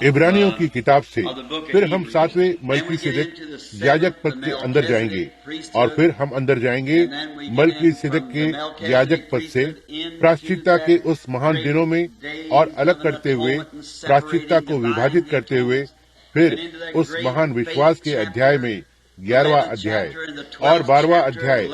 इब्रानियों की किताब से फिर हम 7वें मल्कीसिदक याजक पद के अंदर जाएंगे और फिर हम अंदर जाएंगे मल्कीसिदक के याजक पद से प्रायश्चित्ता के उस महान दिनों में और अलग करते हुए प्रायश्चित्ता को विभाजित करते हुए फिर उस महान विश्वास के अध्याय में 11वां अध्याय और 12वां अध्याय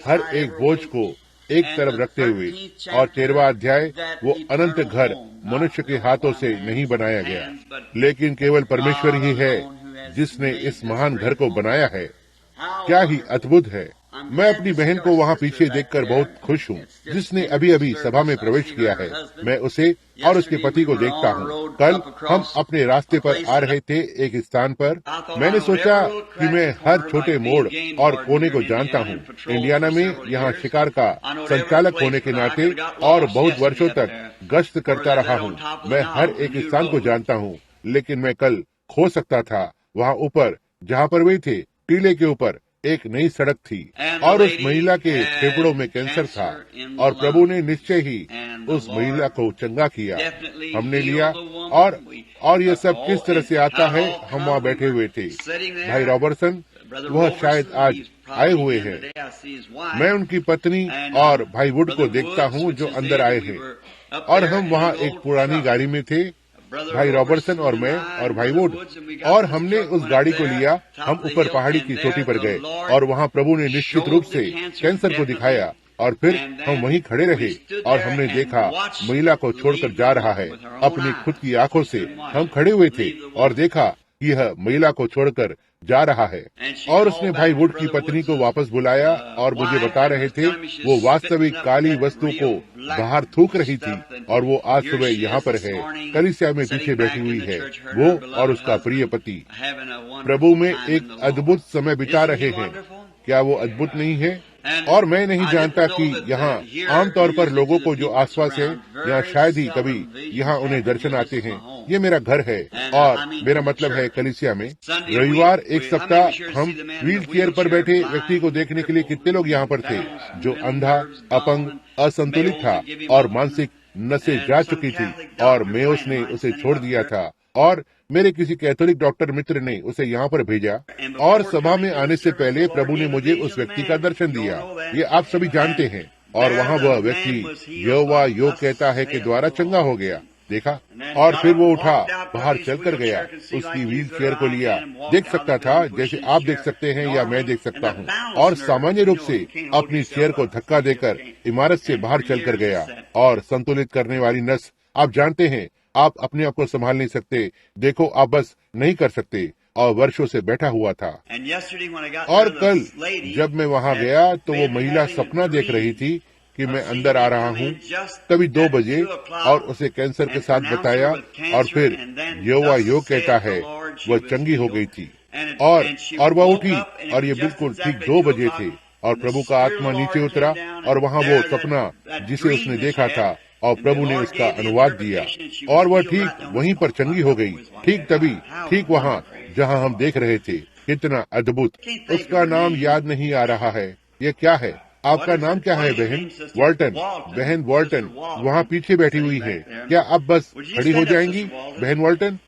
हर एक बोझ को एक तरफ रखते हुए और 13वां अध्याय वो अनंत घर मनुष्य के हाथों से नहीं बनाया गया, लेकिन केवल परमेश्वर ही है जिसने इस महान घर को बनाया है। क्या ही अद्भुत है। मैं अपनी बहन को वहाँ पीछे देखकर बहुत खुश हूँ, जिसने अभी अभी सभा में प्रवेश किया है। मैं उसे और उसके पति को देखता हूँ। कल हम अपने रास्ते पर आ रहे थे एक स्थान पर। मैंने सोचा कि मैं हर छोटे मोड़ और कोने को जानता हूँ। इंडियाना में यहाँ शिकार का संचालक होने के नाते और बहुत वर्षों तक गश्त करता रहा हूँ। मैं हर एक स्थान को जानता हूँ, लेकिन मैं कल खो सकता था। वहाँ ऊपर जहाँ पर वे थे, टीले के ऊपर एक नई सड़क थी और उस महिला के फेफड़ों में कैंसर था और प्रभु ने निश्चय ही उस महिला को चंगा किया। हमने लिया और यह सब किस तरह से आता है। हम वहाँ बैठे हुए थे। भाई रॉबर्टसन वह शायद आज आए हुए हैं। मैं उनकी पत्नी और भाई वुड को देखता हूँ जो अंदर आए हैं और हम वहाँ एक पुरानी गाड़ी में थे, भाई रॉबर्टसन और मैं और भाई वुड, और हमने उस गाड़ी को लिया। हम ऊपर पहाड़ी की चोटी पर गए और वहाँ प्रभु ने निश्चित रूप से कैंसर को दिखाया और फिर हम वहीं खड़े रहे और हमने देखा महिला को छोड़कर जा रहा है। अपनी खुद की आंखों से हम खड़े हुए थे और देखा यह महिला को छोड़कर जा रहा है। और उसने भाई वुड की पत्नी को वापस बुलाया और मुझे बता रहे थे वो वास्तविक काली वस्तु को बाहर थूक रही थी और वो आज सुबह यहाँ पर है, कलीसिया में पीछे बैठी हुई है, वो और उसका प्रिय पति प्रभु में एक अद्भुत समय बिता रहे हैं। क्या वो अद्भुत नहीं है? और मैं नहीं जानता कि यहाँ आमतौर पर लोगों को जो आसपास है, या शायद ही कभी यहाँ उन्हें दर्शन आते हैं। ये मेरा घर है और मेरा मतलब है कलीसिया में। रविवार एक सप्ताह हम व्हील चेयर पर बैठे व्यक्ति को देखने के लिए कितने लोग यहाँ पर थे, जो अंधा, अपंग, असंतुलित था और मानसिक नसें जा चुकी थी और मेयोस ने उसे छोड़ दिया था और मेरे किसी कैथोलिक डॉक्टर मित्र ने उसे यहाँ पर भेजा और सभा में आने से पहले प्रभु ने मुझे उस व्यक्ति का दर्शन दिया। ये आप सभी जानते हैं। और वहाँ वह व्यक्ति यहोवा यो कहता है के द्वारा चंगा हो गया। देखा, और फिर वो उठा, बाहर चलकर गया, उसकी व्हील चेयर को लिया, देख सकता था जैसे आप देख सकते हैं या मैं देख सकता हूँ, और सामान्य रूप से अपनी चेयर को धक्का देकर इमारत से बाहर चलकर गया। और संतुलित करने वाली नस, आप जानते हैं, आप अपने आप को संभाल नहीं सकते। देखो, आप बस नहीं कर सकते, और वर्षों से बैठा हुआ था। और कल जब मैं वहाँ गया तो वो महिला सपना देख रही थी कि मैं अंदर आ रहा हूँ, तभी 2 बजे, और उसे कैंसर के साथ बताया और फिर यहोवा यो कहता है वह चंगी हो गई थी और वह उठी और ये बिल्कुल ठीक 2 बजे थे और प्रभु का आत्मा नीचे उतरा और वहाँ वो सपना जिसे उसने देखा था और प्रभु ने उसका अनुवाद दिया और वह ठीक वहीं पर चंगी हो गई, ठीक तभी, ठीक वहाँ जहाँ हम देख रहे थे। कितना अद्भुत। उसका नाम याद नहीं आ रहा है। ये क्या है? आपका नाम क्या है बहन? वॉल्टन। बहन वॉल्टन वहाँ पीछे बैठी हुई है। क्या आप बस खड़ी हो जाएंगी? बहन वॉल्टन,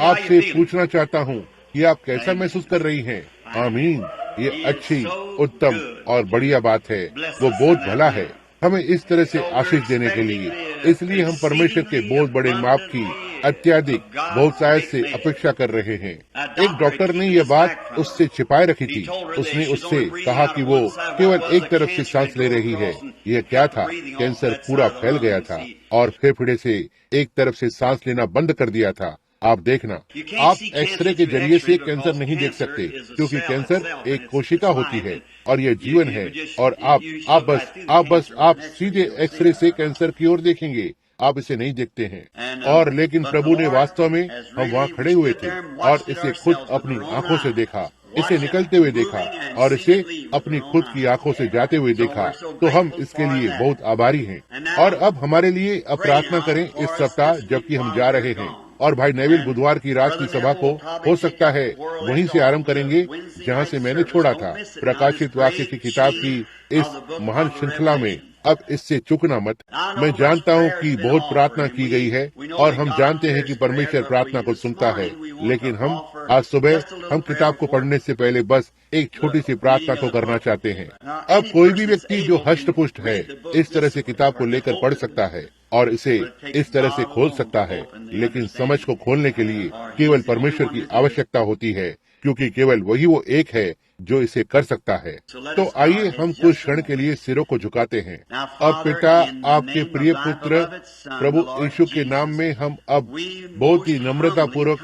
आपसे पूछना चाहता हूँ कि आप कैसा महसूस कर रही हैं? आमीन। ये अच्छी, उत्तम और बढ़िया बात है। वो बहुत भला है हमें इस तरह से आशीष देने के लिए। इसलिए हम परमेश्वर के बहुत बड़े माप की अत्यधिक बहुत शायद से अपेक्षा कर रहे हैं। एक डॉक्टर ने यह बात उससे छिपाए रखी थी। उसने उससे कहा कि वो केवल एक तरफ से सांस ले रही है। यह क्या था? कैंसर पूरा फैल गया था और फेफड़े से एक तरफ से सांस लेना बंद कर दिया था। आप देखना, आप एक्सरे के जरिए से कैंसर नहीं देख सकते, क्योंकि कैंसर एक कोशिका होती है और यह जीवन है। और आप सीधे एक्सरे से कैंसर की ओर देखेंगे, आप इसे नहीं देखते हैं। और लेकिन प्रभु ने वास्तव में, हम वहाँ खड़े हुए थे और इसे खुद अपनी आंखों से देखा, इसे निकलते हुए देखा और इसे अपनी खुद की आंखों से जाते हुए देखा। तो हम इसके लिए बहुत आभारी हैं। और अब हमारे लिए अब प्रार्थना करें इस सप्ताह जबकि हम जा रहे हैं। और भाई नेविल बुधवार की रात की सभा को हो सकता है वहीं से आरंभ करेंगे जहां से मैंने छोड़ा था, प्रकाशित वाक्य की किताब की इस महान श्रृंखला में। अब इससे चूकना मत। मैं जानता हूँ कि बहुत प्रार्थना की गई है और हम जानते हैं कि परमेश्वर प्रार्थना को सुनता है, लेकिन हम आज सुबह हम किताब को पढ़ने से पहले बस एक छोटी सी प्रार्थना को करना चाहते हैं। अब कोई भी व्यक्ति जो हष्ट पुष्ट है इस तरह से किताब को लेकर पढ़ सकता है और इसे इस तरह से खोल सकता है, लेकिन समझ को खोलने के लिए केवल परमेश्वर की आवश्यकता होती है, क्योंकि केवल वही वो एक है जो इसे कर सकता है। तो आइए हम कुछ क्षण के लिए सिरों को झुकाते हैं। अब पिता, आपके प्रिय पुत्र प्रभु यीशु के नाम में हम अब बहुत ही नम्रता पूर्वक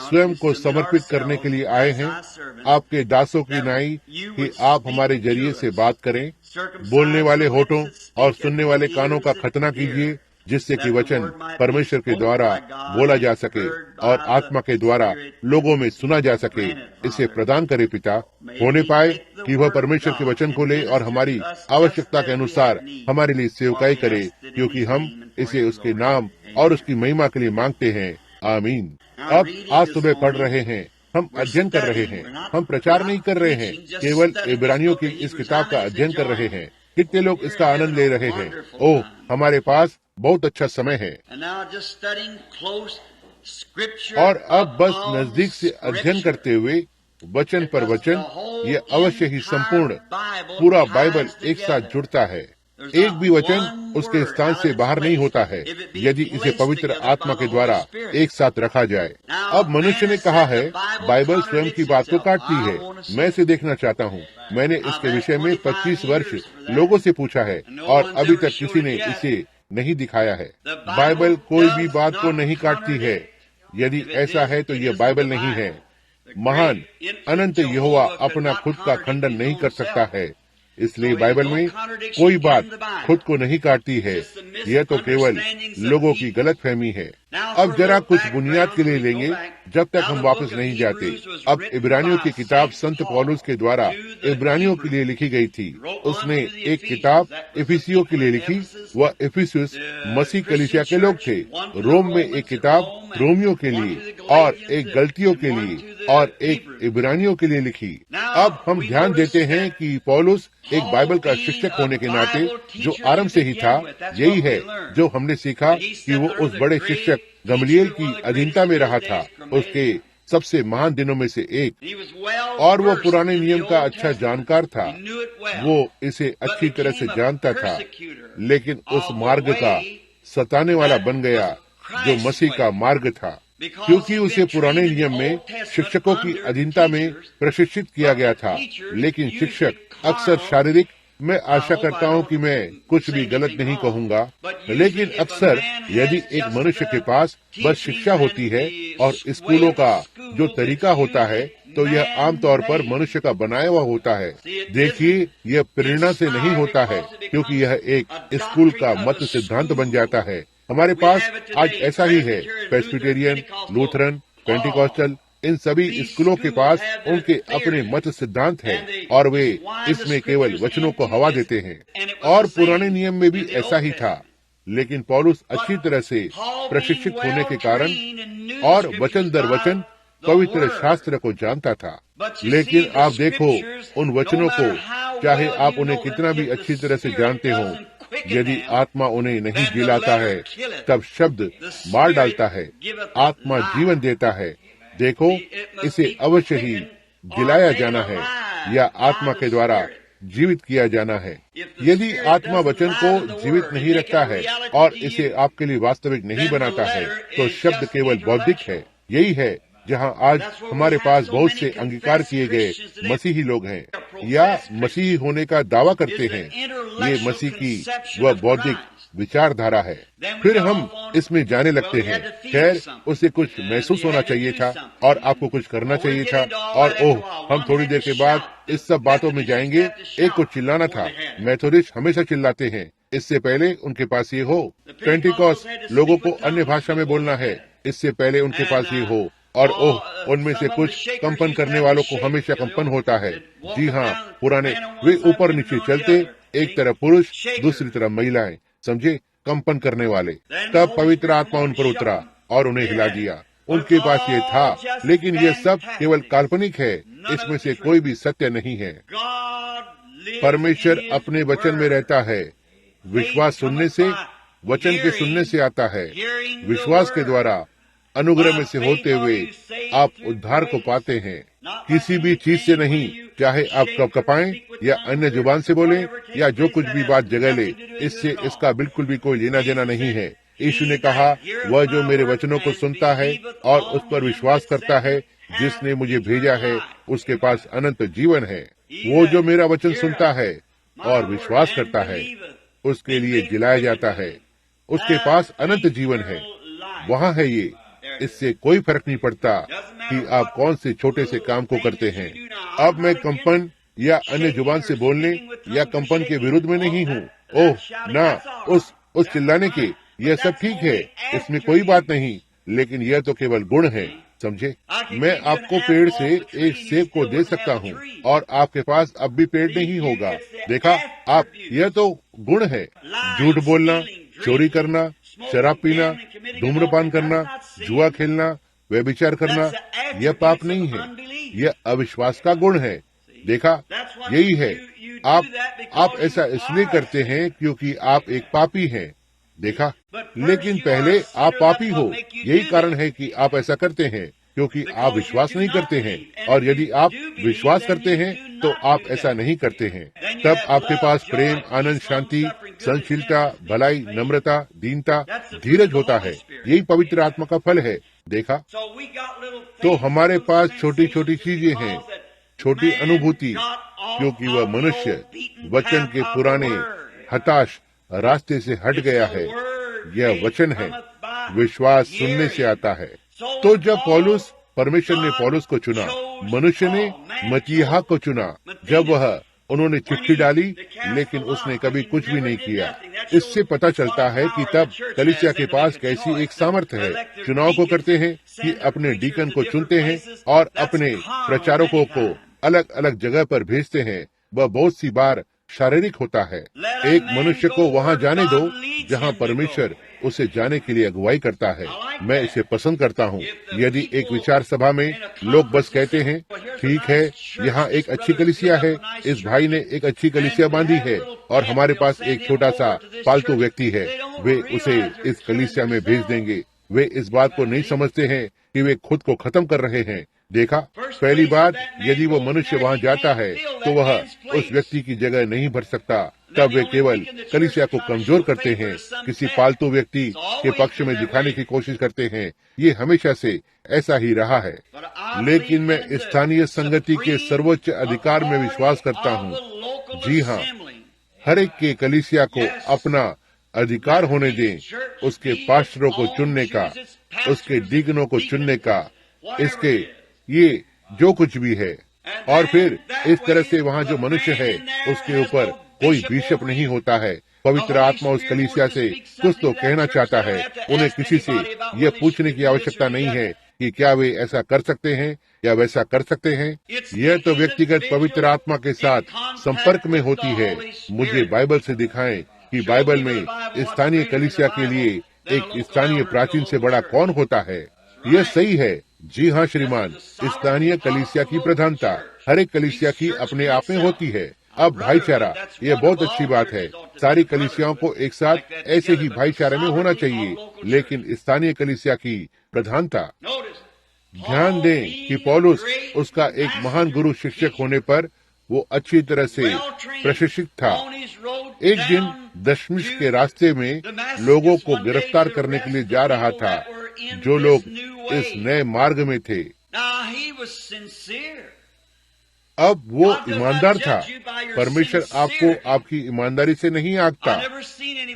स्वयं को समर्पित करने के लिए आए हैं, आपके दासों की नाई कि आप हमारे जरिए से बात करें, बोलने वाले होठों और सुनने वाले कानों का खतना कीजिए, जिससे कि वचन परमेश्वर के द्वारा बोला जा सके और आत्मा के द्वारा लोगों में सुना जा सके। इसे प्रदान करे पिता, होने पाए कि वह परमेश्वर के वचन को ले और हमारी आवश्यकता के अनुसार हमारे लिए सेवकाई करे, क्योंकि हम इसे उसके नाम और उसकी महिमा के लिए मांगते हैं। आमीन। अब आज सुबह पढ़ रहे हैं, हम अध्ययन कर रहे हैं, हम प्रचार नहीं कर रहे हैं, केवल इब्रानियों की इस किताब का अध्ययन कर रहे हैं। कितने लोग इसका आनंद ले रहे हैं। ओह, हमारे पास बहुत अच्छा समय है। और अब बस नजदीक से अध्ययन करते हुए वचन पर वचन, ये अवश्य ही संपूर्ण पूरा बाइबल एक साथ जुड़ता है। एक भी वचन उसके स्थान से बाहर नहीं होता है यदि इसे पवित्र आत्मा के द्वारा एक साथ रखा जाए। अब मनुष्य ने कहा है बाइबल स्वयं की बात को काटती है। मैं इसे देखना चाहता हूँ। मैंने इसके विषय में 25 वर्ष लोगों से पूछा है और अभी तक किसी ने इसे नहीं दिखाया है। बाइबल कोई भी बात को नहीं काटती है। यदि ऐसा है तो यह बाइबल नहीं है। महान अनंत यहोवा अपना खुद का खंडन नहीं कर सकता है, इसलिए बाइबल में कोई बात खुद को नहीं काटती है। यह तो केवल लोगों की गलतफहमी है। अब जरा कुछ बुनियाद के लिए लेंगे जब तक हम वापस नहीं जाते। अब इब्रानियों की किताब संत पौलुस के द्वारा इब्रानियों के लिए लिखी गई थी। उसने एक किताब इफिसियों के लिए लिखी। वह इफिसुस मसीह कलीसिया के लोग थे। रोम में एक किताब रोमियों के लिए और एक गलतियों के लिए और एक इब्रानियों के लिए लिखी। अब हम ध्यान देते हैं कि पौलुस एक बाइबल का शिक्षक होने के नाते जो आरंभ से ही था, यही है जो हमने सीखा कि वो उस बड़े शिक्षक गमलीएल की अधीनता में रहा था, उसके सबसे महान दिनों में से एक। और वो पुराने नियम का अच्छा जानकार था। वो इसे अच्छी तरह से जानता था, लेकिन उस मार्ग का सताने वाला बन गया जो मसीह का मार्ग था, क्योंकि उसे पुराने नियम में शिक्षकों की अधीनता में प्रशिक्षित किया गया था। लेकिन शिक्षक अक्सर शारीरिक, मैं आशा करता हूँ कि मैं कुछ भी गलत नहीं कहूँगा, लेकिन अक्सर यदि एक मनुष्य के पास बस शिक्षा होती है और स्कूलों का जो तरीका होता है, तो यह आमतौर पर मनुष्य का बनाया हुआ होता है। देखिए, यह प्रेरणा से नहीं होता है, क्योंकि यह एक स्कूल का मत सिद्धांत बन जाता है। हमारे पास आज ऐसा ही है। प्रेस्बिटेरियन, लूथरन, पेंटिकॉस्टल, इन सभी स्कूलों के पास उनके अपने मत सिद्धांत हैं और वे इसमें केवल वचनों को हवा देते हैं। और पुराने नियम में भी ऐसा ही था। लेकिन पौलुस अच्छी तरह से प्रशिक्षित होने के कारण और वचन दर वचन पवित्र शास्त्र को जानता था। लेकिन आप देखो, उन वचनों को चाहे आप उन्हें कितना भी अच्छी तरह से जानते हो, यदि आत्मा उन्हें नहीं जिलाता है, तब शब्द मार डालता है, आत्मा जीवन देता है। देखो, इसे अवश्य ही जिलाया जाना है या आत्मा के द्वारा जीवित किया जाना है। यदि आत्मा वचन को जीवित नहीं रखता है और इसे आपके लिए वास्तविक नहीं बनाता है, तो शब्द केवल बौद्धिक है। यही है जहाँ आज हमारे पास बहुत से अंगीकार किए गए मसीही लोग हैं या मसीही होने का दावा करते हैं। ये मसीह की वह बौद्धिक विचारधारा है। फिर हम इसमें जाने लगते हैं। खैर, उसे कुछ महसूस होना चाहिए था और आपको कुछ करना चाहिए था। और ओह, हम थोड़ी देर के बाद इस सब बातों में जाएंगे। एक को चिल्लाना था। मेथोडिस्ट हमेशा चिल्लाते हैं, इससे पहले उनके पास ये हो। पेंटिकॉस्ट लोगों को अन्य भाषा में बोलना है, इससे पहले उनके पास ये हो। और ओह, उनमें से कुछ कंपन करने वालों को हमेशा कंपन होता है। जी हाँ, पुराने वे ऊपर नीचे चलते, एक तरफ पुरुष दूसरी तरफ महिलाएं, समझे, कंपन करने वाले। तब पवित्र आत्मा उन पर उतरा और उन्हें हिला दिया। उनके पास ये था, लेकिन ये सब केवल काल्पनिक है। इसमें से कोई भी सत्य नहीं है। परमेश्वर अपने वचन में रहता है। विश्वास सुनने से, वचन के सुनने से आता है। विश्वास के द्वारा अनुग्रह में से होते हुए आप उद्धार को पाते हैं, किसी भी चीज से नहीं, चाहे आप कपकपाएं या अन्य जुबान से बोलें या जो कुछ भी बात जगह ले, इससे इसका बिल्कुल भी कोई लेना देना नहीं है। यीशु ने कहा, वह जो मेरे वचनों को सुनता है और उस पर विश्वास करता है जिसने मुझे भेजा है, उसके पास अनंत जीवन है। वो जो मेरा वचन सुनता है और विश्वास करता है, उसके लिए जिलाया जाता है, उसके पास अनंत जीवन है। वहाँ है ये। इससे कोई फर्क नहीं पड़ता कि आप कौन से छोटे से काम को करते हैं। अब मैं कंपन या अन्य जुबान से बोलने या कंपन के विरुद्ध में नहीं हूँ। ओह ना, उस चिल्लाने के, यह सब ठीक है, इसमें कोई बात नहीं, लेकिन यह तो केवल गुण है, समझे। मैं आपको पेड़ से एक सेब को दे सकता हूँ और आपके पास अब भी पेड़ नहीं होगा। देखा आप, यह तो गुण है। झूठ बोलना, चोरी करना, शराब पीना, धूम्रपान करना, जुआ खेलना, व्यभिचार करना, यह पाप नहीं है, यह अविश्वास का गुण है। देखा, यही है। आप ऐसा इसलिए करते हैं क्योंकि आप एक पापी हैं। देखा, लेकिन पहले आप पापी हो, यही कारण है कि आप ऐसा करते हैं, क्योंकि आप विश्वास नहीं करते हैं। और यदि आप विश्वास करते हैं तो आप ऐसा नहीं करते हैं। तब आपके पास प्रेम, आनंद, शांति, सहनशीलता, भलाई, नम्रता, दीनता, धीरज होता है। यही पवित्र आत्मा का फल है। देखा, तो हमारे पास छोटी छोटी चीजें हैं, छोटी अनुभूति, क्योंकि वह मनुष्य वचन के पुराने हताश रास्ते से हट गया है। यह वचन है, विश्वास सुनने से आता है। तो जब परमेश्वर ने पौलुस को चुना, मनुष्य ने मतीहा को चुना। जब उन्होंने चिट्ठी डाली, लेकिन उसने कभी कुछ भी नहीं किया। इससे पता चलता है कि तब कलीसिया के पास कैसी एक सामर्थ्य है। चुनाव को करते हैं कि अपने डीकन को चुनते हैं और अपने प्रचारकों को अलग अलग जगह पर भेजते हैं। वह बहुत सी बार शारीरिक होता है। एक मनुष्य को वहाँ जाने दो जहाँ परमेश्वर उसे जाने के लिए अगुवाई करता है। मैं इसे पसंद करता हूँ। यदि एक विचार सभा में लोग बस कहते हैं, ठीक है, यहाँ एक अच्छी कलीसिया है, इस भाई ने एक अच्छी कलीसिया बांधी है और हमारे पास एक छोटा सा पालतू व्यक्ति है, वे उसे इस कलीसिया में भेज देंगे। वे इस बात को नहीं समझते हैं कि वे खुद को खत्म कर रहे हैं। देखा, पहली बात, यदि वो मनुष्य वहाँ जाता है तो वह उस व्यक्ति की जगह नहीं भर सकता। तब वे केवल कलीसिया को कमजोर करते हैं, किसी पालतू व्यक्ति के पक्ष में दिखाने की कोशिश करते हैं। ये हमेशा से ऐसा ही रहा है। लेकिन मैं स्थानीय संगति के सर्वोच्च अधिकार में विश्वास करता हूँ। जी हाँ, हर एक के कलीसिया को अपना अधिकार होने दें, उसके पास्टरों को चुनने का, उसके डीकनों को चुनने का, इसके ये जो कुछ भी है। और फिर इस तरह से वहाँ जो मनुष्य है उसके ऊपर कोई बिशप नहीं होता है। पवित्र आत्मा उस कलीसिया से कुछ तो कहना चाहता है। उन्हें किसी से यह पूछने की आवश्यकता नहीं है कि क्या वे ऐसा कर सकते हैं या वैसा कर सकते हैं। यह तो व्यक्तिगत पवित्र आत्मा के साथ संपर्क में होती है। मुझे बाइबल से दिखाएं कि बाइबल में स्थानीय कलीसिया के लिए एक स्थानीय प्राचीन से बड़ा कौन होता है। यह सही है। जी हाँ श्रीमान, स्थानीय कलीसिया की प्रधानता हर एक कलीसिया की अपने आप में होती है। अब भाईचारा, यह बहुत अच्छी बात है। सारी कलीसियाओं को एक साथ ऐसे ही भाईचारे में होना चाहिए, लेकिन स्थानीय कलीसिया की प्रधानता। ध्यान दें कि पौलुस उसका एक महान गुरु शिक्षक होने पर वो अच्छी तरह से प्रशिक्षित था। एक दिन दशमिश के रास्ते में लोगों को गिरफ्तार करने के लिए जा रहा था, जो लोग इस नए मार्ग में थे। अब वो ईमानदार था। परमेश्वर आपको आपकी ईमानदारी से नहीं आंकता।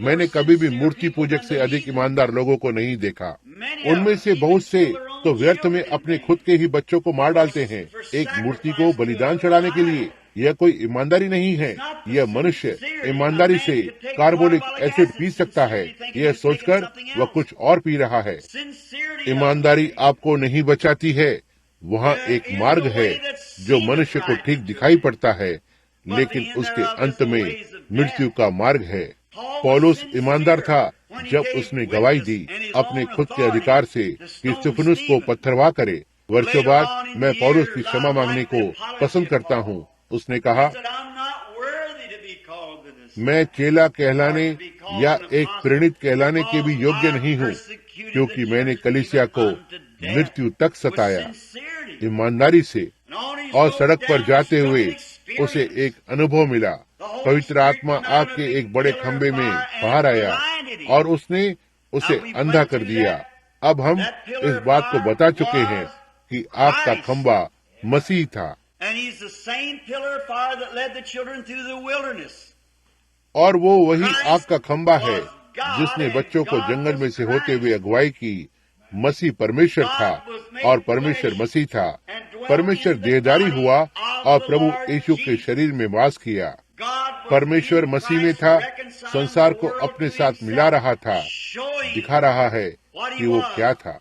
मैंने कभी भी मूर्ति पूजक से अधिक ईमानदार लोगों को नहीं देखा। उनमें से बहुत से तो व्यर्थ में अपने खुद के ही बच्चों को मार डालते हैं एक मूर्ति को बलिदान चढ़ाने के लिए। यह कोई ईमानदारी नहीं है। यह मनुष्य ईमानदारी से कार्बोलिक एसिड पी सकता है, यह सोचकर वह कुछ और पी रहा है। ईमानदारी आपको नहीं बचाती है। वहाँ एक मार्ग है जो मनुष्य को ठीक दिखाई पड़ता है, लेकिन उसके अंत में मृत्यु का मार्ग है। पौलुस ईमानदार था जब उसने गवाही दी अपने खुद के अधिकार से कि स्तिफनुस को पत्थरवाह करे। वर्षों बाद मैं पौलुस की क्षमा मांगने को पसंद करता हूँ। उसने कहा, मैं चेला कहलाने या एक प्रेरित कहलाने के भी योग्य नहीं हूँ, क्योंकि मैंने कलीसिया को मृत्यु तक सताया ईमानदारी से। और सड़क पर जाते हुए उसे एक अनुभव मिला। पवित्र आत्मा आग के एक बड़े खंबे में बाहर आया और उसने उसे अंधा कर दिया। अब हम इस बात को बता चुके हैं कि आग का खंबा मसीह था, और वो वही आग का खंबा है जिसने बच्चों को जंगल में से होते हुए अगुवाई की। मसीह परमेश्वर था और परमेश्वर मसीह था। परमेश्वर देहधारी हुआ और प्रभु यीशु के शरीर में वास किया। परमेश्वर मसीह में था, संसार को अपने साथ मिला रहा था, दिखा रहा है कि वो क्या था।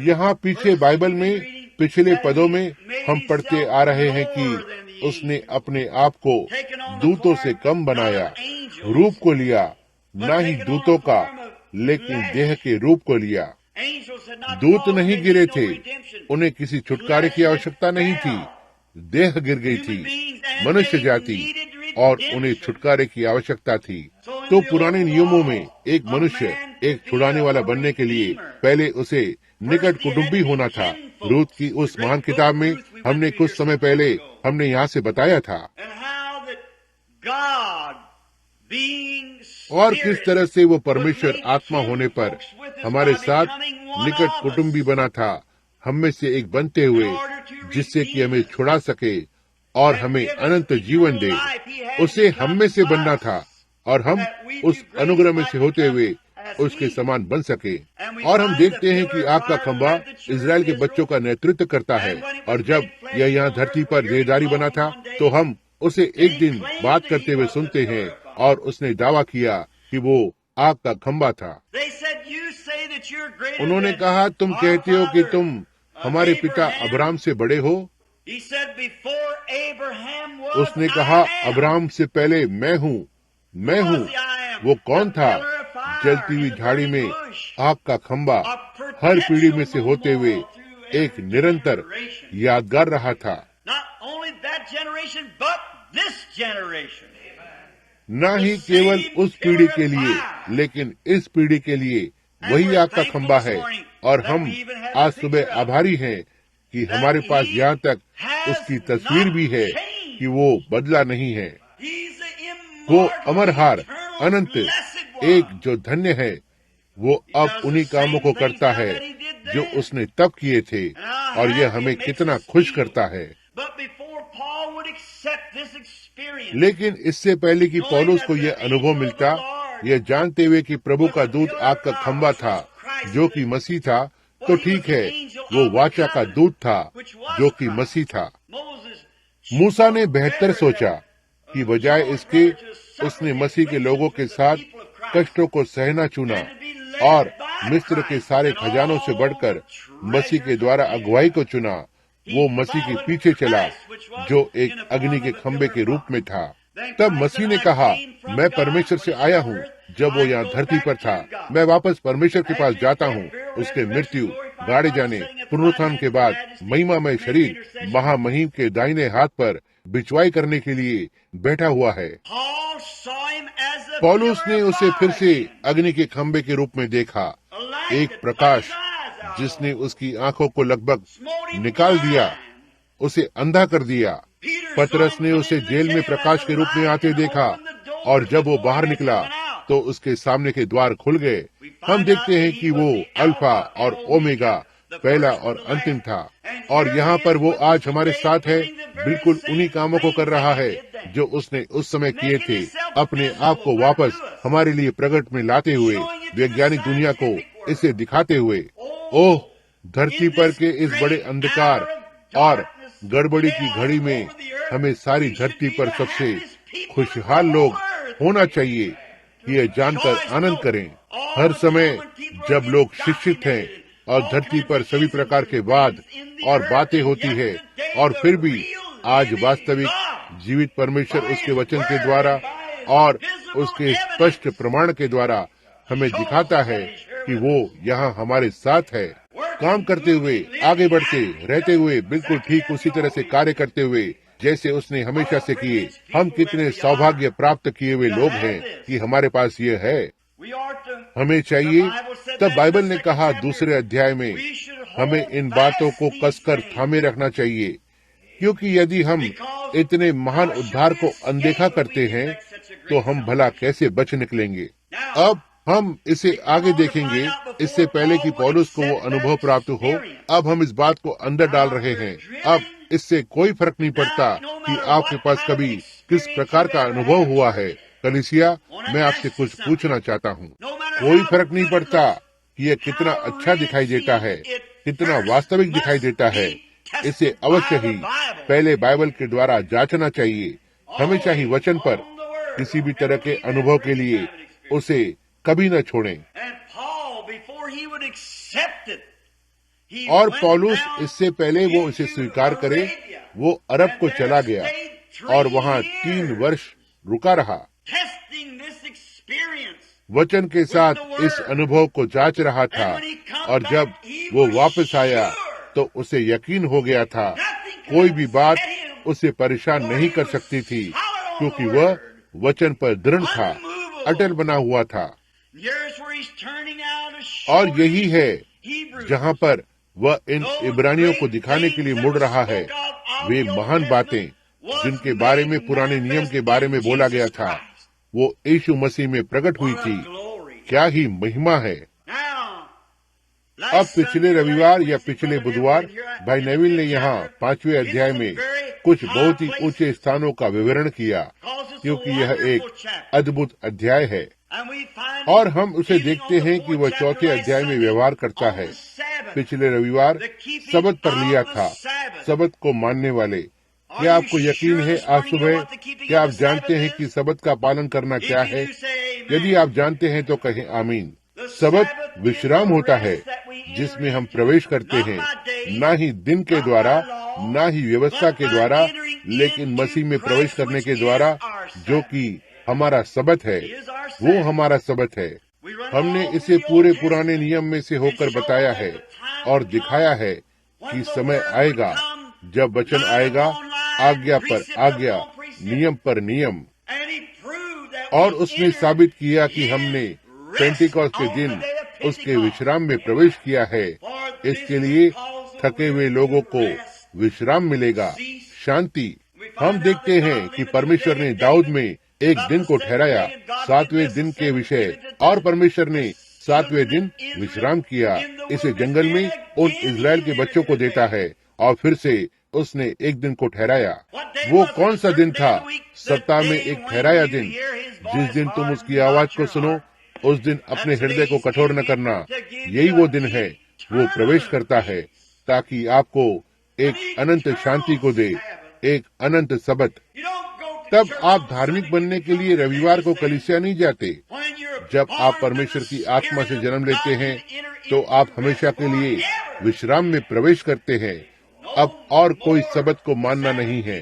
यहाँ पीछे बाइबल में पिछले पदों में हम पढ़ते आ रहे हैं कि उसने अपने आप को दूतों से कम बनाया, रूप को लिया, न ही दूतों का लेकिन देह के रूप को लिया। दूत नहीं गिरे थे, उन्हें किसी छुटकारे की आवश्यकता नहीं थी। देह गिर गई थी, मनुष्य जाति, और उन्हें छुटकारे की आवश्यकता थी। तो पुराने नियमों में एक मनुष्य एक छुड़ाने वाला बनने के लिए पहले उसे निकट कुटुंबी होना था। रूत की उस महान किताब में हमने कुछ समय पहले हमने यहाँ से बताया था, और किस तरह से वो परमेश्वर आत्मा होने पर हमारे साथ निकट कुटुंबी बना था, हम में से एक बनते हुए, जिससे कि हमें छुड़ा सके और हमें अनंत जीवन दे। उसे हम में से बनना था और हम उस अनुग्रह में से होते हुए उसके समान बन सके। और हम देखते हैं कि आग का खंबा इजराइल के बच्चों का नेतृत्व करता है, और जब यह यहाँ धरती पर देहधारी बना था तो हम उसे एक दिन बात करते हुए सुनते हैं, और उसने दावा किया कि वो आग का खंबा था। उन्होंने कहा, तुम कहते हो कि तुम हमारे पिता अब्राहम से बड़े हो। उसने कहा, अब्राहम से पहले मैं हूँ, मैं हूँ। वो कौन था? जलती हुई झाड़ी में आग का खंबा हर पीढ़ी में से होते हुए एक निरंतर यादगार रहा था। न ही केवल उस पीढ़ी के लिए, लेकिन इस पीढ़ी के लिए वही आग का खंबा है। और हम आज सुबह आभारी हैं कि हमारे पास यहाँ तक उसकी तस्वीर भी है कि वो बदला नहीं है। वो अमरहार, अनंत, एक जो धन्य है, वो अब उन्हीं कामों को करता है जो उसने तब किए थे, और यह हमें कितना खुश करता है। लेकिन इससे पहले कि पौलुस को यह अनुभव मिलता, यह जानते हुए कि प्रभु का दूत आग का खंबा था जो कि मसीह था, तो ठीक है, वो वाचा का दूत था जो कि मसीह था। मूसा ने बेहतर सोचा कि बजाय इसके उसने मसीह के लोगों के साथ कष्टों को सहना चुना, और मिस्र के सारे खजानों से बढ़कर मसीह के द्वारा अगुवाई को चुना। वो मसीह के पीछे चला जो एक अग्नि के खंबे के रूप में था। तब मसीह ने कहा, मैं परमेश्वर से आया हूँ। जब वो यहाँ धरती पर था, मैं वापस परमेश्वर के पास जाता हूँ। उसके मृत्यु, गाड़े जाने, पुनरुत्थान के बाद महिमामय शरीर महामहिम के दाहिने हाथ पर बिचवाई करने के लिए बैठा हुआ है। पौलुस ने उसे फिर से अग्नि के खंबे के रूप में देखा, एक प्रकाश जिसने उसकी आंखों को लगभग निकाल दिया, उसे अंधा कर दिया। पतरस ने उसे जेल में प्रकाश के रूप में आते देखा, और जब वो बाहर निकला तो उसके सामने के द्वार खुल गए। हम देखते हैं कि वो अल्फा और ओमेगा, पहला और अंतिम था, और यहाँ पर वो आज हमारे साथ है, बिल्कुल उन्हीं कामों को कर रहा है जो उसने उस समय किए थे, अपने आप को वापस हमारे लिए प्रकट में लाते हुए, वैज्ञानिक दुनिया को इसे दिखाते हुए। ओह, धरती पर के इस बड़े अंधकार और गड़बड़ी की घड़ी में हमें सारी धरती पर सबसे खुशहाल लोग होना चाहिए, ये जानकर आनंद करें। हर समय जब लोग शिक्षित हैं और धरती पर सभी प्रकार के वाद और बातें होती है, और फिर भी आज वास्तविक जीवित परमेश्वर उसके वचन के द्वारा और उसके स्पष्ट प्रमाण के द्वारा हमें दिखाता है कि वो यहाँ हमारे साथ है, काम करते हुए, आगे बढ़ते रहते हुए, बिल्कुल ठीक उसी तरह से कार्य करते हुए, जैसे उसने हमेशा से किए। हम कितने सौभाग्य प्राप्त किए हुए लोग हैं कि हमारे पास ये है। हमें चाहिए, तब बाइबल ने कहा दूसरे अध्याय में, हमें इन बातों को कसकर थामे रखना चाहिए, क्योंकि यदि हम इतने महान उद्धार को अनदेखा करते हैं तो हम भला कैसे बच निकलेंगे। अब हम इसे आगे देखेंगे, इससे पहले कि पौलुस को वो अनुभव प्राप्त हो। अब हम इस बात को अंदर डाल रहे हैं। अब इससे कोई फर्क नहीं पड़ता कि आपके पास कभी किस प्रकार का अनुभव हुआ है। कलीसिया, मैं आपसे कुछ पूछना चाहता हूँ। कोई फर्क नहीं पड़ता कि यह कितना अच्छा दिखाई देता है, कितना वास्तविक दिखाई देता है। इसे अवश्य ही पहले बाइबल के द्वारा जांचना चाहिए। हमेशा ही वचन पर किसी भी तरह के अनुभव के लिए उसे कभी न छोड़ें। और पौलुस इससे पहले वो इसे स्वीकार करे, वो अरब को चला गया और वहाँ 3 वर्ष रुका रहा। वचन के साथ इस अनुभव को जांच रहा था, और जब वो वापस आया तो उसे यकीन हो गया था कोई भी बात उसे परेशान नहीं कर सकती थी, क्योंकि वह वचन पर दृढ़ था, अटल बना हुआ था। और यही है जहाँ पर वह इन इब्रानियों को दिखाने के लिए मुड़ रहा है। वे महान बातें जिनके बारे में पुराने नियम के बारे में बोला गया था, वो यीशु मसीह में प्रकट हुई थी। क्या ही महिमा है। अब पिछले रविवार या पिछले बुधवार भाई नेविल ने यहाँ 5वें अध्याय में कुछ बहुत ही ऊंचे स्थानों का विवरण किया, क्योंकि यह एक अद्भुत अध्याय है। और हम उसे देखते हैं कि वह 4थे अध्याय में व्यवहार करता है। पिछले रविवार सबत पर लिया था, सबत को मानने वाले। क्या आपको यकीन है आज सुबह? क्या आप जानते हैं कि सबत का पालन करना क्या है? यदि आप जानते हैं तो कहें आमीन। सबत विश्राम होता है जिसमें हम प्रवेश करते हैं, ना ही दिन के द्वारा, ना ही व्यवस्था के द्वारा, लेकिन मसीह में प्रवेश करने के द्वारा, जो कि हमारा सबत है। वो हमारा सबत है। हमने इसे पूरे पुराने नियम में से होकर बताया है और दिखाया है कि समय आएगा जब वचन आएगा, आज्ञा पर आज्ञा, नियम पर नियम। और उसने साबित किया कि हमने पेंटिकॉस्ट के दिन उसके विश्राम में प्रवेश किया है। इसके लिए थके हुए लोगों को विश्राम मिलेगा, शांति। हम देखते हैं कि परमेश्वर ने दाऊद में एक दिन को ठहराया 7वें दिन के विषय, और परमेश्वर ने 7वें दिन विश्राम किया। इसे जंगल में उन इजराइल के बच्चों को देता है, और फिर से उसने एक दिन को ठहराया। वो कौन सा दिन था? सप्ताह में एक ठहराया दिन। जिस दिन तुम उसकी आवाज को सुनो, उस दिन अपने हृदय को कठोर न करना। यही वो दिन है। वो प्रवेश करता है ताकि आपको एक अनंत शांति को दे, एक अनंत सबत। तब आप धार्मिक बनने के लिए रविवार को कलीसिया नहीं जाते। जब आप परमेश्वर की आत्मा से जन्म लेते हैं तो आप हमेशा के लिए विश्राम में प्रवेश करते हैं। अब और कोई सबत को मानना नहीं है।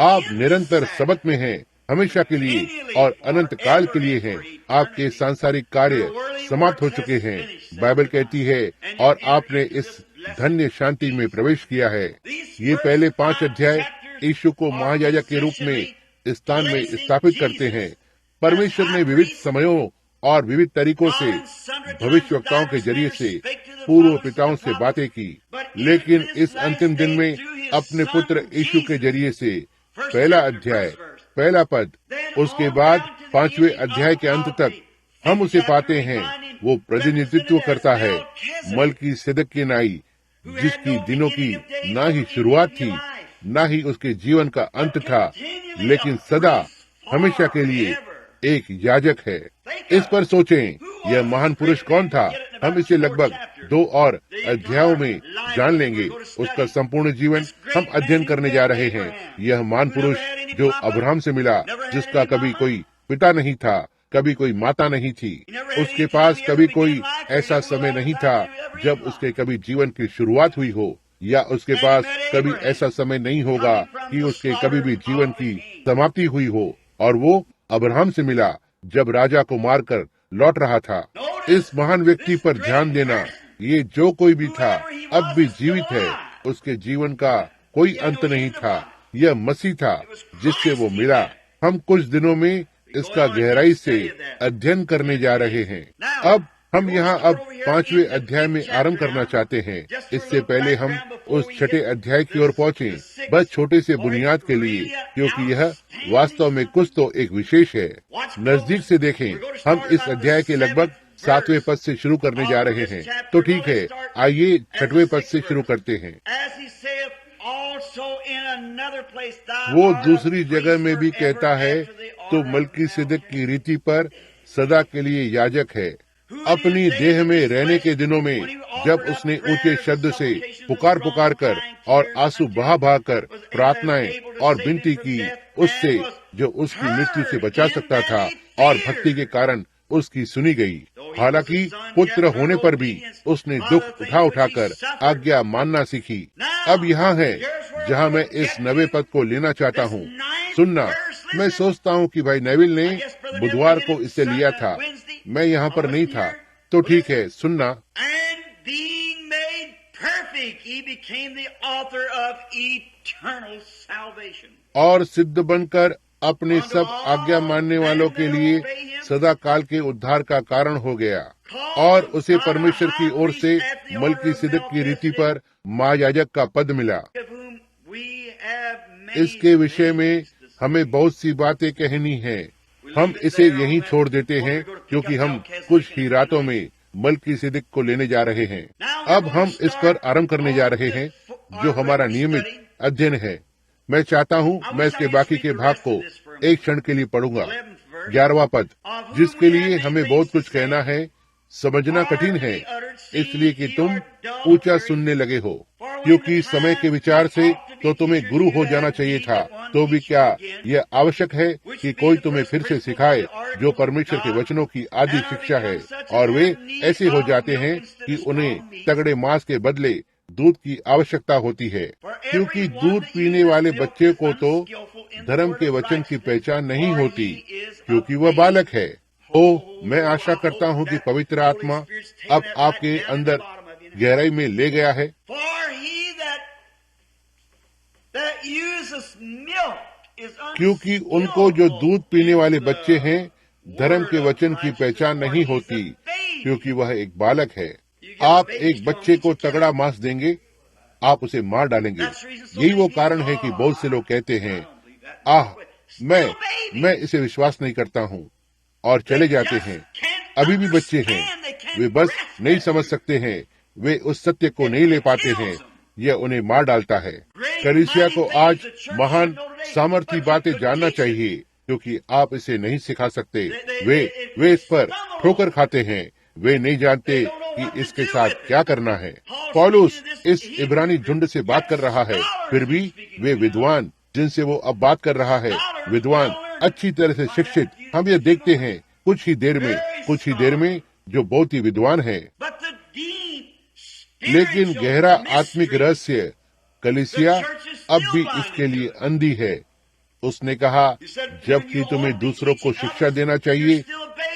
आप निरंतर सबत में हैं, हमेशा के लिए और अनंत काल के लिए हैं। आपके सांसारिक कार्य समाप्त हो चुके हैं। बाइबल कहती है, और आपने इस धन्य शांति में प्रवेश किया है। ये पहले 5 अध्याय यीशु को महायाजक के रूप में स्थान में स्थापित करते हैं। परमेश्वर ने विविध समयों और विविध तरीकों से भविष्यवक्ताओं के जरिए से पूर्व पिताओं से बातें की, लेकिन इस अंतिम दिन में अपने पुत्र यीशु के जरिए से पहला अध्याय, पहला पद, उसके बाद 5वें अध्याय के अंत तक हम उसे पाते हैं। वो प्रतिनिधित्व करता है मलकीसेदक के नाई, जिसकी दिनों की ना ही शुरुआत थी, ना ही उसके जीवन का अंत था, लेकिन सदा हमेशा के लिए एक याजक है। इस पर सोचें, यह महान पुरुष कौन था? हम इसे लगभग 2 और अध्यायों में जान लेंगे। उसका संपूर्ण जीवन हम अध्ययन करने जा रहे हैं। यह महान पुरुष जो अब्राहम से मिला, जिसका कभी कोई पिता नहीं था, कभी कोई माता नहीं थी। उसके पास कभी कोई ऐसा समय नहीं था जब उसके कभी जीवन की शुरुआत हुई हो, या उसके पास कभी ऐसा समय नहीं होगा कि उसके कभी भी जीवन की समाप्ति हुई हो। और वो अब्राहम से मिला जब राजा को मारकर लौट रहा था। इस महान व्यक्ति पर ध्यान देना। ये जो कोई भी था अब भी जीवित है। उसके जीवन का कोई अंत नहीं था। यह मसीह था जिससे वो मिला। हम कुछ दिनों में इसका गहराई से अध्ययन करने जा रहे हैं। अब हम यहाँ अब 5वें अध्याय में आरंभ करना चाहते हैं। इससे पहले हम उस 6ठे अध्याय की ओर पहुँचे, बस छोटे से बुनियाद के लिए, क्योंकि यह वास्तव में कुछ तो एक विशेष है। नजदीक से देखें, हम इस अध्याय के लगभग 7वें पद से शुरू करने जा रहे हैं। तो ठीक है, आइए 6वें पद से शुरू करते हैं। वो दूसरी जगह में भी कहता है, तो मलकीसिदक की रीति पर सदा के लिए याजक है। अपनी देह में रहने के दिनों में जब उसने ऊंचे शब्द से पुकार कर और आंसू बहा कर प्रार्थनाएं और विनती की उससे जो उसकी मृत्यु से बचा सकता था, और भक्ति के कारण उसकी सुनी गई। हालांकि पुत्र होने पर भी उसने दुख उठाकर आज्ञा मानना सीखी। अब यहाँ है जहाँ मैं इस 9वें पद को लेना चाहता हूँ। सुनना, मैं सोचता हूँ कि भाई नेविल ने बुधवार को इसे लिया था, मैं यहाँ पर नहीं था। तो ठीक है, सुनना। और सिद्ध बनकर अपने सब आज्ञा मानने वालों के लिए सदा काल के उद्धार का कारण हो गया, और उसे परमेश्वर की ओर से मलकीसिदक की रीति पर महायाजक का पद मिला। इसके विषय में हमें बहुत सी बातें कहनी हैं। हम इसे यहीं छोड़ देते हैं क्योंकि हम कुछ ही रातों में मलकीसिदक को लेने जा रहे हैं। अब हम इस पर आरंभ करने जा रहे हैं जो हमारा नियमित अध्ययन है। मैं चाहता हूँ मैं इसके बाकी के भाग को एक क्षण के लिए पढ़ूंगा। 11वां पद, जिसके लिए हमें बहुत कुछ कहना है, समझना कठिन है, इसलिए कि तुम ऊंचा सुनने लगे हो। क्योंकि समय के विचार से तो तुम्हें गुरु हो जाना चाहिए था, तो भी क्या यह आवश्यक है कि कोई तुम्हें फिर से सिखाए जो परमेश्वर के वचनों की आदि शिक्षा है। और वे ऐसे हो जाते हैं कि उन्हें तगड़े मांस के बदले दूध की आवश्यकता होती है, क्योंकि दूध पीने वाले बच्चे को तो धर्म के वचन की पहचान नहीं होती, क्योंकि वह बालक है। मैं आशा करता हूँ कि पवित्र आत्मा अब आपके अंदर गहराई में ले गया है। क्योंकि उनको जो दूध पीने वाले बच्चे हैं, धर्म के वचन की पहचान नहीं होती, क्योंकि वह एक बालक है। आप एक बच्चे को तगड़ा मांस देंगे, आप उसे मार डालेंगे। यही वो कारण है कि बहुत से लोग कहते हैं, मैं इसे विश्वास नहीं करता हूँ, और चले जाते हैं। अभी भी बच्चे हैं, वे बस नहीं समझ सकते हैं, वे उस सत्य को नहीं ले पाते हैं, यह उन्हें मार डालता है। कलीसिया को आज महान सामर्थी बातें जानना चाहिए, क्योंकि आप इसे नहीं सिखा सकते। वे इस पर ठोकर खाते हैं, वे नहीं जानते कि इसके साथ क्या करना है। पौलुस इस इब्रानी झुंड से बात कर रहा है, फिर भी वे विद्वान जिनसे वो अब बात कर रहा है, विद्वान अच्छी तरह से शिक्षित, हम ये देखते हैं कुछ ही देर में जो बहुत ही विद्वान है। लेकिन गहरा आत्मिक रहस्य कलीसिया अब भी इसके लिए अंधी है। उसने कहा, जबकि तुम्हें दूसरों को शिक्षा देना चाहिए,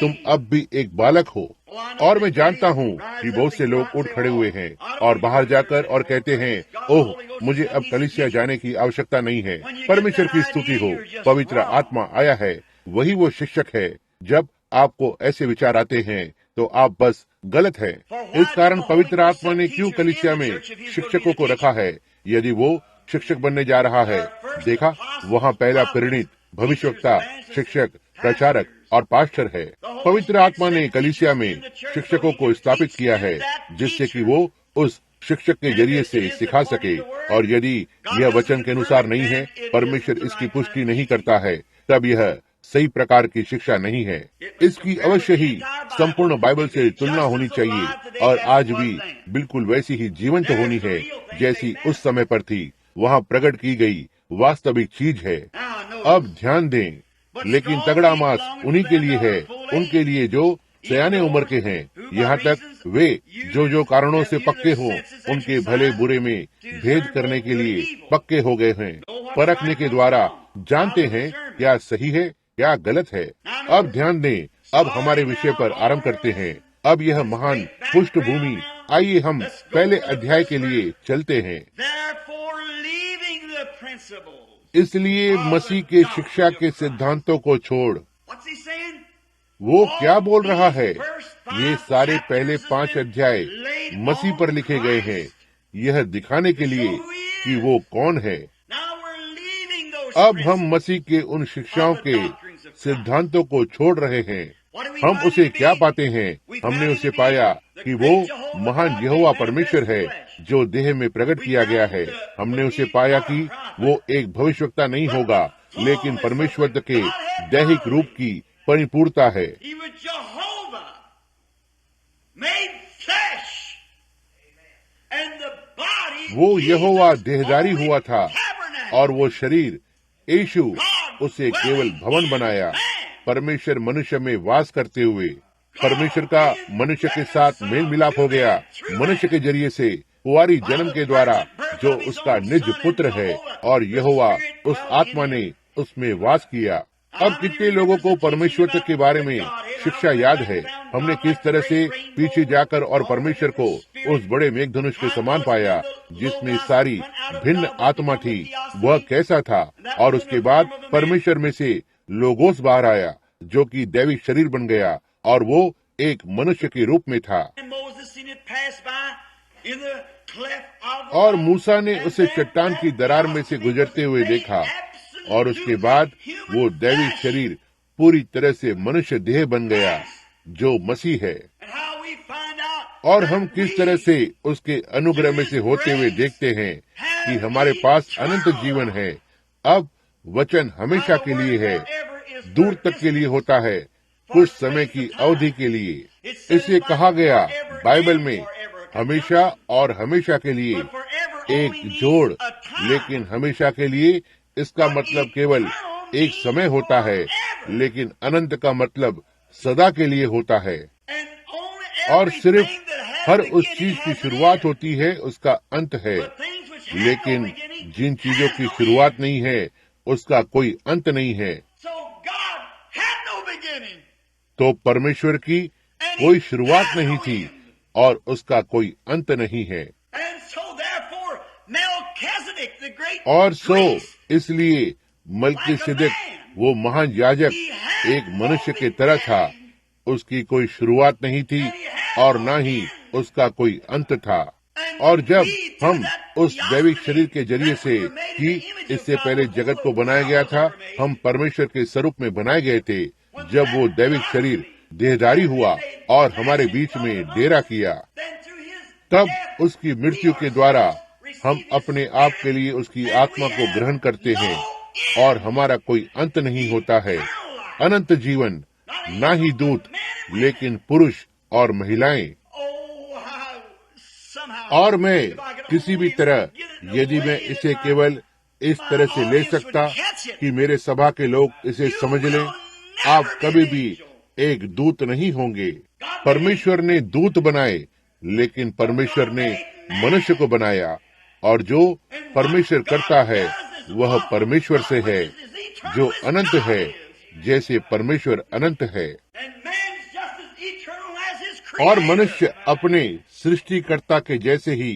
तुम अब भी एक बालक हो। और मैं जानता हूँ कि बहुत से लोग उठ खड़े हुए हैं और बाहर जाकर और कहते हैं, ओह, मुझे अब कलीसिया जाने की आवश्यकता नहीं है। परमेश्वर की स्तुति हो, पवित्र आत्मा आया है, वही वो शिक्षक है। जब आपको ऐसे विचार आते हैं तो आप बस गलत है। इस कारण पवित्र आत्मा ने क्यों कलीसिया में शिक्षकों को रखा है? यदि वो शिक्षक बनने जा रहा है, देखा, वहाँ पहला परिणित, भविष्यवक्ता, शिक्षक, प्रचारक और पास्टर है। पवित्र आत्मा ने कलीसिया में शिक्षकों को स्थापित किया है, जिससे कि वो उस शिक्षक के जरिए से सिखा सके। और यदि यह वचन के अनुसार नहीं है, परमेश्वर इसकी पुष्टि नहीं करता है, तब यह सही प्रकार की शिक्षा नहीं है। इसकी अवश्य ही संपूर्ण बाइबल से तुलना होनी चाहिए, और आज भी बिल्कुल वैसी ही जीवंत होनी है जैसी उस समय पर थी। वहाँ प्रकट की गई वास्तविक चीज है। अब ध्यान दें, लेकिन तगड़ा मांस उन्हीं के लिए है, उनके लिए जो सयाने उम्र के हैं, यहाँ तक वे जो कारणों से पक्के हों, उनके भले बुरे में भेद करने के लिए पक्के हो गए हैं। परखने के द्वारा जानते हैं क्या सही है क्या गलत है। अब ध्यान दें, अब हमारे विषय पर आरंभ करते हैं। अब यह महान पृष्ठभूमि, आइए हम पहले अध्याय के लिए चलते हैं। इसलिए मसीह के शिक्षा के सिद्धांतों को छोड़। वो क्या बोल रहा है? ये सारे पहले 5 अध्याय मसीह पर लिखे गए हैं, यह दिखाने के लिए कि वो कौन है। अब हम मसीह के उन शिक्षाओं के सिद्धांतों को छोड़ रहे हैं। हम उसे क्या पाते हैं? हमने उसे पाया कि वो महान यहोवा परमेश्वर है जो देह में प्रकट किया गया है। हमने उसे पाया कि वो एक भविष्यवक्ता नहीं होगा, लेकिन परमेश्वर के दैहिक रूप की परिपूर्णता है। वो यहोवा देहधारी हुआ था और वो शरीर यीशु उसे केवल भवन बनाया। परमेश्वर मनुष्य में वास करते हुए परमेश्वर का मनुष्य के साथ मेल मिलाप हो गया, मनुष्य के जरिए से कुंवारी जन्म के द्वारा जो उसका निज पुत्र है, और यहोवा उस आत्मा ने उसमें वास किया। अब कितने लोगों को परमेश्वर के बारे में शिक्षा याद है? हमने किस तरह से पीछे जाकर और परमेश्वर को उस बड़े मेघधनुष के समान पाया जिसमें सारी भिन्न आत्मा थी, वह कैसा था। और उसके बाद परमेश्वर में से लोगोस बाहर आया जो कि दैविक शरीर बन गया और वो एक मनुष्य के रूप में था। और मूसा ने उसे चट्टान की दरार में से गुजरते हुए देखा और उसके बाद वो दैविक शरीर पूरी तरह से मनुष्य देह बन गया जो मसीह है। और हम किस तरह से उसके अनुग्रह में से होते हुए देखते हैं कि हमारे पास अनंत जीवन है। अब वचन हमेशा के लिए है, दूर तक के लिए होता है, कुछ समय की अवधि के लिए। इसे कहा गया बाइबल में हमेशा और हमेशा के लिए, एक जोड़। लेकिन हमेशा के लिए इसका मतलब केवल एक समय होता है, लेकिन अनंत का मतलब सदा के लिए होता है। और सिर्फ हर उस चीज की शुरुआत होती है, उसका अंत है। लेकिन जिन चीजों की शुरुआत नहीं है उसका कोई अंत नहीं है। तो परमेश्वर की कोई शुरुआत नहीं थी और उसका कोई अंत नहीं है। और इसलिए मल्कीसिदक वो महान याजक एक मनुष्य के तरह था। उसकी कोई शुरुआत नहीं थी और न ही उसका कोई अंत था। और जब हम उस दैविक शरीर के जरिए से कि इससे पहले जगत को बनाया गया था, हम परमेश्वर के स्वरूप में बनाए गए थे। जब वो दैविक शरीर देहधारी हुआ और हमारे बीच में डेरा किया, तब उसकी मृत्यु के द्वारा हम अपने आप के लिए उसकी आत्मा को ग्रहण करते हैं और हमारा कोई अंत नहीं होता है। अनंत जीवन, ना ही दूत लेकिन पुरुष और महिलाएं। और मैं किसी भी तरह, यदि मैं इसे केवल इस तरह से ले सकता कि मेरे सभा के लोग इसे समझ लें, आप कभी भी एक दूत नहीं होंगे। परमेश्वर ने दूत बनाए, लेकिन परमेश्वर ने मनुष्य को बनाया, और जो परमेश्वर करता है वह परमेश्वर से है, जो अनंत है जैसे परमेश्वर अनंत है। और मनुष्य अपने सृष्टिकर्ता के जैसे ही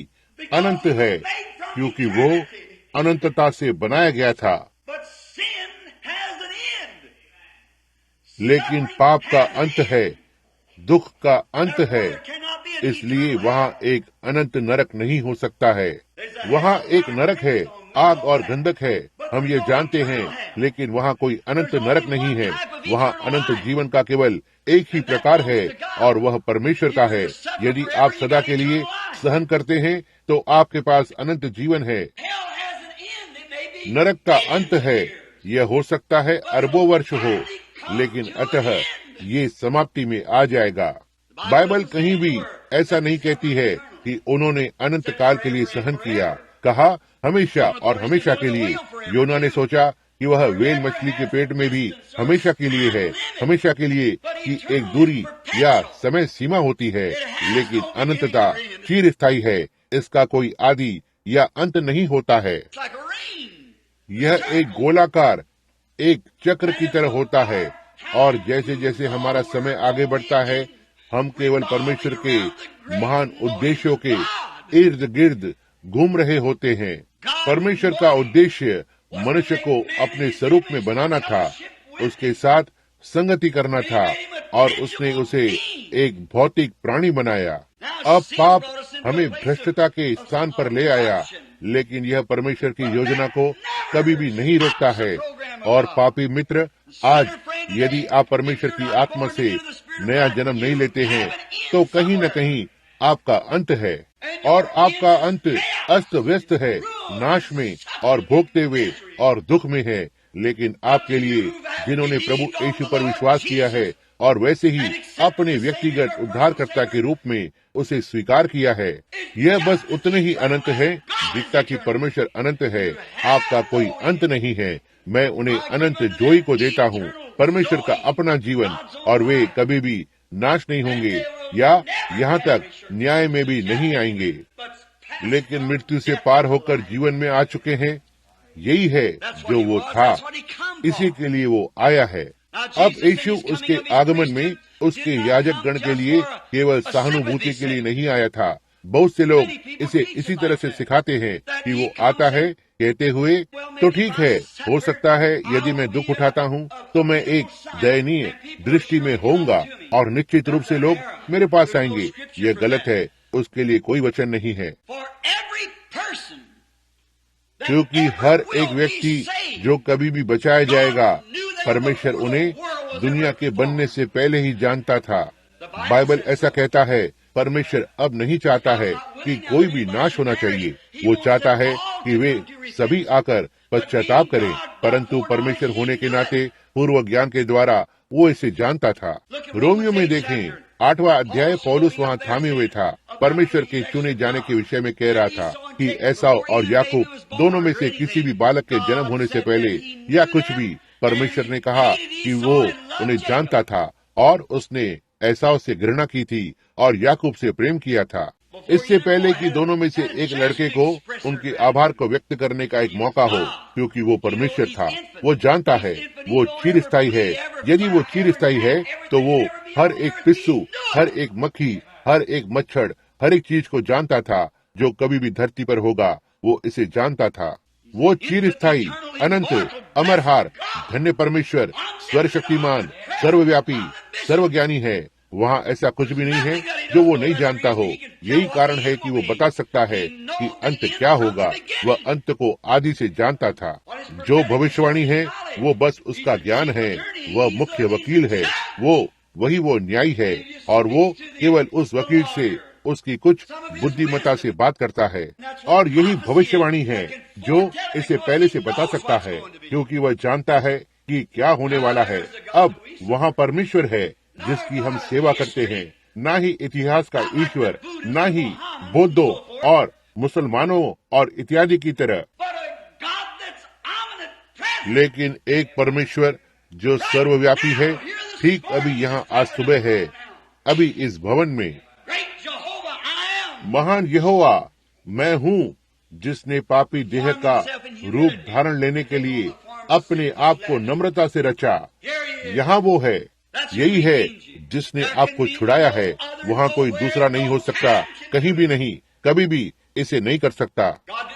अनंत है, क्योंकि वो अनंतता से बनाया गया था। लेकिन पाप का अंत है, दुख का अंत है, इसलिए वहाँ एक अनंत नरक नहीं हो सकता है। वहाँ एक नरक है, आग और गंधक है, हम ये जानते हैं, लेकिन वहाँ कोई अनंत नरक नहीं है। वहाँ अनंत जीवन का केवल एक ही प्रकार है और वह परमेश्वर का है। यदि आप सदा के लिए सहन करते हैं तो आपके पास अनंत जीवन है। नरक का अंत है, यह हो सकता है अरबों वर्ष हो, लेकिन अतः ये समाप्ति में आ जाएगा। बाइबल कहीं भी ऐसा नहीं कहती है कि उन्होंने अनंत काल के लिए सहन किया। कहा हमेशा और हमेशा के लिए। योना ने सोचा कि वह वेल मछली के पेट में भी हमेशा के लिए है, हमेशा के लिए कि एक दूरी या समय सीमा होती है, लेकिन अनंतता चिर स्थायी है। इसका कोई आदि या अंत नहीं होता है। यह एक गोलाकार एक चक्र की तरह होता है, और जैसे जैसे हमारा समय आगे बढ़ता है, हम केवल परमेश्वर के महान उद्देश्यों के इर्द गिर्द घूम रहे होते हैं। परमेश्वर का उद्देश्य मनुष्य को अपने स्वरूप में बनाना था, उसके साथ संगति करना था, और उसने उसे एक भौतिक प्राणी बनाया। अब पाप हमें भ्रष्टता के स्थान पर ले आया, लेकिन यह परमेश्वर की योजना को कभी भी नहीं रोकता है। और पापी मित्र, आज यदि आप परमेश्वर की आत्मा से नया जन्म नहीं लेते हैं, तो कहीं न कहीं आपका अंत है, और आपका अंत अस्त व्यस्त है, नाश में और भोगते हुए और दुख में है। लेकिन आपके लिए, जिन्होंने प्रभु यीशु पर विश्वास किया है और वैसे ही अपने व्यक्तिगत उद्धारकर्ता के रूप में उसे स्वीकार किया है, यह बस उतने ही अनंत है जितना कि परमेश्वर अनंत है। आपका कोई अंत नहीं है। मैं उन्हें अनंत जोई को देता हूँ, परमेश्वर का अपना जीवन, और वे कभी भी नाश नहीं होंगे या यहाँ तक न्याय में भी नहीं आएंगे, लेकिन मृत्यु से पार होकर जीवन में आ चुके हैं। यही है जो वो था, इसी के लिए वो आया है। अब यीशु उसके आगमन में उसके याजक गण के लिए केवल सहानुभूति के लिए नहीं आया था। बहुत से लोग इसे इसी तरह से सिखाते हैं कि वो आता है कहते हुए, तो ठीक है, हो सकता है यदि मैं दुख उठाता हूँ तो मैं एक दयनीय दृष्टि में होऊंगा और निश्चित रूप से लोग मेरे पास आएंगे। यह गलत है, उसके लिए कोई वचन नहीं है, क्योंकि हर एक व्यक्ति जो कभी भी बचाया जाएगा, परमेश्वर उन्हें दुनिया के बनने से पहले ही जानता था। बाइबल ऐसा कहता है, परमेश्वर अब नहीं चाहता है कि कोई भी नाश होना चाहिए, वो चाहता है कि वे सभी आकर पश्चाताप करें। परंतु परमेश्वर होने के नाते पूर्व ज्ञान के द्वारा वो इसे जानता था। रोमियो में देखें, 8वां अध्याय, पौलुस वहाँ थामे हुए था। परमेश्वर के चुने जाने के विषय में कह रहा था कि एसाव और याकूब दोनों में से किसी भी बालक के जन्म होने से पहले या कुछ भी, परमेश्वर ने कहा कि वो उन्हें जानता था, और उसने एसाव से घृणा की थी और याकूब से प्रेम किया था। इससे पहले कि दोनों में से एक लड़के को उनके आभार को व्यक्त करने का एक मौका हो, क्योंकि वो परमेश्वर था। वो जानता है, वो चिरस्थायी है। यदि वो चिरस्थायी है तो वो हर एक पिस्सू, हर एक मक्खी, हर एक मच्छर, हर एक चीज को जानता था जो कभी भी धरती पर होगा। वो इसे जानता था। वो चिरस्थायी, अनंत, अमरहार, धन्य परमेश्वर, सर्वशक्तिमान, सर्वव्यापी, सर्वज्ञानी है। वहाँ ऐसा कुछ भी नहीं है जो वो नहीं जानता हो। यही कारण है कि वो बता सकता है कि अंत क्या होगा। वह अंत को आदि से जानता था। जो भविष्यवाणी है वो बस उसका ज्ञान है। वह मुख्य वकील है, वो न्यायी है, और वो केवल उस वकील से उसकी कुछ बुद्धिमत्ता से बात करता है। और यही भविष्यवाणी है जो इसे पहले से बता सकता है, क्योंकि वह जानता है कि क्या होने वाला है। अब वहाँ परमेश्वर है जिसकी हम सेवा करते हैं, ना ही इतिहास का ईश्वर, ना ही बौद्धों और मुसलमानों और इत्यादि की तरह, लेकिन एक परमेश्वर जो सर्वव्यापी है। ठीक अभी यहाँ आज सुबह है, अभी इस भवन में, महान यहोवा मैं हूँ, जिसने पापी देह का रूप धारण लेने के लिए अपने आप को नम्रता से रचा। यहाँ वो है, यही है जिसने आपको छुड़ाया है। वहाँ कोई दूसरा नहीं हो सकता, कहीं भी नहीं, कभी भी इसे नहीं कर सकता।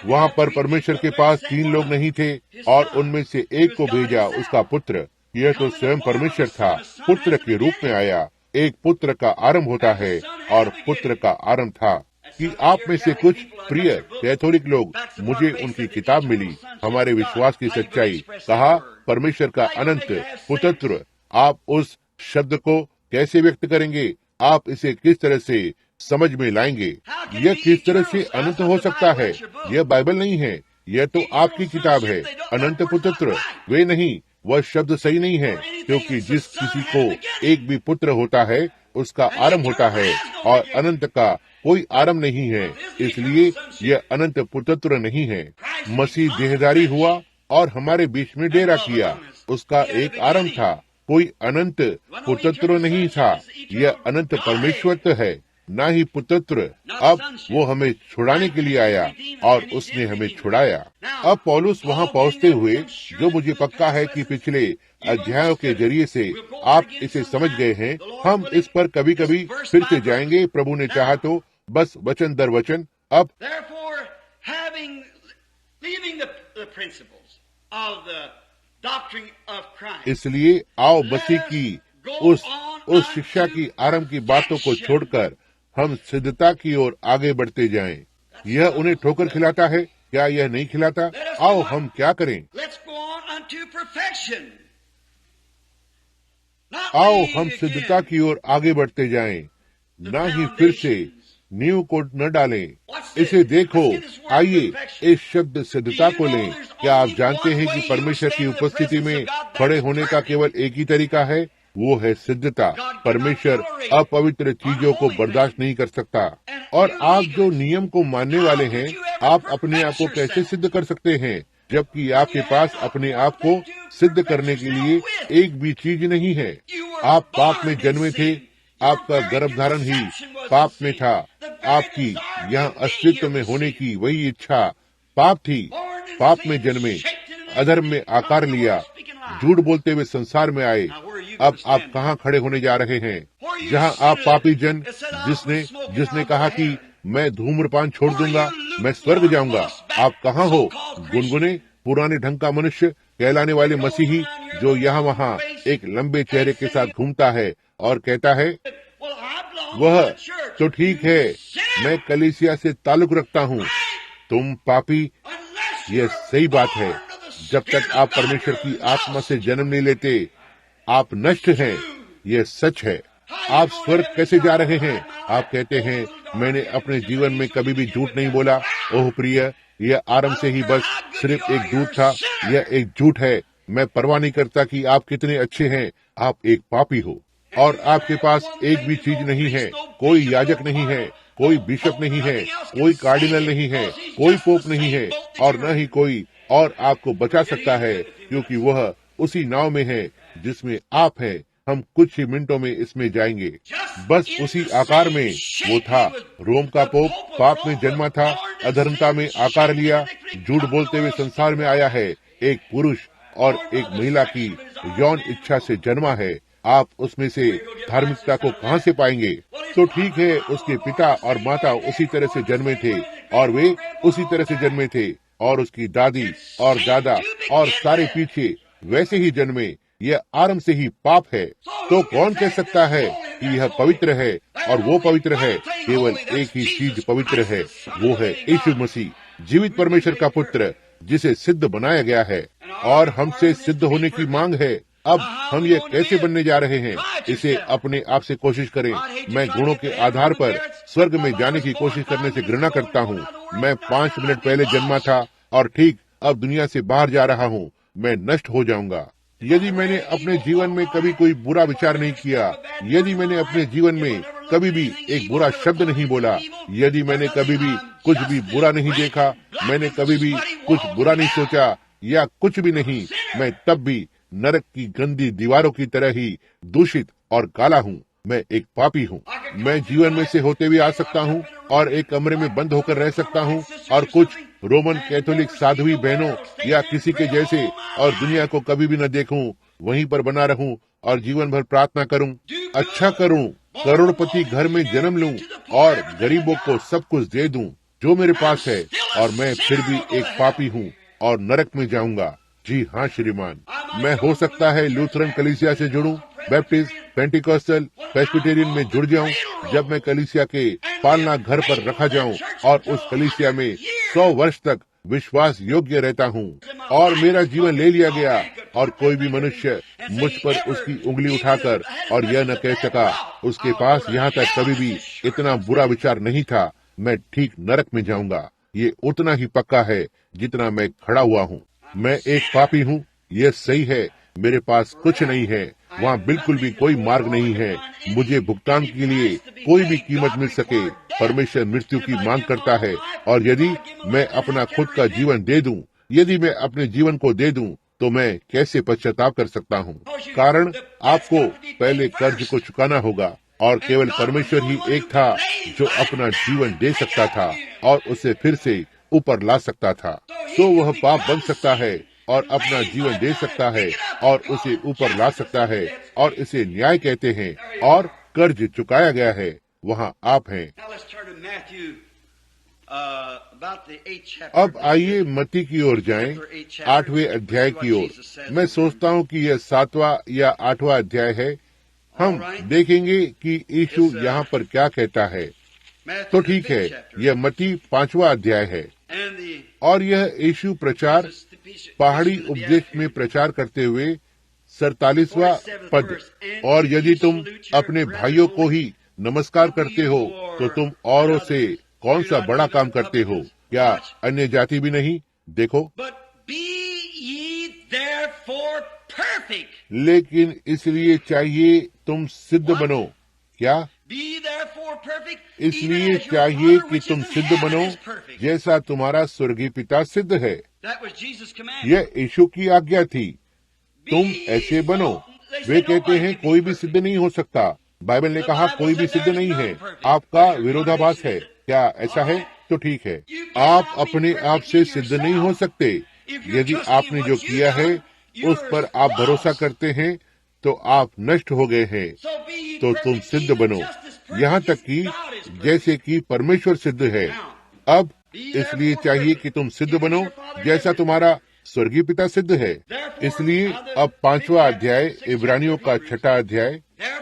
वहाँ पर परमेश्वर के पास 3 लोग नहीं थे और उनमें से एक को भेजा, उसका पुत्र। यह तो स्वयं परमेश्वर था, पुत्र के रूप में आया। एक पुत्र का आरंभ होता है और पुत्र का आरंभ था कि आप में से कुछ प्रिय कैथोलिक लोग, मुझे उनकी किताब मिली, हमारे विश्वास की सच्चाई, कहा परमेश्वर का अनंत पुत्र। आप उस शब्द को कैसे व्यक्त करेंगे? आप इसे किस तरह से समझ में लाएंगे? यह किस तरह से अनंत हो सकता है? यह बाइबल नहीं है, यह तो आपकी किताब है। अनंत पुत्र वे नहीं, वह शब्द सही नहीं है, क्योंकि जिस किसी को एक भी पुत्र होता है उसका आरंभ होता है और अनंत का कोई आरंभ नहीं है, इसलिए यह अनंत पुत्र नहीं है। मसीह देहधारी हुआ और हमारे बीच में डेरा किया, उसका एक आरंभ था, कोई अनंत पुत्र नहीं था। यह अनंत परमेश्वर है, ना ही पुत्र। अब वो हमें छुड़ाने के लिए आया और उसने हमें छुड़ाया। अब पौलुस वहाँ पहुँचते हुए, जो मुझे पक्का है कि पिछले अध्यायों के जरिए से आप इसे समझ गए हैं, हम इस पर कभी कभी फिर से जाएंगे, प्रभु ने चाहा तो, बस वचन दर वचन। अब इसलिए आओ मसीह की उस शिक्षा की आरंभ की बातों को छोड़कर हम सिद्धता की ओर आगे बढ़ते जाएं। यह उन्हें ठोकर खिलाता है, क्या यह नहीं खिलाता? आओ हम क्या करें? आओ हम सिद्धता की ओर आगे बढ़ते जाएं, ना ही फिर से नींव को न डालें। इसे देखो, आइए इस शब्द सिद्धता को लें। क्या आप जानते हैं कि परमेश्वर की उपस्थिति में खड़े होने का केवल एक ही तरीका है, वो है सिद्धता। परमेश्वर अपवित्र चीजों को बर्दाश्त नहीं कर सकता। और आप जो नियम को मानने वाले हैं, आप अपने आप को कैसे सिद्ध कर सकते हैं, जबकि आपके पास अपने आप को सिद्ध करने के लिए एक भी चीज नहीं है। आप पाप में जन्मे थे, आपका गर्भधारण ही पाप में था। आपकी यहाँ अस्तित्व में होने की वही इच्छा पाप थी। पाप में जन्मे, अधर्म में आकार लिया, झूठ बोलते हुए संसार में आए। अब आप कहाँ खड़े होने जा रहे हैं? जहाँ आप पापी जन, जिसने कहा कि मैं धूम्रपान छोड़ दूंगा, मैं स्वर्ग जाऊंगा। आप कहाँ हो? गुनगुने पुराने ढंग का मनुष्य कहलाने वाले मसीही, जो यहाँ वहाँ एक लंबे चेहरे के साथ घूमता है और कहता है, वह तो ठीक है, मैं कलीसिया से ताल्लुक रखता हूँ। तुम पापी, यह सही बात है। जब तक आप परमेश्वर की आत्मा से जन्म नहीं लेते, आप नष्ट हैं। यह सच है। आप स्वर्ग कैसे जा रहे हैं? आप कहते हैं, मैंने अपने जीवन में कभी भी झूठ नहीं बोला। ओह प्रिय, यह आरंभ से ही बस सिर्फ एक झूठ था। यह एक झूठ है। मैं परवाह नहीं करता कि आप कितने अच्छे हैं, आप एक पापी हो और आपके पास एक भी चीज नहीं है। कोई याजक नहीं है, कोई बिशप नहीं है, कोई कार्डिनल नहीं है, कोई पोप नहीं है, और न ही कोई और आपको बचा सकता है, क्योंकि वह उसी नाव में है जिसमें आप हैं। हम कुछ ही मिनटों में इसमें जाएंगे। बस उसी आकार में वो था। रोम का पोप पाप में जन्मा था, अधर्मता में आकार लिया, झूठ बोलते हुए संसार में आया है। एक पुरुष और एक महिला की यौन इच्छा से जन्मा है। आप उसमें से धार्मिकता को कहाँ से पाएंगे? तो ठीक है, उसके पिता और माता उसी तरह से जन्मे थे और वे उसी तरह से जन्मे थे, और उसकी दादी और दादा और सारे पीछे वैसे ही जन्मे। यह आरंभ से ही पाप है। तो कौन कह सकता है कि यह पवित्र है और वो पवित्र है? केवल एक ही चीज पवित्र है, वो है यीशु मसीह, जीवित परमेश्वर का पुत्र, जिसे सिद्ध बनाया गया है और हमसे सिद्ध होने की मांग है। अब हम ये कैसे बनने जा रहे हैं? इसे अपने आप से कोशिश करें। मैं गुणों के आधार पर स्वर्ग में जाने की कोशिश करने से घृणा करता हूँ। मैं 5 मिनट पहले जन्मा था और ठीक अब दुनिया से बाहर जा रहा हूँ। मैं नष्ट हो जाऊंगा। यदि मैंने अपने जीवन में कभी कोई बुरा विचार नहीं किया, यदि मैंने अपने जीवन में कभी भी एक बुरा शब्द नहीं बोला, यदि मैंने कभी भी कुछ भी बुरा नहीं देखा, मैंने कभी भी कुछ बुरा नहीं सोचा या कुछ भी नहीं, मैं तब भी नरक की गंदी दीवारों की तरह ही दूषित और काला हूँ। मैं एक पापी हूँ। मैं जीवन में से होते हुए आ सकता हूँ और एक कमरे में बंद होकर रह सकता हूँ और कुछ रोमन कैथोलिक साध्वी बहनों या किसी के जैसे और दुनिया को कभी भी न देखूं, वहीं पर बना रहूं और जीवन भर प्रार्थना करूं, अच्छा करूं, करोड़पति घर में जन्म लूं और गरीबों को सब कुछ दे दूं जो मेरे पास है, और मैं फिर भी एक पापी हूं और नरक में जाऊंगा। जी हाँ श्रीमान, मैं हो सकता है लूथरन कलीसिया से जुड़ूं, बैप्टिस्ट, पेंटिकॉस्टल, प्रेस्बिटेरियन में जुड़ जाऊं। जब मैं कलीसिया के पालना घर पर रखा जाऊं और उस कलीसिया में 100 वर्ष तक विश्वास योग्य रहता हूं और मेरा जीवन ले लिया गया और कोई भी मनुष्य मुझ पर उसकी उंगली उठाकर और यह न कह सका उसके पास यहाँ तक कभी भी इतना बुरा विचार नहीं था, मैं ठीक नरक में जाऊंगा। ये उतना ही पक्का है जितना मैं खड़ा हुआ हूँ। मैं एक पापी हूँ, यह सही है। मेरे पास कुछ नहीं है, वहाँ बिल्कुल भी कोई मार्ग नहीं है। मुझे भुगतान के लिए कोई भी कीमत मिल सके। परमेश्वर मृत्यु की मांग करता है, और यदि मैं अपना खुद का जीवन दे दूं, यदि मैं अपने जीवन को दे दूं, तो मैं कैसे पश्चाताप कर सकता हूँ? कारण आपको पहले कर्ज को चुकाना होगा, और केवल परमेश्वर ही एक था जो अपना जीवन दे सकता था और उसे फिर से ऊपर ला सकता था। तो वह पाप बन सकता है और अपना जीवन दे सकता है और उसे ऊपर ला सकता है, और इसे न्याय कहते हैं, और कर्ज चुकाया गया है। वहाँ आप हैं। अब आइए मत्ती की ओर जाएं, 8वें अध्याय की ओर। मैं सोचता हूँ कि यह 7वां या 8वां अध्याय है। हम देखेंगे कि यीशु यहाँ पर क्या कहता है। तो ठीक है, यह मत्ती 5वां अध्याय है और यह यीशु प्रचार पहाड़ी उपदेश में प्रचार करते हुए 47वां पद। और यदि तुम अपने भाइयों को ही नमस्कार करते हो तो तुम औरों से कौन सा बड़ा काम करते हो? क्या अन्य जाति भी नहीं? देखो, लेकिन इसलिए चाहिए तुम सिद्ध बनो। क्या? इसलिए चाहिए कि तुम सिद्ध बनो जैसा तुम्हारा स्वर्गीय पिता सिद्ध है। यह यीशु की आज्ञा थी, तुम ऐसे बनो। वे कहते हैं कोई भी सिद्ध नहीं हो सकता। बाइबल ने कहा कोई भी सिद्ध नहीं है, आपका विरोधाभास है। क्या ऐसा है? तो ठीक है, आप अपने आप से सिद्ध नहीं हो सकते। यदि आपने जो किया है उस पर आप भरोसा करते हैं तो आप नष्ट हो गए हैं। तो तुम सिद्ध बनो, यहाँ तक कि जैसे कि परमेश्वर सिद्ध है। अब इसलिए चाहिए कि तुम सिद्ध बनो जैसा तुम्हारा स्वर्गीय पिता सिद्ध है। इसलिए अब 5वां अध्याय, इब्रानियों का 6वां अध्याय।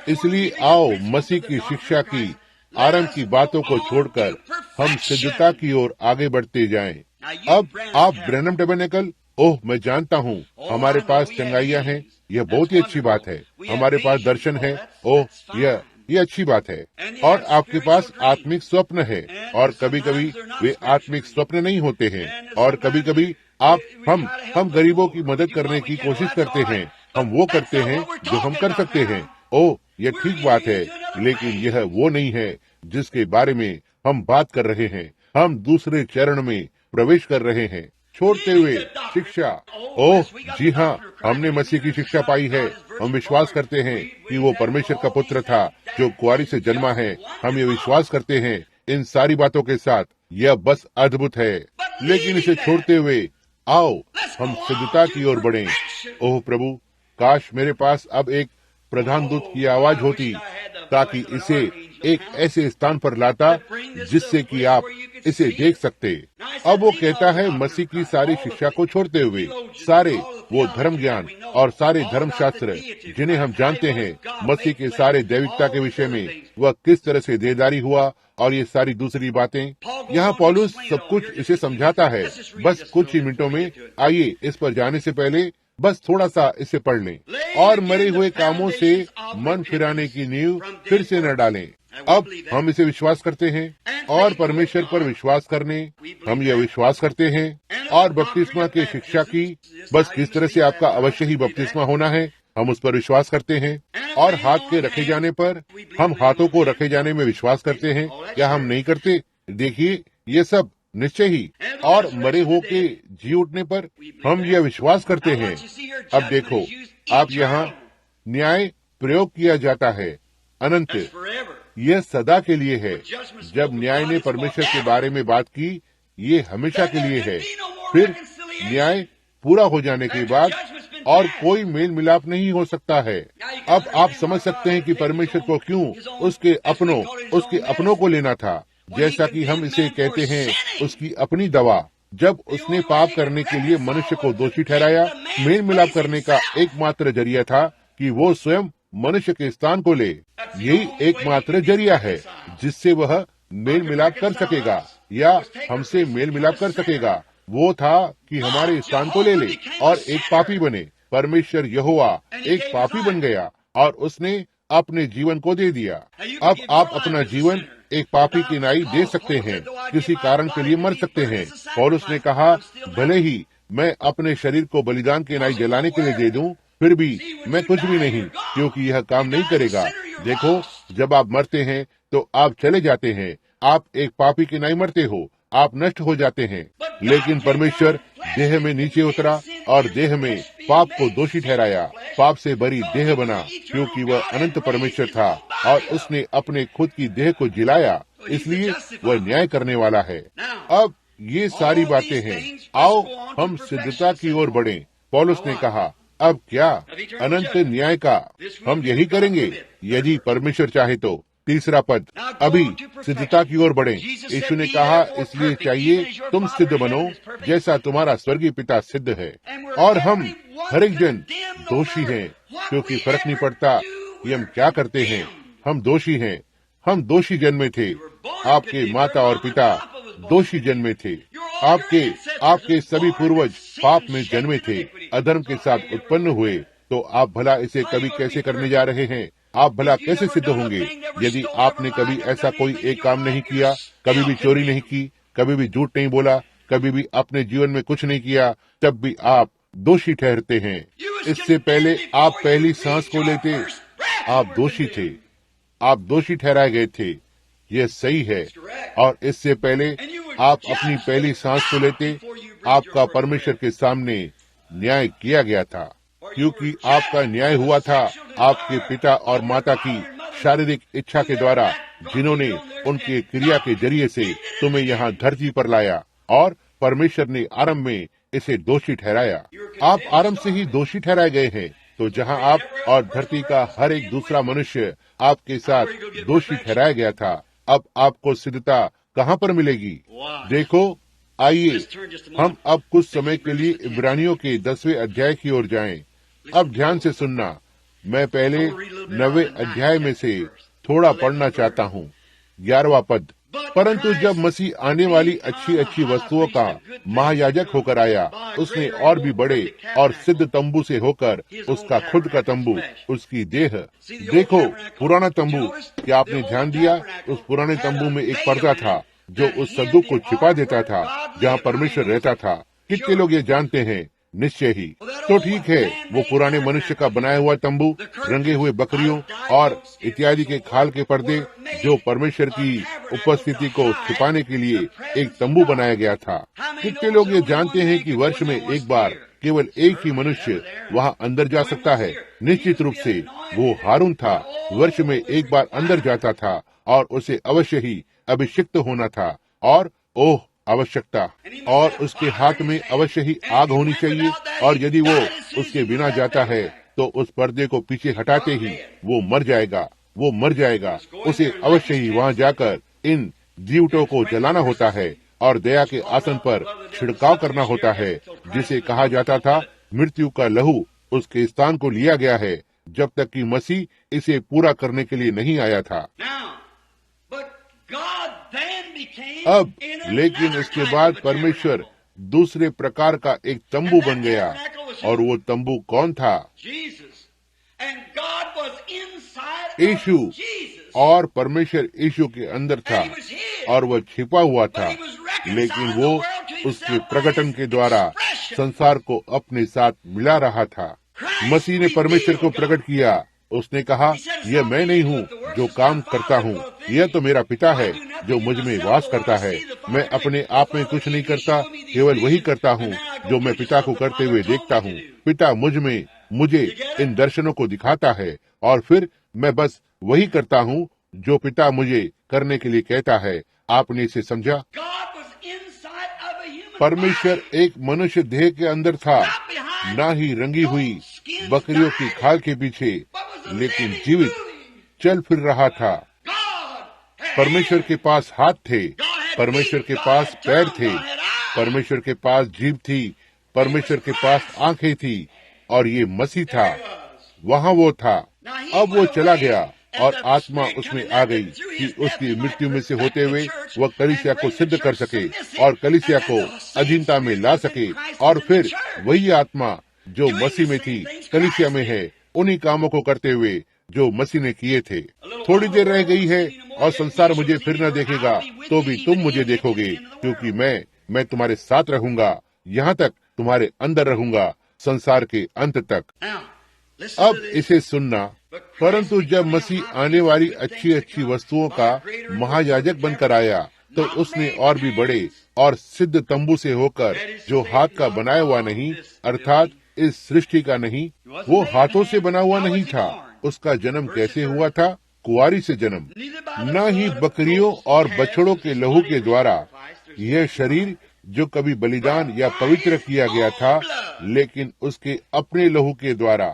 इसलिए आओ मसीह की शिक्षा की आरंभ की बातों को छोड़कर हम सिद्धता की ओर आगे बढ़ते जाएं। अब आप ब्रैनम टैबरनेकल, ओह मैं जानता हूँ हमारे पास चंगाइयाँ हैं, यह बहुत ही अच्छी बात है। हमारे पास दर्शन है, ओह यह अच्छी बात है। और आपके पास आत्मिक स्वप्न है, और कभी कभी वे आत्मिक स्वप्न नहीं होते हैं। और कभी कभी हम गरीबों की मदद करने की कोशिश करते हैं। हम वो करते हैं जो हम कर सकते हैं। ओह यह ठीक बात है, लेकिन यह वो नहीं है जिसके बारे में हम बात कर रहे हैं। हम दूसरे चरण में प्रवेश कर रहे हैं, छोड़ते हुए शिक्षा। ओह जी हाँ, हमने मसीह की शिक्षा पाई है। हम विश्वास करते हैं कि वो परमेश्वर का पुत्र था जो कुंवारी से जन्मा है। हम ये विश्वास करते हैं इन सारी बातों के साथ। यह बस अद्भुत है। लेकिन इसे छोड़ते हुए आओ हम सिद्धता की ओर बढ़ें। ओह प्रभु, काश मेरे पास अब एक प्रधान दूत की आवाज होती ताकि इसे एक ऐसे स्थान पर लाता जिससे कि आप इसे देख सकते। अब वो कहता है मसीह की सारी शिक्षा को छोड़ते हुए, सारे वो धर्म ज्ञान और सारे धर्म शास्त्र जिन्हें हम जानते हैं, मसीह के सारे दैविकता के विषय में वह किस तरह से देदारी हुआ और ये सारी दूसरी बातें। यहाँ पौलुस सब कुछ इसे समझाता है। बस कुछ ही मिनटों में आइए इस पर जाने से पहले बस थोड़ा सा इसे पढ़ लें। और मरे हुए कामों से मन फिराने की नींव फिर से न डालें। अब हम इसे विश्वास करते हैं और परमेश्वर पर विश्वास करने हम यह विश्वास करते हैं। और बपतिस्मा के शिक्षा की बस किस तरह से आपका अवश्य ही बपतिस्मा होना है, हम उस पर विश्वास करते हैं। और हाथ के रखे जाने पर हम हाथों को रखे जाने में विश्वास करते हैं, या हम नहीं करते? देखिए ये सब निश्चय ही। और मरे हो के जी उठने पर हम यह विश्वास करते हैं। अब देखो, आप यहाँ न्याय प्रयोग किया जाता है अनंत, यह सदा के लिए है। जब न्याय ने परमेश्वर के बारे में बात की, ये हमेशा के लिए है। फिर न्याय पूरा हो जाने के बाद और कोई मेल मिलाप नहीं हो सकता है। अब आप समझ सकते हैं कि परमेश्वर को क्यों उसके अपनों को लेना था, जैसा कि हम इसे कहते हैं उसकी अपनी दवा। जब उसने पाप करने के लिए मनुष्य को दोषी ठहराया, मेल मिलाप करने का एकमात्र जरिया था कि वो स्वयं मनुष्य के स्थान को ले। यही एकमात्र जरिया है जिससे वह मेल मिलाप कर सकेगा या हमसे मेल मिलाप कर सकेगा। वो था कि हमारे स्थान को ले ले और एक पापी बने। परमेश्वर यहोवा एक पापी बन गया और उसने अपने जीवन को दे दिया। अब आप अपना जीवन एक पापी की नाई दे सकते हैं, किसी कारण के लिए मर सकते हैं। और उसने कहा, भले ही मैं अपने शरीर को बलिदान के नाई जलाने के लिए दे दूं, फिर भी मैं कुछ भी नहीं, क्योंकि यह काम नहीं करेगा। देखो, जब आप मरते हैं तो आप चले जाते हैं। आप एक पापी की नाई मरते हो, आप नष्ट हो जाते हैं। लेकिन परमेश्वर देह में नीचे उतरा और देह में पाप को दोषी ठहराया, पाप से भरी देह बना, क्योंकि वह अनंत परमेश्वर था और उसने अपने खुद की देह को जिलाया, इसलिए वह न्याय करने वाला है। अब ये सारी बातें हैं। आओ हम सिद्धता की ओर बढ़ें। पौलुस ने कहा, अब क्या? अनंत न्याय का हम यही करेंगे यदि परमेश्वर चाहे तो। तीसरा पद, अभी सिद्धता की ओर बढ़ें। यीशु ने कहा, इसलिए चाहिए तुम सिद्ध बनो जैसा तुम्हारा स्वर्गीय पिता सिद्ध है। और हम हर एक जन दोषी हैं, क्योंकि फर्क नहीं पड़ता कि हम क्या करते हैं, हम दोषी हैं। हम दोषी जन्मे थे। आपके माता और पिता दोषी जन्मे थे। आपके सभी पूर्वज पाप में जन्मे थे, अधर्म के साथ उत्पन्न हुए। तो आप भला इसे कभी कैसे करने जा रहे हैं? आप भला कैसे सिद्ध होंगे यदि आपने कभी ऐसा कोई एक काम नहीं किया, कभी भी चोरी नहीं की, कभी भी झूठ नहीं बोला, कभी भी अपने जीवन में कुछ नहीं किया, तब भी आप दोषी ठहरते हैं। इससे पहले आप पहली सांस को लेते, आप दोषी थे, आप दोषी ठहराए गए थे। यह सही है। और इससे पहले आप अपनी पहली सांस को लेते, आपका परमेश्वर के सामने न्याय किया गया था, क्योंकि आपका न्याय हुआ था आपके पिता और माता की शारीरिक इच्छा के द्वारा, जिन्होंने उनके क्रिया के जरिए से तुम्हें यहाँ धरती पर लाया। और परमेश्वर ने आरंभ में इसे दोषी ठहराया। आप आरंभ से ही दोषी ठहराए गए हैं। तो जहाँ आप और धरती का हर एक दूसरा मनुष्य आपके साथ दोषी ठहराया गया था, अब आपको सिद्धता कहाँ पर मिलेगी? देखो, आइए हम अब कुछ समय के लिए इब्रानियों के 10वें अध्याय की ओर जाएं। अब ध्यान से सुनना, मैं पहले 9वें अध्याय में से थोड़ा पढ़ना चाहता हूँ। 11वां पद, परंतु जब मसीह आने वाली अच्छी अच्छी वस्तुओं का महायाजक होकर आया, उसने और भी बड़े और सिद्ध तंबू से होकर उसका खुद का तंबू, उसकी देह। देखो, पुराना तंबू, क्या आपने ध्यान दिया? उस पुराने तंबू में एक पर्दा था जो उस संदूक को छिपा देता था, जहाँ परमेश्वर रहता था। कितने लोग ये जानते हैं? निश्चय ही। तो ठीक है, वो पुराने मनुष्य का बनाया हुआ तंबू, रंगे हुए बकरियों और इत्यादि के खाल के पर्दे, जो परमेश्वर की उपस्थिति को छिपाने के लिए एक तंबू बनाया गया था। कितने लोग ये जानते हैं कि वर्ष में एक बार केवल एक ही मनुष्य वहाँ अंदर जा सकता है? निश्चित रूप से वो हारून था। वर्ष में एक बार अंदर जाता था और उसे अवश्य ही अभिषिक्त होना था। और ओह आवश्यकता, और उसके हाथ में अवश्य ही आग होनी चाहिए। और यदि वो उसके बिना जाता है तो उस पर्दे को पीछे हटाते ही वो मर जाएगा, वो मर जाएगा। उसे अवश्य ही वहाँ जाकर इन दीवटों को जलाना होता है और दया के आसन पर छिड़काव करना होता है, जिसे कहा जाता था मृत्यु का लहू उसके स्थान को लिया गया है, जब तक कि मसीह इसे पूरा करने के लिए नहीं आया था। अब लेकिन इसके बाद परमेश्वर दूसरे प्रकार का एक तंबू बन गया। और वो तंबू कौन था? यीशु। और परमेश्वर यीशु के अंदर था और वह छिपा हुआ था, लेकिन वो उसके प्रकटन के द्वारा संसार को अपने साथ मिला रहा था। मसीह ने परमेश्वर को प्रकट किया। उसने कहा, यह मैं नहीं हूँ जो काम करता हूँ, यह तो मेरा पिता है जो मुझ में वास करता है। मैं अपने आप में कुछ नहीं करता, केवल वही करता हूँ जो मैं पिता को करते हुए देखता हूँ। पिता मुझे इन दर्शनों को दिखाता है और फिर मैं बस वही करता हूँ जो पिता मुझे करने के लिए कहता है। आपने इसे समझा? परमेश्वर एक मनुष्य देह के अंदर था, ना ही रंगी हुई बकरियों की खाल के पीछे, लेकिन जीवित चल फिर रहा था। परमेश्वर के पास हाथ थे, परमेश्वर के पास पैर थे, परमेश्वर के पास जीभ थी, परमेश्वर के पास आंखें थी, और ये मसीह था। वहाँ वो था। अब वो चला गया और आत्मा उसमें आ गई कि उसकी मृत्यु में से होते हुए वह कलीसिया को सिद्ध कर सके और कलीसिया को अधीनता में ला सके। और फिर वही आत्मा जो मसीह में थी कलीसिया में है, उन्हीं कामों को करते हुए जो मसीह ने किए थे। थोड़ी देर रह गई है और संसार मुझे फिर न देखेगा, तो भी तुम मुझे देखोगे, क्योंकि मैं तुम्हारे साथ रहूंगा, यहाँ तक तुम्हारे अंदर रहूंगा, संसार के अंत तक। अब इसे सुनना, परंतु जब मसीह आने वाली अच्छी अच्छी वस्तुओं का महायाजक बनकर आया, तो उसने और भी बड़े और सिद्ध तंबू से होकर, जो हाथ का बनाया हुआ नहीं, अर्थात इस सृष्टि का नहीं, वो हाथों से बना हुआ नहीं था। उसका जन्म कैसे हुआ था? कुंवारी से जन्म, न ही बकरियों और बछड़ों के लहू के द्वारा। यह शरीर जो कभी बलिदान या पवित्र किया गया था, लेकिन उसके अपने लहू के द्वारा।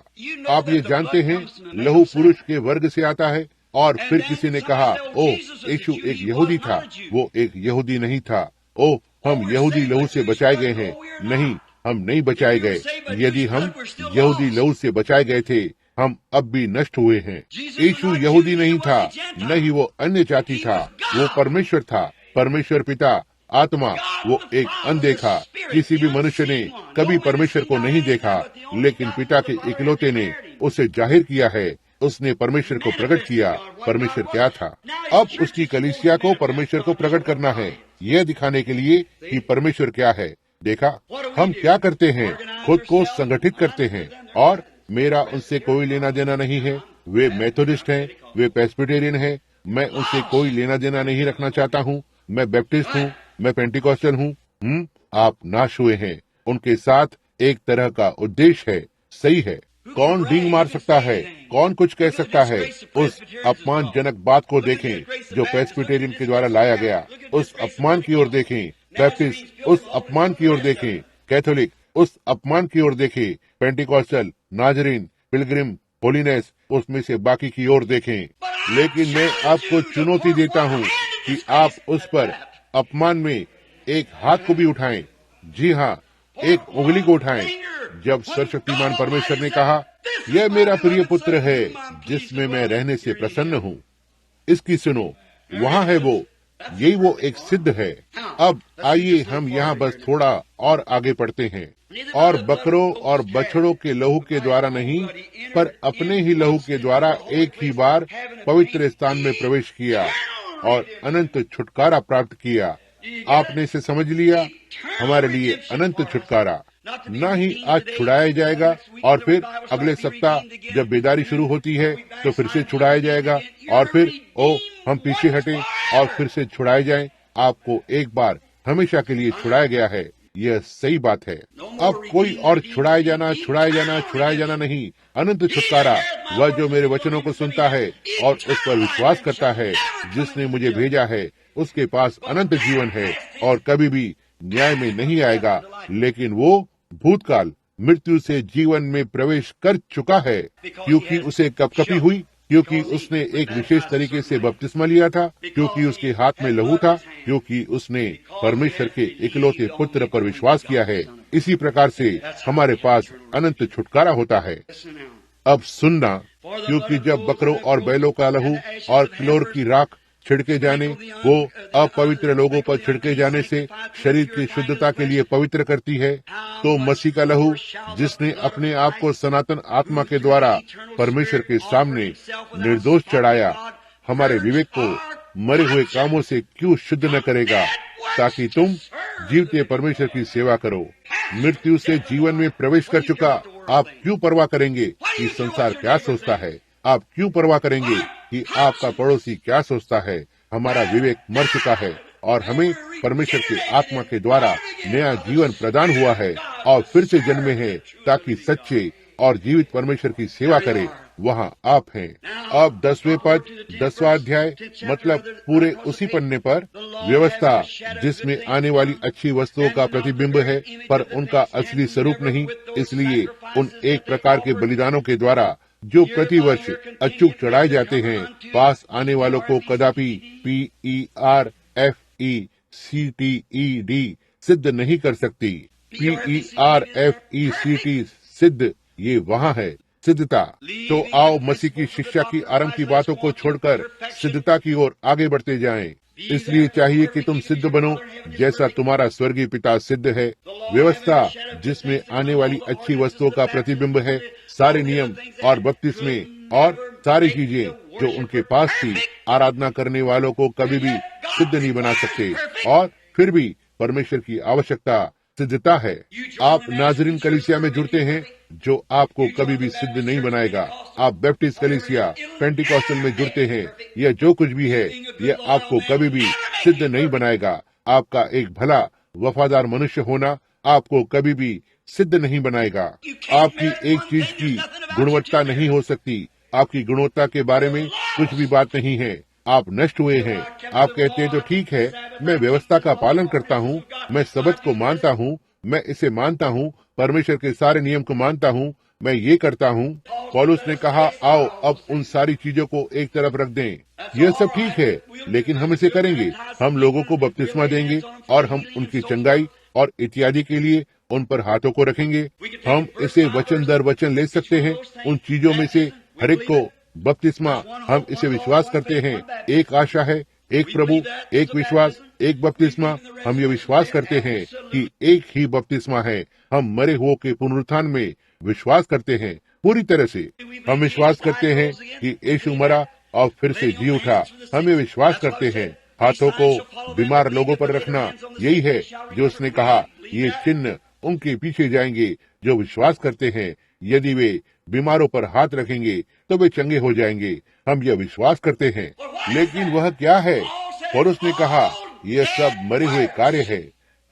आप ये जानते हैं, लहू पुरुष के वर्ग से आता है, और फिर किसी ने कहा, ओह, यीशु एक यहूदी था। वो एक यहूदी नहीं था। ओह, हम यहूदी लहू से बचाए गए हैं। नहीं, हम नहीं बचाए गए। यदि हम यहूदी लहू से बचाए गए थे, हम अब भी नष्ट हुए हैं। यीशु यहूदी नहीं था, न ही वो अन्य जाति था। वो परमेश्वर था, परमेश्वर पिता, आत्मा। वो एक अनदेखा। किसी भी मनुष्य ने कभी परमेश्वर को नहीं देखा, लेकिन पिता के इकलौते ने उसे जाहिर किया है। उसने परमेश्वर को प्रकट किया। परमेश्वर क्या था? अब उसकी कलीसिया को परमेश्वर को प्रकट करना है, यह दिखाने के लिए कि परमेश्वर क्या है। देखा, हम क्या करते हैं? खुद को संगठित करते हैं, और मेरा उनसे कोई लेना देना नहीं है। वे मेथोडिस्ट हैं, वे प्रेस्बिटेरियन हैं, मैं उनसे कोई लेना देना नहीं रखना चाहता हूँ। मैं बैप्टिस्ट हूँ, मैं पेंटिकॉस्टल हूँ। आप नाश हुए हैं। उनके साथ एक तरह का उद्देश्य है। सही है। कौन डींग मार सकता है? कौन कुछ कह सकता है? उस अपमानजनक बात को देखें जो प्रेस्बिटेरियन के द्वारा लाया गया। उस अपमान की ओर देखें। बैप्टिस्ट, उस अपमान की ओर देखें। कैथोलिक, उस अपमान की ओर देखें। पेंटिकॉस्टल, नाजरीन, पिलग्रिम, होलीनेस, उसमें से बाकी की ओर देखें। लेकिन मैं आपको चुनौती देता हूँ कि आप उस पर अपमान में एक हाथ को भी उठाएं। जी हाँ, एक उंगली को उठाएं। जब सर्वशक्तिमान परमेश्वर ने कहा, यह मेरा प्रिय पुत्र है जिसमें मैं रहने से प्रसन्न हूँ, इसकी सुनो, वहाँ है वो। यही वो एक सिद्ध है। अब आइए हम यहाँ बस थोड़ा और आगे बढ़ते हैं। और बकरों और बछड़ों के लहू के द्वारा नहीं, पर अपने ही लहू के द्वारा एक ही बार पवित्र स्थान में प्रवेश किया और अनंत छुटकारा प्राप्त किया। आपने इसे समझ लिया? हमारे लिए अनंत छुटकारा। न ही आज छुड़ाया जाएगा और फिर अगले सप्ताह जब बेदारी शुरू होती है तो फिर से छुड़ाया जाएगा, और फिर हम पीछे हटें और फिर से छुड़ाए जाएं। आपको एक बार हमेशा के लिए छुड़ाया गया है। यह सही बात है। अब कोई और छुड़ाए जाना नहीं। अनंत छुटकारा। वह जो मेरे वचनों को सुनता है और उस पर विश्वास करता है जिसने मुझे भेजा है, उसके पास अनंत जीवन है और कभी भी न्याय में नहीं आएगा, लेकिन वो भूतकाल मृत्यु से जीवन में प्रवेश कर चुका है। क्योंकि उसे कपकपी हुई, क्योंकि उसने एक विशेष तरीके से बपतिस्मा लिया था, क्योंकि उसके हाथ में लहू था, क्योंकि उसने परमेश्वर के इकलौते पुत्र पर विश्वास किया है। इसी प्रकार से हमारे पास अनंत छुटकारा होता है। अब सुनना, क्योंकि जब बकरों और बैलों का लहू और किलोर की राख छिड़के जाने, वो अपवित्र लोगों पर छिड़के जाने से शरीर की शुद्धता के लिए पवित्र करती है, तो मसीह का लहू जिसने अपने आप को सनातन आत्मा के द्वारा परमेश्वर के सामने निर्दोष चढ़ाया, हमारे विवेक को मरे हुए कामों से क्यों शुद्ध न करेगा, ताकि तुम जीवते परमेश्वर की सेवा करो। मृत्यु से जीवन में प्रवेश कर चुका, आप क्यों परवाह करेंगे कि संसार क्या सोचता है? आप क्यों परवाह करेंगे कि आपका पड़ोसी क्या सोचता है? हमारा विवेक मर चुका है और हमें परमेश्वर के आत्मा के द्वारा नया जीवन प्रदान हुआ है और फिर से जन्मे हैं, ताकि सच्चे और जीवित परमेश्वर की सेवा करें। वहाँ आप हैं। अब 10वें पद, 10वां अध्याय, मतलब पूरे उसी पन्ने पर, व्यवस्था जिसमें आने वाली अच्छी वस्तुओं का प्रतिबिंब है, पर उनका असली स्वरूप नहीं। इसलिए उन एक प्रकार के बलिदानों के द्वारा जो प्रति वर्ष अचूक चढ़ाए जाते हैं, पास आने वालों को कदापि PERFECTED सिद्ध नहीं कर सकती। PERFECT सिद्ध, ये वहाँ है, सिद्धता। तो आओ मसीह की शिक्षा की आरंभ की बातों को छोड़कर सिद्धता की ओर आगे बढ़ते जाएं। इसलिए चाहिए कि तुम सिद्ध बनो जैसा तुम्हारा स्वर्गीय पिता सिद्ध है। व्यवस्था जिसमें आने वाली अच्छी वस्तुओं का प्रतिबिंब है, सारे नियम और बपतिस्मे और सारी चीजें जो उनके पास थी, आराधना करने वालों को कभी भी सिद्ध नहीं बना सकते, और फिर भी परमेश्वर की आवश्यकता सिद्धता है। आप नाजरीन कलीसिया में जुड़ते हैं, जो आपको कभी भी सिद्ध नहीं बनाएगा। आप बैप्टिस्ट कलीसिया, पेंटिकॉस्टल में जुड़ते हैं, यह जो कुछ भी है, यह आपको कभी भी सिद्ध नहीं बनाएगा। आपका एक भला वफादार मनुष्य होना आपको कभी भी सिद्ध नहीं बनाएगा। आपकी एक चीज की गुणवत्ता नहीं हो सकती। आपकी गुणवत्ता के बारे में कुछ भी बात नहीं है। आप नष्ट हुए हैं। आप कहते हैं तो ठीक है, मैं व्यवस्था का पालन करता हूँ, मैं सबत को मानता हूँ, मैं इसे मानता हूँ, परमेश्वर के सारे नियम को मानता हूँ, मैं ये करता हूँ। पौलुस ने कहा, आओ अब उन सारी चीजों को एक तरफ रख दें। यह सब ठीक है, लेकिन हम इसे करेंगे। हम लोगों को बपतिस्मा देंगे और हम उनकी चंगाई और इत्यादि के लिए उन पर हाथों को रखेंगे। हम इसे वचन दर वचन ले सकते हैं। उन चीजों में से हर एक को बपतिस्मा, हम इसे विश्वास करते हैं। एक आशा है, एक प्रभु, एक विश्वास, एक बपतिस्मा। हम ये विश्वास करते हैं कि एक ही बपतिस्मा है। हम मरे हुओं के पुनरुत्थान में विश्वास करते हैं पूरी तरह से। हम विश्वास करते हैं कि यीशु मरा और फिर से जी उठा। हम ये विश्वास करते हैं। हाथों को बीमार लोगों पर रखना, यही है जो उसने कहा, ये चिन्ह उनके पीछे जाएंगे जो विश्वास करते हैं। यदि वे बीमारों पर हाथ रखेंगे तो वे चंगे हो जाएंगे। हम यह विश्वास करते हैं। लेकिन वह क्या है? पौलुस ने कहा, यह सब मरे हुए कार्य है।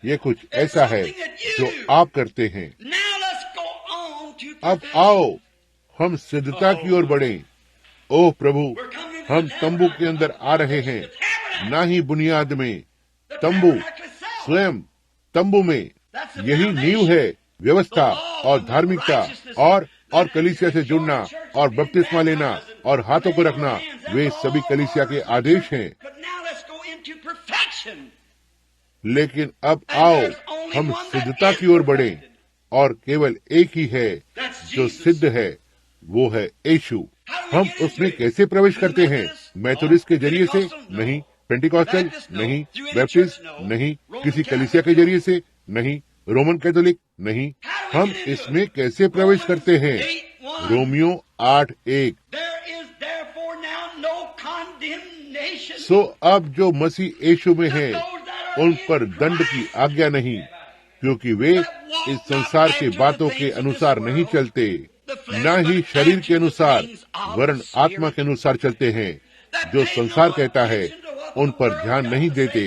ये कुछ ऐसा है जो आप करते हैं। अब आओ हम सिद्धता की ओर बढ़ें। ओह प्रभु, हम तंबू के अंदर आ रहे हैं, ना ही बुनियाद में। तंबू स्वयं तंबू में, यही नींव है। व्यवस्था और धार्मिकता और कलीसिया से जुड़ना और बपतिस्मा लेना और हाथों को रखना, वे सभी कलीसिया के आदेश हैं। लेकिन अब आओ हम सिद्धता की ओर बढ़ें, और केवल एक ही है जो सिद्ध है, वो है यीशु। हम उसमें कैसे प्रवेश करते हैं? मेथोडिस्ट के जरिए से नहीं, पेंटिकॉस्टल नहीं, बैप्टिस्ट नहीं, किसी कलीसिया के जरिए से नहीं, रोमन कैथोलिक नहीं। हम इसमें कैसे प्रवेश करते हैं? रोमियो 8:1। सो अब जो मसीह यीशु में है, उन पर दंड की आज्ञा नहीं, क्योंकि वे इस संसार के बातों के अनुसार नहीं चलते, न ही शरीर के अनुसार, वरन आत्मा के अनुसार चलते हैं। जो संसार कहता है उन पर ध्यान नहीं देते।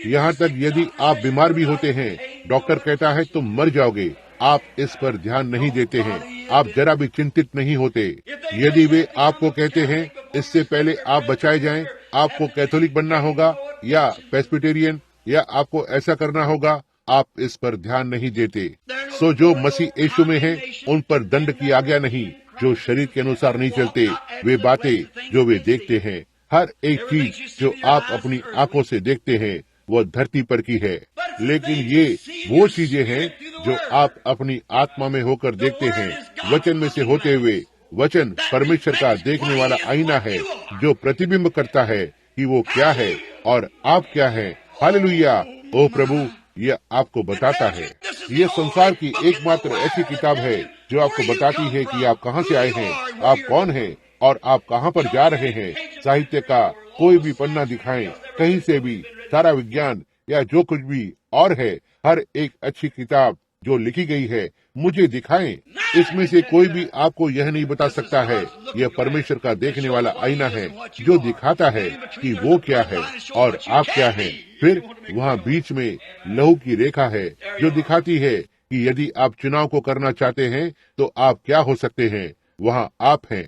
यहाँ तक यदि आप बीमार भी होते हैं, डॉक्टर कहता है तुम मर जाओगे, आप इस पर ध्यान नहीं देते हैं। आप जरा भी चिंतित नहीं होते। यदि वे आपको कहते हैं इससे पहले आप बचाए जाएं, आपको कैथोलिक बनना होगा या प्रेस्बिटेरियन, या आपको ऐसा करना होगा, आप इस पर ध्यान नहीं देते। सो जो मसीह यीशु में है, उन पर दंड की आज्ञा नहीं। जो शरीर के अनुसार नहीं चलते, वे बातें जो वे देखते हैं, हर एक चीज जो आप अपनी आंखों से देखते हैं, वो धरती पर की है। लेकिन ये वो चीजें हैं जो आप अपनी आत्मा में होकर देखते हैं, वचन में से होते हुए। वचन परमेश्वर का देखने वाला आईना है, जो प्रतिबिंब करता है कि वो क्या है और आप क्या है। हालेलुया। ओ प्रभु, यह आपको बताता है। ये संसार की एकमात्र ऐसी किताब है जो आपको बताती है कि आप कहाँ से आए हैं, आप कौन हैं और आप कहाँ पर जा रहे हैं। साहित्य का कोई भी पन्ना दिखाएं, कहीं से भी, सारा विज्ञान या जो कुछ भी और है, हर एक अच्छी किताब जो लिखी गई है, मुझे दिखाएं। इसमें से कोई भी आपको यह नहीं बता सकता है। यह परमेश्वर का देखने वाला आईना है जो दिखाता है कि वो क्या है और आप क्या हैं। फिर वहाँ बीच में लहू की रेखा है जो दिखाती है कि यदि आप चुनाव को करना चाहते हैं तो आप क्या हो सकते हैं। वहाँ आप हैं,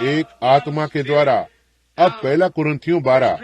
एक आत्मा के द्वारा। अब पहला कुरिन्थियों 12,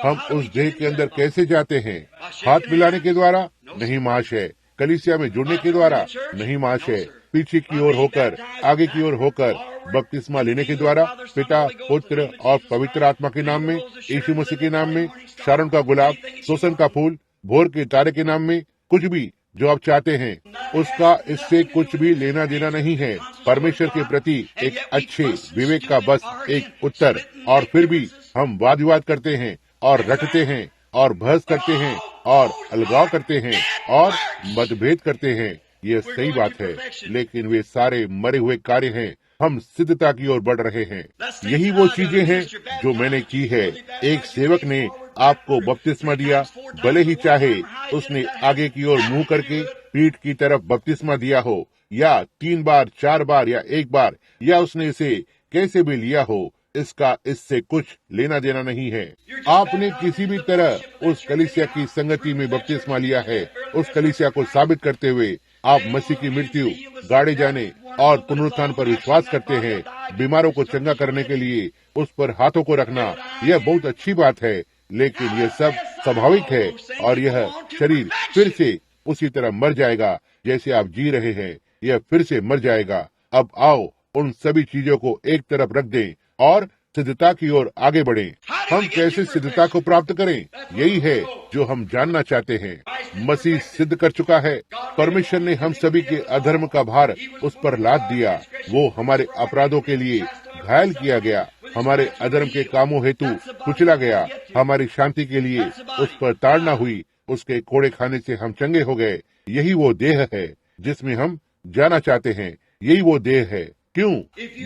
हम उस देह के अंदर कैसे जाते हैं? हाथ मिलाने के द्वारा? नहीं महाशय। कलीसिया में जुड़ने के द्वारा? नहीं महाशय। पीछे की ओर होकर, आगे की ओर होकर, बपतिस्मा लेने के द्वारा, पिता, पुत्र और पवित्र आत्मा के नाम में, यीशु मसीह के नाम में, शारोन का गुलाब, सोसन का फूल, भोर के तारे के नाम में, कुछ भी जो आप चाहते हैं, उसका इससे कुछ भी लेना देना नहीं है। परमेश्वर के प्रति एक अच्छे विवेक का बस एक उत्तर। और फिर भी हम वाद विवाद करते हैं और रटते हैं और बहस करते हैं और अलगाव करते हैं और मतभेद करते हैं। ये सही बात है, लेकिन वे सारे मरे हुए कार्य हैं। हम सिद्धता की ओर बढ़ रहे हैं। यही वो चीजें हैं जो मैंने की है। एक सेवक ने आपको बपतिस्मा दिया, भले ही चाहे उसने आगे की ओर मुंह करके पीठ की तरफ बपतिस्मा दिया हो, या 3 बार, 4 बार या 1 बार, या उसने इसे कैसे भी लिया हो, इसका इससे कुछ लेना देना नहीं है। आपने किसी भी तरह उस कलीसिया की संगति में बपतिस्मा लिया है। उस कलीसिया को साबित करते हुए आप मसीह की मृत्यु, गाड़े जाने और पुनरुत्थान पर विश्वास करते हैं। बीमारों को चंगा करने के लिए उस पर हाथों को रखना, यह बहुत अच्छी बात है, लेकिन यह सब स्वाभाविक है और यह शरीर फिर से उसी तरह मर जाएगा जैसे आप जी रहे हैं। यह फिर से मर जाएगा। अब आओ उन सभी चीजों को एक तरफ रख दें और सिद्धता की ओर आगे बढ़ें। हम कैसे सिद्धता को प्राप्त करें, यही है जो हम जानना चाहते हैं। मसीह सिद्ध कर चुका है। परमेश्वर ने हम सभी के अधर्म का भार उस पर लाद दिया। वो हमारे अपराधों के लिए घायल किया गया, हमारे अधर्म के कामों हेतु कुचला गया, हमारी शांति के लिए उस पर ताड़ना हुई, उसके कोड़े खाने से हम चंगे हो गए। यही वो देह है जिसमें हम जाना चाहते हैं। यही वो देह है। क्यों?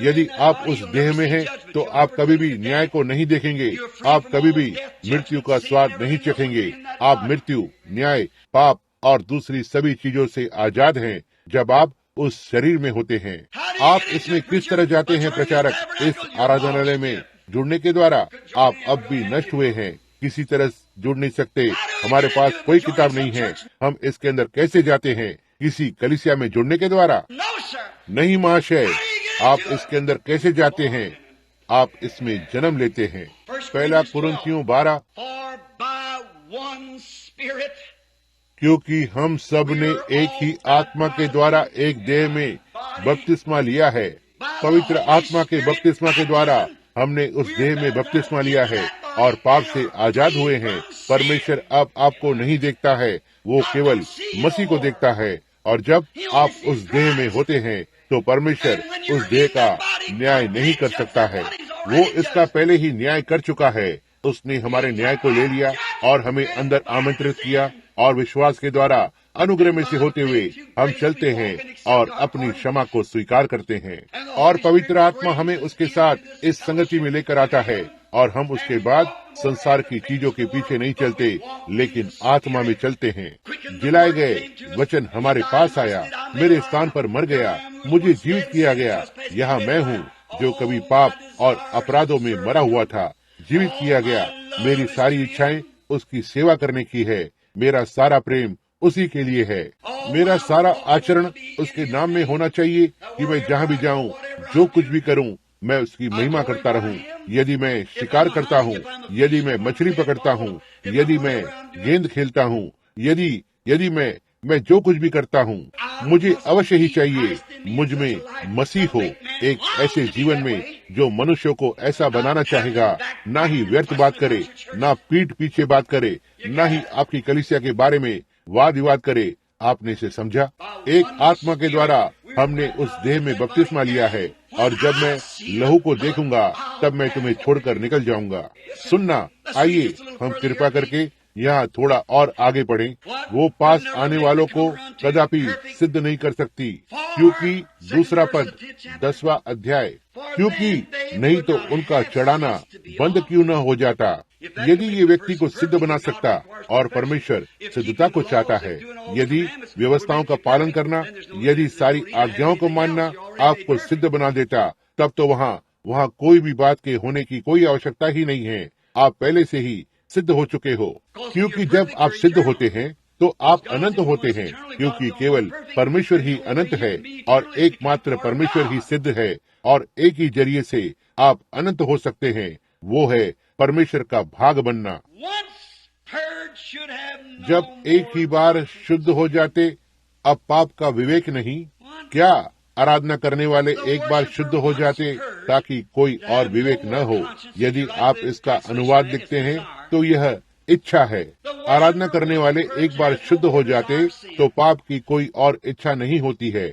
यदि आप उस देह में हैं, तो आप कभी भी न्याय को नहीं देखेंगे। आप कभी भी मृत्यु का स्वाद नहीं चखेंगे। आप मृत्यु, न्याय, पाप और दूसरी सभी चीजों से आजाद हैं जब आप उस शरीर में होते हैं। आप इसमें किस तरह जाते हैं प्रचारक? इस आराधनालय में जुड़ने के द्वारा। आप अब भी नष्ट हुए हैं, किसी तरह जुड़ नहीं सकते। हमारे पास कोई किताब नहीं है। हम इसके अंदर कैसे जाते हैं? किसी कलीसिया में जुड़ने के द्वारा? नहीं महाशय। आप इसके अंदर कैसे जाते हैं? आप इसमें जन्म लेते हैं। पहला कुरिन्थियों 12, क्योंकि हम सब ने एक ही आत्मा के द्वारा एक देह में बपतिस्मा लिया है। पवित्र आत्मा के बपतिस्मा के द्वारा हमने उस देह में बपतिस्मा लिया है और पाप से आजाद हुए हैं। परमेश्वर अब आपको नहीं देखता है, वो केवल मसीह को देखता है। और जब आप उस देह में होते हैं तो परमेश्वर उस देह का न्याय नहीं कर सकता है। वो इसका पहले ही न्याय कर चुका है। उसने हमारे न्याय को ले लिया और हमें अंदर आमंत्रित किया और विश्वास के द्वारा अनुग्रह में से होते हुए हम चलते हैं और अपनी क्षमा को स्वीकार करते हैं। और पवित्र आत्मा हमें उसके साथ इस संगति में लेकर आता है और हम उसके बाद संसार की चीजों के पीछे नहीं चलते, लेकिन आत्मा में चलते हैं। जिलाए गए वचन हमारे पास आया, मेरे स्थान पर मर गया, मुझे जीवित किया गया। यहाँ मैं हूँ जो कभी पाप और अपराधों में मरा हुआ था, जीवित किया गया। मेरी सारी इच्छाएं उसकी सेवा करने की है। मेरा सारा प्रेम उसी के लिए है। मेरा सारा आचरण उसके नाम में होना चाहिए कि मैं जहाँ भी जाऊँ, जो कुछ भी करूँ, मैं उसकी महिमा करता रहूं। यदि मैं शिकार करता हूं, यदि मैं मछली पकड़ता हूं, यदि मैं गेंद खेलता हूं, यदि मैं जो कुछ भी करता हूं, मुझे अवश्य ही चाहिए मुझ में मसीह हो। एक ऐसे जीवन में जो मनुष्यों को ऐसा बनाना चाहेगा, ना ही व्यर्थ बात करे, ना पीठ पीछे बात करे, ना ही आपकी कलीसिया के बारे में वाद विवाद करे। आपने इसे समझा? एक आत्मा के द्वारा हमने उस देह में बपतिस्मा लिया है और जब मैं लहू को देखूंगा तब मैं तुम्हें छोड़कर निकल जाऊंगा। सुनना, आइए हम कृपा करके यहाँ थोड़ा और आगे बढ़ें। वो पास आने वालों को कदापि सिद्ध नहीं कर सकती, क्योंकि दूसरा पद 10वां अध्याय, क्योंकि नहीं तो उनका चढ़ाना बंद क्यों न हो जाता। यदि ये व्यक्ति को सिद्ध बना सकता और परमेश्वर सिद्धता को चाहता है, यदि व्यवस्थाओं का पालन करना, यदि सारी आज्ञाओं को मानना आपको सिद्ध बना देता, तब तो वहाँ कोई भी बात के होने की कोई आवश्यकता ही नहीं है। आप पहले से ही सिद्ध हो चुके हो, क्योंकि जब आप सिद्ध होते हैं तो आप अनंत होते हैं, क्योंकि केवल परमेश्वर ही अनंत है और एकमात्र परमेश्वर ही सिद्ध है और एक ही जरिए से आप अनंत हो सकते हैं, वो है परमेश्वर का भाग बनना। जब एक ही बार शुद्ध हो जाते, अब पाप का विवेक नहीं। क्या आराधना करने वाले एक बार शुद्ध हो जाते ताकि कोई और विवेक न हो? यदि आप इसका अनुवाद लिखते हैं तो यह इच्छा है। आराधना करने वाले एक बार शुद्ध हो जाते तो पाप की कोई और इच्छा नहीं होती है।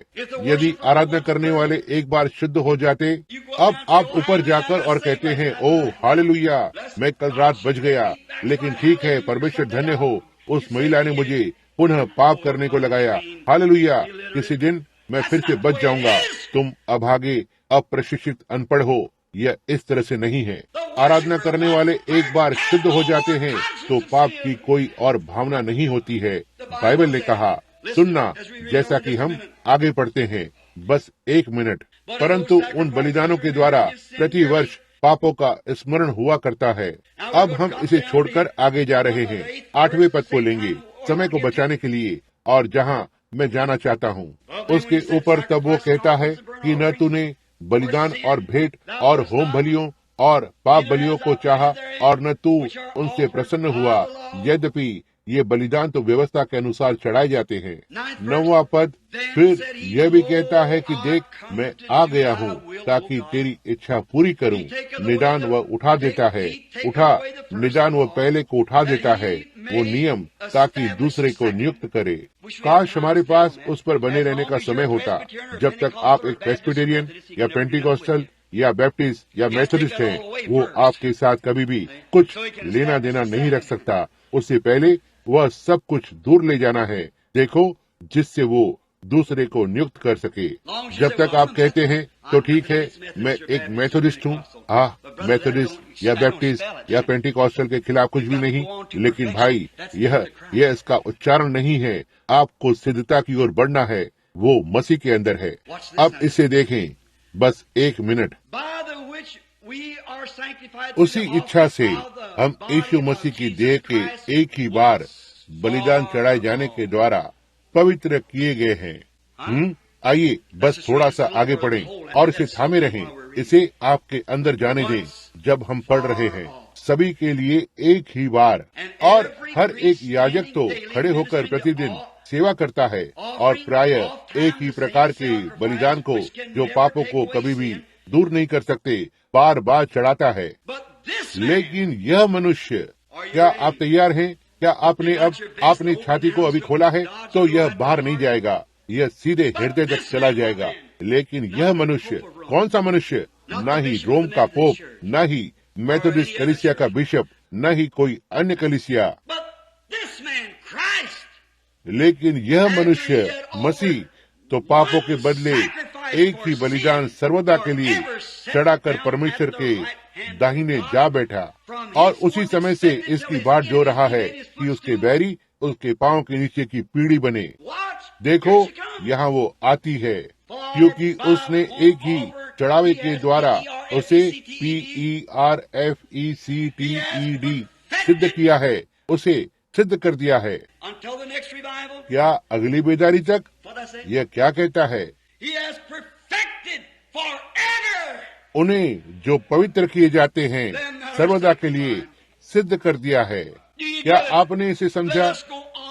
यदि आराधना करने वाले एक बार शुद्ध हो जाते, अब आप ऊपर जाकर और कहते हैं, ओह हालेलुया, मैं कल रात बच गया, लेकिन ठीक है, परमेश्वर धन्य हो, उस महिला ने मुझे पुनः पाप करने को लगाया। हालेलुया, किसी दिन मैं फिर से बच जाऊंगा। तुम अभागे, अप्रशिक्षित, अनपढ़ हो। यह इस तरह से नहीं है। आराधना करने वाले एक बार शुद्ध हो जाते हैं तो पाप की कोई और भावना नहीं होती है। बाइबल ने कहा, सुनना, जैसा कि हम आगे पढ़ते हैं, बस 1 मिनट, परंतु उन बलिदानों के द्वारा प्रति वर्ष पापों का स्मरण हुआ करता है। अब हम इसे छोड़कर आगे जा रहे हैं। 8वें पद को लेंगे समय को बचाने के लिए, और जहाँ मैं जाना चाहता हूँ उसके ऊपर तब वो कहता है कि न तूने बलिदान और भेंट और होम बलियों और पाप बलियों को चाहा और न तू उनसे प्रसन्न हुआ, यद्यपि ये बलिदान तो व्यवस्था के अनुसार चढ़ाए जाते हैं। 9वां पद फिर यह भी कहता है कि देख मैं आ गया हूँ ताकि तेरी इच्छा पूरी करूँ। निदान वह उठा देता है, निदान वह पहले को उठा देता है, वो नियम ताकि दूसरे को नियुक्त करे। काश हमारे पास उस पर बने रहने का समय होता। जब तक आप एक प्रेस्बिटेरियन या पेंटिकॉस्टल या बैप्टिस्ट या मेथोडिस्ट हैं, वो आपके साथ कभी भी कुछ लेना देना नहीं रख सकता। उससे पहले वह सब कुछ दूर ले जाना है, देखो, जिससे वो दूसरे को नियुक्त कर सके। जब तक आप कहते हैं तो ठीक है, मैं एक मेथोडिस्ट हूँ, मेथोडिस्ट या बैप्टिस्ट या पेंटिकॉस्टल के खिलाफ कुछ भी नहीं, लेकिन भाई यह इसका उच्चारण नहीं है। आपको सिद्धता की ओर बढ़ना है, वो मसीह के अंदर है। अब इसे देखें, बस 1 मिनट। उसी इच्छा से हम यीशु मसीह की देह के एक ही बार बलिदान चढ़ाए जाने के द्वारा पवित्र किए गए हैं। आइए बस थोड़ा सा आगे बढ़ें और इसे थामे रहें, इसे आपके अंदर जाने दें। जब हम पढ़ रहे हैं सभी के लिए एक ही बार, और हर एक याजक तो खड़े होकर प्रतिदिन सेवा करता है और प्रायः एक ही प्रकार के बलिदान को, जो पापों को कभी भी दूर नहीं कर सकते, बार बार चढ़ाता है। लेकिन यह मनुष्य, क्या आप तैयार हैं? क्या आपने छाती को अभी खोला है? तो यह बाहर नहीं जाएगा, यह सीधे हृदय तक चला जाएगा। लेकिन यह मनुष्य, कौन सा मनुष्य? न ही रोम का पोप, न ही मेथोडिस्ट कलीसिया का बिशप, न ही कोई अन्य कलीसिया, लेकिन यह मनुष्य मसीह तो पापों के बदले एक ही बलिदान सर्वदा के लिए चढ़ाकर परमेश्वर के दाहिने जा बैठा, और उसी समय से इसकी बाट जो रहा है कि उसके बैरी उसके पांव के नीचे की पीढ़ी बने। देखो, यहाँ वो आती है, क्योंकि उसने एक ही चढ़ावे के द्वारा उसे PERFECTED सिद्ध किया है, उसे सिद्ध कर दिया है। क्या अगली बेदारी तक? यह क्या कहता है? उन्हें जो पवित्र किए जाते हैं सर्वदा के लिए सिद्ध कर दिया है। क्या आपने इसे समझा?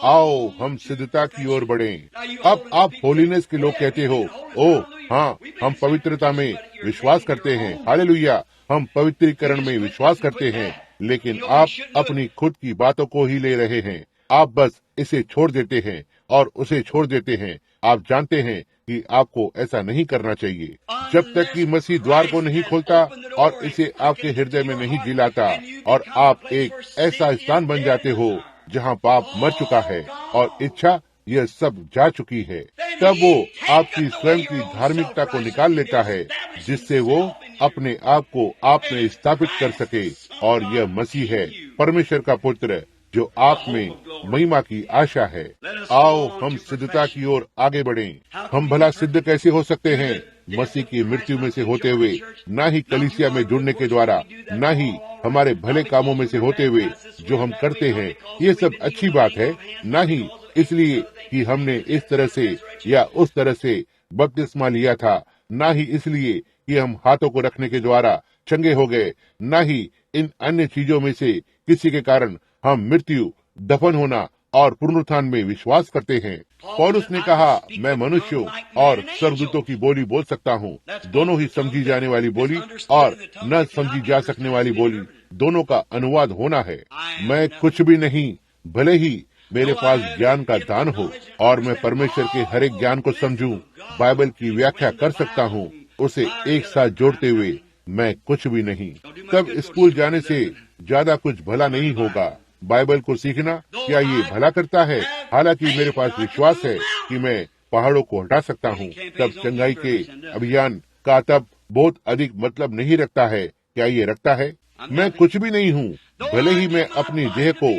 आओ हम सिद्धता की ओर बढ़ें। अब आप होलीनेस के लोग कहते हो, ओह हाँ, हम पवित्रता में विश्वास करते हैं, हालेलुया, हम पवित्रीकरण में विश्वास करते हैं। लेकिन आप अपनी खुद की बातों को ही ले रहे हैं। आप बस इसे छोड़ देते हैं और उसे छोड़ देते हैं। आप जानते हैं कि आपको ऐसा नहीं करना चाहिए। जब तक कि मसीह द्वार को नहीं खोलता और इसे आपके हृदय में नहीं जिलाता, और आप एक ऐसा स्थान बन जाते हो जहाँ पाप मर चुका है और इच्छा यह सब जा चुकी है, तब वो आपकी स्वयं की धार्मिकता को निकाल लेता है, जिससे वो अपने आप को आप में स्थापित कर सके। और यह मसीह है, परमेश्वर का पुत्र, जो आप में महिमा की आशा है। आओ हम सिद्धता की ओर आगे बढ़ें। हम भला सिद्ध कैसे हो सकते हैं? मसीह की मृत्यु में से होते हुए, न ही कलीसिया में जुड़ने के द्वारा, न ही हमारे भले कामों में से होते हुए जो हम करते हैं। ये सब अच्छी बात है, न ही इसलिए कि हमने इस तरह से या उस तरह से बपतिस्मा लिया था, न ही इसलिए कि हम हाथों को रखने के द्वारा चंगे हो गए, न ही इन अन्य चीजों में से किसी के कारण हम मृत्यु, दफन होना और पुनरुत्थान में विश्वास करते हैं। पौलुस ने कहा, मैं मनुष्यों और स्वर्गदूतों की बोली बोल सकता हूँ, दोनों ही समझी जाने वाली बोली और न समझी जा सकने वाली बोली, दोनों का अनुवाद होना है। मैं कुछ भी नहीं, भले ही मेरे पास ज्ञान का दान हो और मैं परमेश्वर के हर एक ज्ञान को समझूं, बाइबल की व्याख्या कर सकता हूँ, उसे एक साथ जोड़ते हुए मैं कुछ भी नहीं। तब स्कूल जाने से ज्यादा कुछ भला नहीं होगा। बाइबल को सीखना क्या ये भला करता है? हालांकि मेरे पास विश्वास है कि मैं पहाड़ों को हटा सकता हूँ, तब चंगाई के अभियान का तब बहुत अधिक मतलब नहीं रखता है। क्या ये रखता है? मैं कुछ भी नहीं हूँ, भले ही मैं अपनी देह को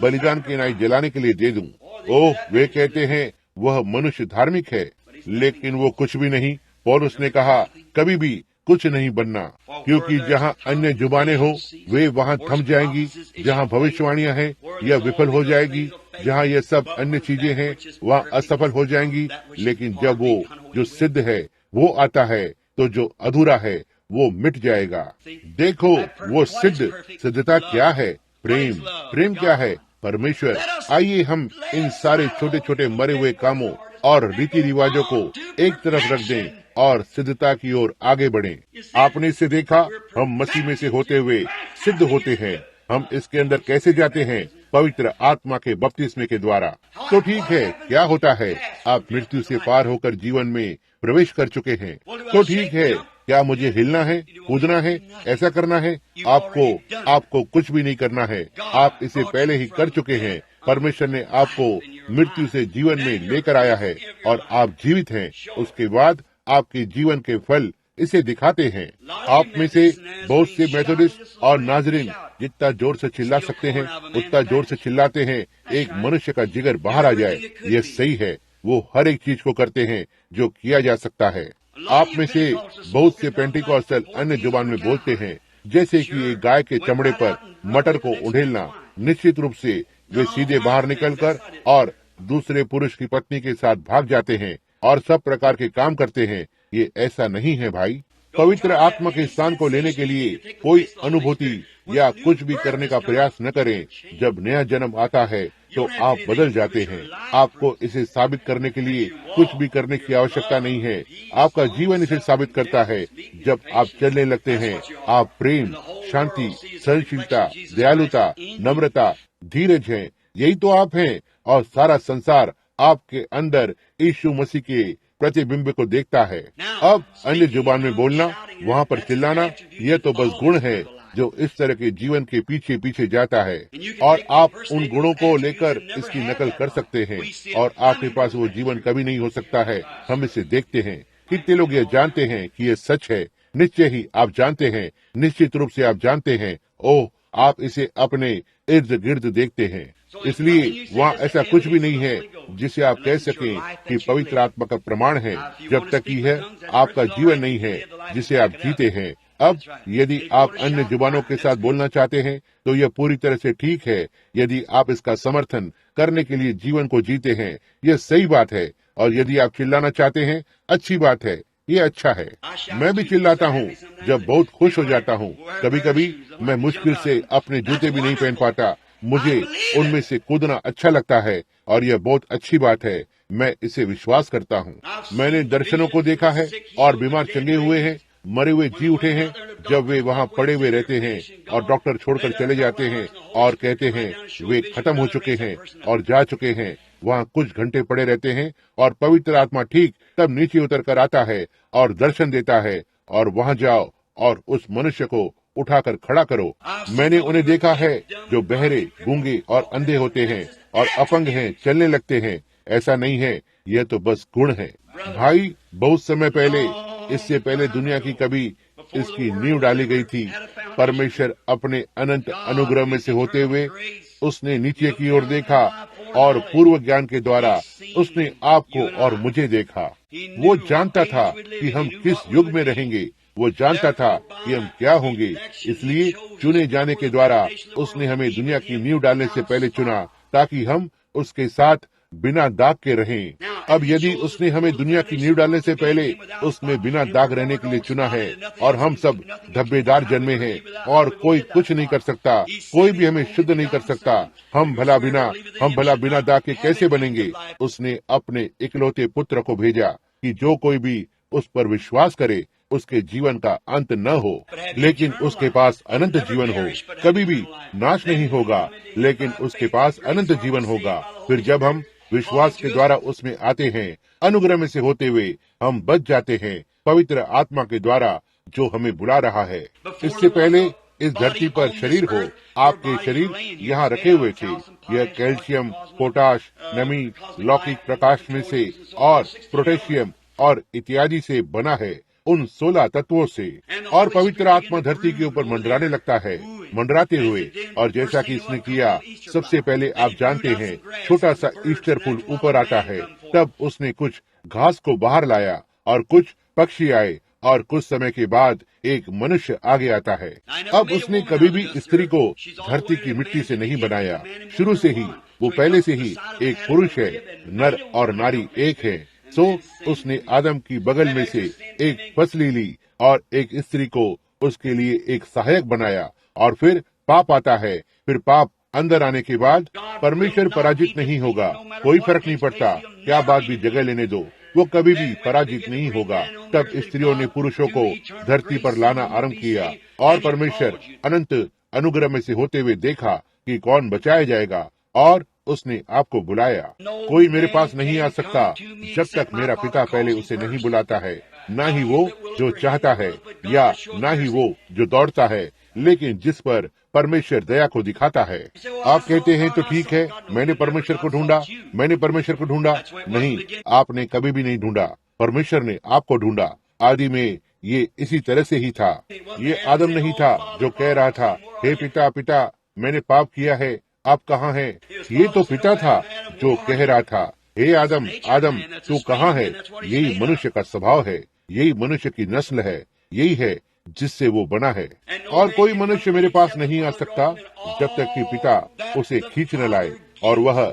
बलिदान के नाई जलाने के लिए दे दूं। ओह, वे कहते हैं वह मनुष्य धार्मिक है, लेकिन वो कुछ भी नहीं। पौलुस ने कहा, कभी भी कुछ नहीं बनना, क्योंकि जहाँ अन्य जुबानें हो वे वहाँ थम जाएंगी, जहाँ भविष्यवाणियाँ हैं यह विफल हो जाएगी, जहाँ ये सब अन्य चीजें हैं वहाँ असफल हो जाएंगी। लेकिन जब वो जो सिद्ध है वो आता है, तो जो अधूरा है वो मिट जाएगा। देखो, वो सिद्धता क्या है? प्रेम क्या है? परमेश्वर, आइए हम इन सारे छोटे छोटे मरे हुए कामों और रीति रिवाजों को एक तरफ रख दें और सिद्धता की ओर आगे बढ़ें। आपने इसे देखा, हम मसीह में से होते हुए सिद्ध होते हैं। हम इसके अंदर कैसे जाते हैं? पवित्र आत्मा के बपतिस्मे के द्वारा। तो ठीक है, क्या होता है? आप मृत्यु से पार होकर जीवन में प्रवेश कर चुके हैं। तो ठीक है, क्या मुझे हिलना है, कूदना है, ऐसा करना है? आपको कुछ भी नहीं करना है। आप इसे पहले ही कर चुके हैं। परमेश्वर ने आपको मृत्यु से जीवन में लेकर आया है और आप जीवित हैं। उसके बाद आपके जीवन के फल इसे दिखाते हैं। आप में से बहुत से मेथोडिस्ट और नाजरीन जितना जोर से चिल्ला सकते हैं उतना जोर से चिल्लाते हैं, एक मनुष्य का जिगर बाहर आ जाए। यह सही है, वो हर एक चीज को करते हैं जो किया जा सकता है। आप में से बहुत से पेंटिकॉस्टल अन्य जुबान में बोलते हैं, जैसे कि एक गाय के चमड़े पर मटर को उंडेलना। निश्चित रूप से वे सीधे बाहर निकलकर और दूसरे पुरुष की पत्नी के साथ भाग जाते हैं और सब प्रकार के काम करते हैं। ये ऐसा नहीं है भाई। पवित्र आत्मा के स्थान को लेने के लिए कोई अनुभूति या कुछ भी करने का प्रयास न करें। जब नया जन्म आता है तो आप बदल जाते हैं। आपको इसे साबित करने के लिए कुछ भी करने की आवश्यकता नहीं है। आपका जीवन इसे साबित करता है। जब आप चलने लगते हैं, आप प्रेम, शांति, सहनशीलता, दयालुता, नम्रता, धीरज हैं। यही तो आप हैं और सारा संसार आपके अंदर यीशु मसीह के प्रतिबिंब को देखता है। अब अन्य जुबान में बोलना, वहाँ पर चिल्लाना, यह तो बस गुण है जो इस तरह के जीवन के पीछे पीछे जाता है और आप उन गुणों को लेकर इसकी नकल कर सकते हैं और आपके पास वो जीवन कभी नहीं हो सकता है। हम इसे देखते हैं। कितने लोग यह जानते हैं कि यह सच है? निश्चय ही आप जानते हैं, निश्चित रूप से आप जानते हैं। ओह, आप इसे अपने इर्द गिर्द देखते हैं। इसलिए वहाँ ऐसा कुछ भी नहीं है जिसे आप कह सकें कि पवित्र आत्मा का प्रमाण है, जब तक कि है आपका जीवन नहीं है जिसे आप जीते हैं। अब यदि आप अन्य जुबानों के साथ बोलना चाहते हैं तो यह पूरी तरह से ठीक है। यदि आप इसका समर्थन करने के लिए जीवन को जीते हैं, यह सही बात है। और यदि आप चिल्लाना चाहते हैं, अच्छी बात है, ये अच्छा है। मैं भी चिल्लाता हूँ जब बहुत खुश हो जाता हूँ। कभी कभी मैं मुश्किल से अपने जूते भी नहीं पहन पाता। मुझे उनमें से कूदना अच्छा लगता है और यह बहुत अच्छी बात है। मैं इसे विश्वास करता हूँ। मैंने दर्शनों को देखा है और बीमार चंगे हुए हैं, मरे हुए जी उठे हैं। जब वे वहाँ पड़े हुए रहते हैं और डॉक्टर छोड़कर चले जाते हैं और कहते हैं वे खत्म हो चुके हैं और जा चुके हैं, वहाँ कुछ घंटे पड़े रहते हैं और पवित्र आत्मा ठीक तब नीचे उतर कर आता है और दर्शन देता है और वहाँ जाओ और उस मनुष्य को उठाकर खड़ा करो। मैंने उन्हें देखा है जो बहरे, गूंगे और अंधे होते हैं और अपंग हैं, चलने लगते हैं। ऐसा नहीं है, यह तो बस गुण है। भाई, बहुत समय पहले, इससे पहले दुनिया की कभी इसकी नींव डाली गई थी, परमेश्वर अपने अनंत अनुग्रह में से होते हुए उसने नीचे की ओर देखा और पूर्व ज्ञान के द्वारा उसने आपको और मुझे देखा। वो जानता था कि हम किस युग में रहेंगे, वो जानता था कि हम क्या होंगे। इसलिए चुने जाने के द्वारा उसने हमें दुनिया की नींव डालने से पहले चुना ताकि हम उसके साथ बिना दाग के रहें। अब यदि उसने हमें दुनिया की नींव डालने से पहले उसमें बिना दाग रहने के लिए चुना है और हम सब धब्बेदार जन्मे हैं और कोई कुछ नहीं कर सकता, कोई भी हमें शुद्ध नहीं कर सकता, हम भला बिना दाग के कैसे बनेंगे? उसने अपने इकलौते पुत्र को भेजा कि जो कोई भी उस पर विश्वास करे उसके जीवन का अंत न हो, लेकिन उसके पास अनंत जीवन हो। कभी भी नाश नहीं होगा, लेकिन उसके पास अनंत जीवन होगा। फिर जब हम विश्वास के द्वारा उसमें आते हैं, अनुग्रह में से होते हुए हम बच जाते हैं पवित्र आत्मा के द्वारा जो हमें बुला रहा है। इससे पहले इस धरती पर शरीर हो, आपके शरीर यहाँ रखे हुए थे। यह कैल्शियम, पोटाश, नमी, लौकिक प्रकाश में से और पोटेशियम और इत्यादि से बना है, उन 16 तत्वों से। और पवित्र आत्मा धरती के ऊपर मंडराने लगता है, मंडराते हुए। और जैसा कि इसने किया, सबसे पहले आप जानते हैं छोटा सा ईस्टर फूल ऊपर आता है, तब उसने कुछ घास को बाहर लाया और कुछ पक्षी आए और कुछ समय के बाद एक मनुष्य आगे आता है। अब उसने कभी भी स्त्री को धरती की मिट्टी से नहीं बनाया। शुरू से ही वो पहले से ही एक पुरुष है, नर और नारी एक है। सो उसने आदम की बगल में से एक पसली ली और एक स्त्री को उसके लिए एक सहायक बनाया। और फिर पाप आता है, फिर पाप अंदर आने के बाद परमेश्वर पराजित नहीं होगा। कोई फर्क नहीं पड़ता, क्या बात भी जगह लेने दो, वो कभी भी पराजित नहीं होगा। तब स्त्रियों ने पुरुषों को धरती पर लाना आरंभ किया और परमेश्वर अनंत अनुग्रह में से होते हुए देखा कि कौन बचाया जाएगा, और उसने आपको बुलाया। कोई मेरे पास नहीं आ सकता जब तक मेरा पिता पहले उसे नहीं बुलाता है। ना ही वो जो चाहता है या ना ही वो जो दौड़ता है, लेकिन जिस पर परमेश्वर दया को दिखाता है। आप कहते हैं तो ठीक है, मैंने परमेश्वर को ढूंढा, मैंने परमेश्वर को ढूंढा। नहीं, आपने कभी भी नहीं ढूंढा, परमेश्वर ने आपको ढूंढा। आदि में ये इसी तरह से ही था। ये आदम नहीं था जो कह रहा था, हे पिता पिता मैंने पाप किया है, आप कहाँ हैं? ये तो पिता था जो कह रहा था, हे आदम आदम तू कहाँ है? यही मनुष्य का स्वभाव है, यही मनुष्य की नस्ल है, यही है जिससे वो बना है। और कोई मनुष्य मेरे पास नहीं आ सकता जब तक कि पिता उसे खींच न लाए, और वह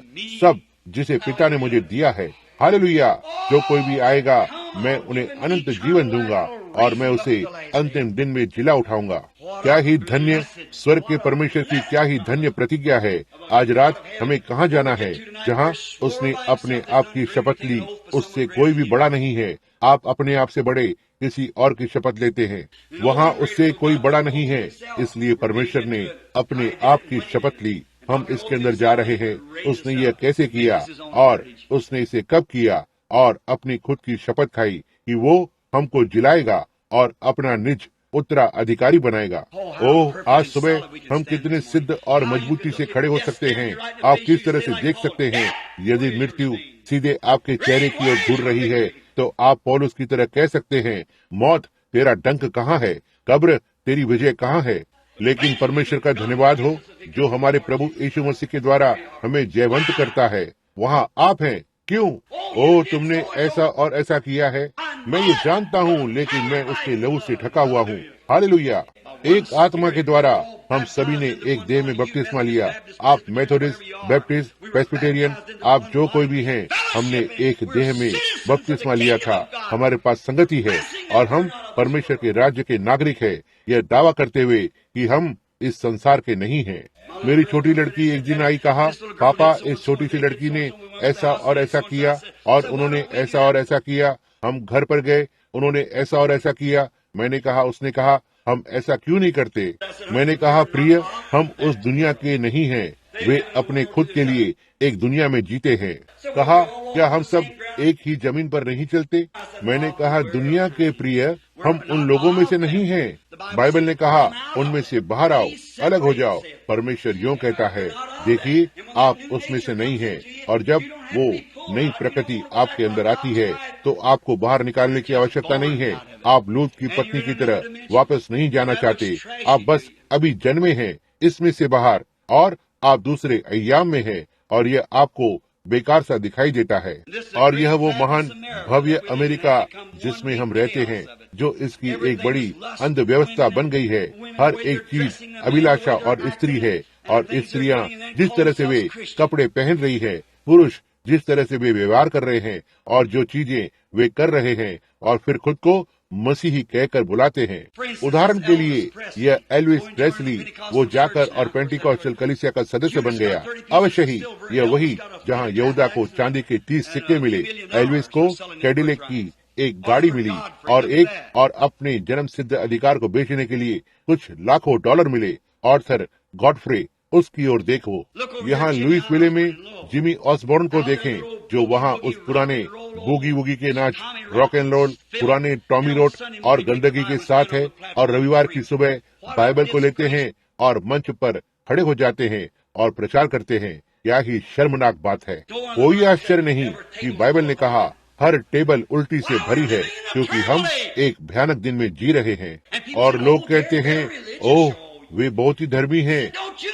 सब जिसे पिता ने मुझे दिया है। हालेलुया! जो कोई भी आएगा मैं उन्हें अनंत जीवन दूंगा और मैं उसे अंतिम दिन में जिला उठाऊंगा। क्या ही धन्य स्वर्ग के परमेश्वर की क्या ही धन्य प्रतिज्ञा है। आज रात हमें कहाँ जाना है? जहाँ उसने अपने आप की शपथ ली, उससे कोई भी बड़ा नहीं है। आप अपने आप से बड़े किसी और की शपथ लेते हैं, वहाँ उससे कोई बड़ा नहीं है। इसलिए परमेश्वर ने अपने आप की शपथ ली। हम इसके अंदर जा रहे हैं। उसने यह कैसे किया और उसने इसे कब किया, और अपनी खुद की शपथ खाई कि वो हमको जिलाएगा और अपना निज उत्तराधिकारी बनाएगा। ओह, आज सुबह हम कितने सिद्ध और मजबूती से खड़े हो सकते हैं। आप किस तरह से देख सकते हैं। यदि मृत्यु सीधे आपके चेहरे की ओर घूर रही है तो आप पौलुस की तरह कह सकते हैं, मौत तेरा डंक कहाँ है, कब्र तेरी विजय कहाँ है। लेकिन परमेश्वर का धन्यवाद हो जो हमारे प्रभु यीशु मसीह के द्वारा हमें जयवंत करता है। वहाँ आप हैं। क्यों? ओह, तुमने ऐसा और ऐसा किया है, मैं ये जानता हूँ, लेकिन मैं उसके लहू से ढका हुआ हूँ। हालेलुया! एक आत्मा के द्वारा हम सभी ने एक देह में बपतिस्मा लिया। आप मेथोडिस्ट, बैप्टिस्ट, प्रेस्बिटेरियन, आप जो कोई भी हैं, हमने एक देह में बपतिस्मा लिया था। हमारे पास संगति है और हम परमेश्वर के राज्य के नागरिक हैं, यह दावा करते हुए कि हम इस संसार के नहीं हैं। मेरी छोटी लड़की एक दिन आई, कहा, पापा इस छोटी सी लड़की ने ऐसा और ऐसा किया और उन्होंने ऐसा और ऐसा किया। हम घर पर गए, उन्होंने ऐसा और ऐसा किया। मैंने कहा, उसने कहा, हम ऐसा क्यों नहीं करते? मैंने कहा, प्रिय, हम उस दुनिया के नहीं हैं, वे अपने खुद के लिए एक दुनिया में जीते हैं। कहा, क्या हम सब एक ही जमीन पर नहीं चलते? मैंने कहा, दुनिया के प्रिय, हम उन लोगों में से नहीं हैं। बाइबल ने कहा, उनमें से बाहर आओ, अलग हो जाओ। परमेश्वर यूं कहता है, देखिए आप उसमें से नहीं हैं, और जब वो नई प्रकृति आपके अंदर आती है तो आपको बाहर निकालने की आवश्यकता नहीं है। आप लूत की पत्नी की तरह वापस नहीं जाना चाहते। आप बस अभी जन्मे हैं इसमें से बाहर, और आप दूसरे अय्याम में हैं, और यह आपको बेकार सा दिखाई देता है। और यह वो महान भव्य अमेरिका जिसमें हम रहते हैं, जो इसकी एक बड़ी अंध व्यवस्था बन गई है। हर एक चीज अभिलाषा और स्त्री है, और स्त्रियां जिस तरह से वे कपड़े पहन रही है, पुरुष जिस तरह से वे व्यवहार कर रहे हैं, और जो चीजें वे कर रहे हैं, और फिर खुद को मसीही कहकर बुलाते हैं। उदाहरण के लिए यह एल्विस प्रेस्ली, वो जाकर और पेंटिकॉस्टल कलीसिया का सदस्य बन गया। अवश्य ही यह वही जहां यहूदा को चांदी के 30 सिक्के मिले, एल्विस को कैडिलेक की एक गाड़ी मिली, और अपने जन्म सिद्ध अधिकार को बेचने के लिए कुछ लाखों डॉलर मिले। ऑर्थर गॉडफ्रे, उसकी ओर देखो। यहाँ लुइस विले में जिमी ऑसबॉर्न को देखें, जो वहाँ उस पुराने बूगी वूगी के नाच, रॉक एंड रोल, पुराने टॉमी रोट और गंदगी के साथ है, और रविवार की सुबह बाइबल को लेते हैं और मंच पर खड़े हो जाते हैं और प्रचार करते हैं। क्या ही शर्मनाक बात है। कोई आश्चर्य नहीं कि बाइबल ने कहा, हर टेबल उल्टी से भरी है, क्योंकि हम एक भयानक दिन में जी रहे हैं। और लोग कहते हैं, ओह वे बहुत ही धर्मी हैं।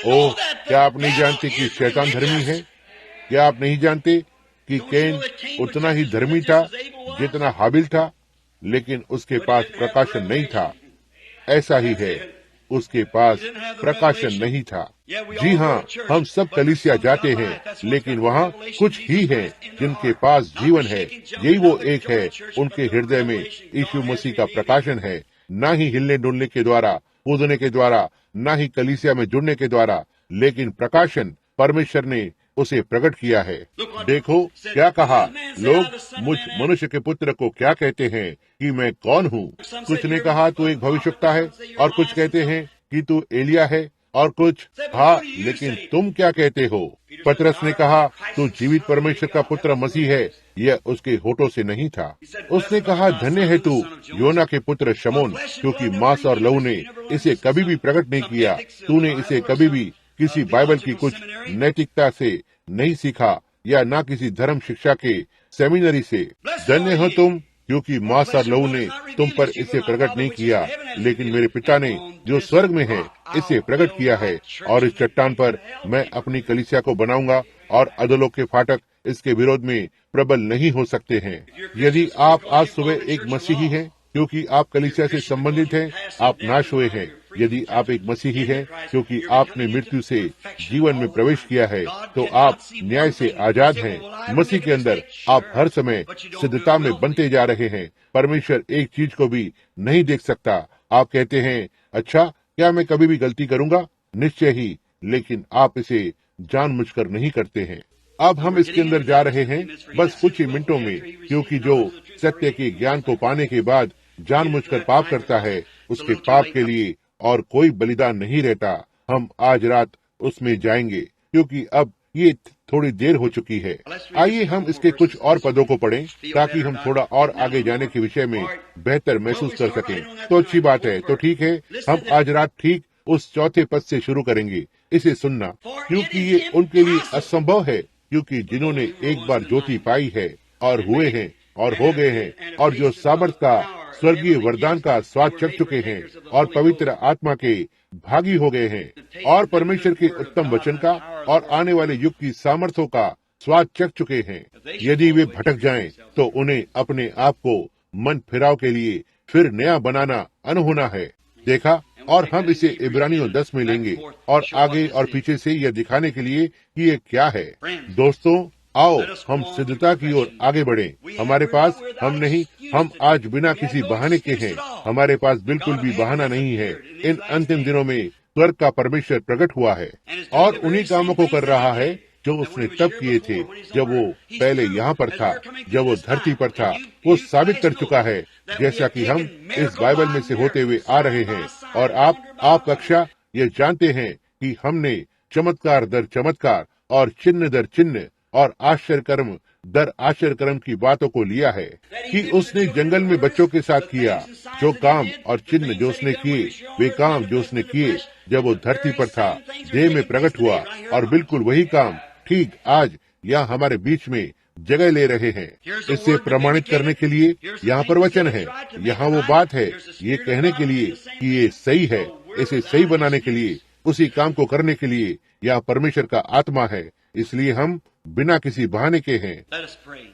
ओह, क्या आप नहीं जानते कि शैतान धर्मी है? क्या आप नहीं जानते कि कैन उतना ही धर्मी था जितना हाबिल था, लेकिन उसके पास प्रकाशन नहीं था? ऐसा ही है, उसके पास प्रकाशन नहीं था। जी हाँ, हम सब कलीसिया जाते हैं, लेकिन वहाँ कुछ ही हैं जिनके पास जीवन है। यही वो एक है, उनके हृदय में यीशु मसीह का प्रकाशन है। ना ही हिलने डुलने के द्वारा, कूदने के द्वारा, ना ही कलीसिया में जुड़ने के द्वारा, लेकिन प्रकाशन परमेश्वर ने उसे प्रकट किया है। देखो क्या कहा, लोग मुझ मनुष्य के पुत्र को क्या कहते हैं कि मैं कौन हूँ। कुछ ने कहा तू एक भविष्यवक्ता है, और कुछ कहते हैं कि तू एलिया है, और कुछ हाँ, लेकिन तुम क्या कहते हो। पतरस ने कहा तू जीवित परमेश्वर का पुत्र मसीह है। यह उसके होठों से नहीं था। उसने कहा धन्य है तू योना के पुत्र शमौन, क्योंकि मांस और लहू ने इसे कभी भी प्रकट नहीं किया। तूने इसे कभी भी किसी बाइबल की कुछ नैतिकता से नहीं सीखा, या ना किसी धर्म शिक्षा के सेमिनरी से। धन्य हो तुम, क्योंकि मांस और लहू ने तुम पर इसे प्रकट नहीं किया, लेकिन मेरे पिता ने जो स्वर्ग में है इसे प्रकट किया है। और इस चट्टान पर मैं अपनी कलीसिया को बनाऊंगा, और अधोलोक के फाटक इसके विरोध में प्रबल नहीं हो सकते हैं। यदि आप आज सुबह एक मसीही हैं, क्योंकि आप कलीसिया से संबंधित हैं, आप नाश हुए हैं। यदि आप एक मसीही हैं, क्योंकि आपने मृत्यु से जीवन में प्रवेश किया है, तो आप न्याय से आजाद हैं। मसीह के अंदर आप हर समय सिद्धता में बनते जा रहे हैं। परमेश्वर एक चीज को भी नहीं देख सकता। आप कहते हैं अच्छा, क्या मैं कभी भी गलती करूंगा? निश्चय ही, लेकिन आप इसे जानबूझकर नहीं करते हैं। अब हम इसके अंदर जा रहे हैं बस कुछ ही मिनटों में, क्योंकि जो सत्य के ज्ञान को पाने के बाद जानबूझकर पाप करता है, उसके पाप के लिए और कोई बलिदान नहीं रहता। हम आज रात उसमें जाएंगे, क्योंकि अब ये थोड़ी देर हो चुकी है। आइए हम इसके कुछ और पदों को पढ़ें, ताकि हम थोड़ा और आगे जाने के विषय में बेहतर महसूस कर सकें। तो अच्छी बात है, तो ठीक है, हम आज रात ठीक उस चौथे पद से शुरू करेंगे। इसे सुनना, क्योंकि ये उनके लिए असंभव है, क्योंकि जिन्होंने एक बार ज्योति पाई है और हुए हैं और हो गए हैं, और जो सामर्थ का स्वर्गीय वरदान का स्वाद चख चुके हैं, और पवित्र आत्मा के भागी हो गए हैं, और परमेश्वर के उत्तम वचन का और आने वाले युग की सामर्थ्यों का स्वाद चख चुके हैं। यदि वे भटक जाएं, तो उन्हें अपने आप को मन फिराव के लिए फिर नया बनाना अनहोना है। देखा, और हम इसे इब्रानियों 10 में लेंगे, और आगे और पीछे से यह दिखाने के लिए कि ये क्या है। दोस्तों, आओ हम सिद्धता की ओर आगे बढ़ें। हमारे पास हम आज बिना किसी बहाने के हैं। हमारे पास बिल्कुल भी बहाना नहीं है। इन अंतिम दिनों में स्वर्ग का परमेश्वर प्रकट हुआ है, और उन्हीं कामों को कर रहा है जो उसने तब किए थे जब वो पहले यहाँ पर था, जब वो धरती पर था। वो साबित कर चुका है, जैसा कि हम इस बाइबल में से होते हुए आ रहे हैं। और आप कक्षा ये जानते हैं कि हमने चमत्कार दर चमत्कार और चिन्ह दर चिन्ह और आश्चर्यकर्म दर आश्चर्यकर्म की बातों को लिया है, कि उसने जंगल में बच्चों के साथ किया जो काम और चिन्ह जो उसने किए, वे काम जो उसने किए जब वो धरती पर था, देह में प्रकट हुआ। और बिल्कुल वही काम ठीक आज यहाँ हमारे बीच में जगह ले रहे हैं। इसे प्रमाणित करने के लिए यहाँ पर वचन है, यहाँ वो बात है, ये कहने के लिए कि ये सही है, इसे सही बनाने के लिए, उसी काम को करने के लिए यहाँ परमेश्वर का आत्मा है। इसलिए हम बिना किसी बहाने के हैं।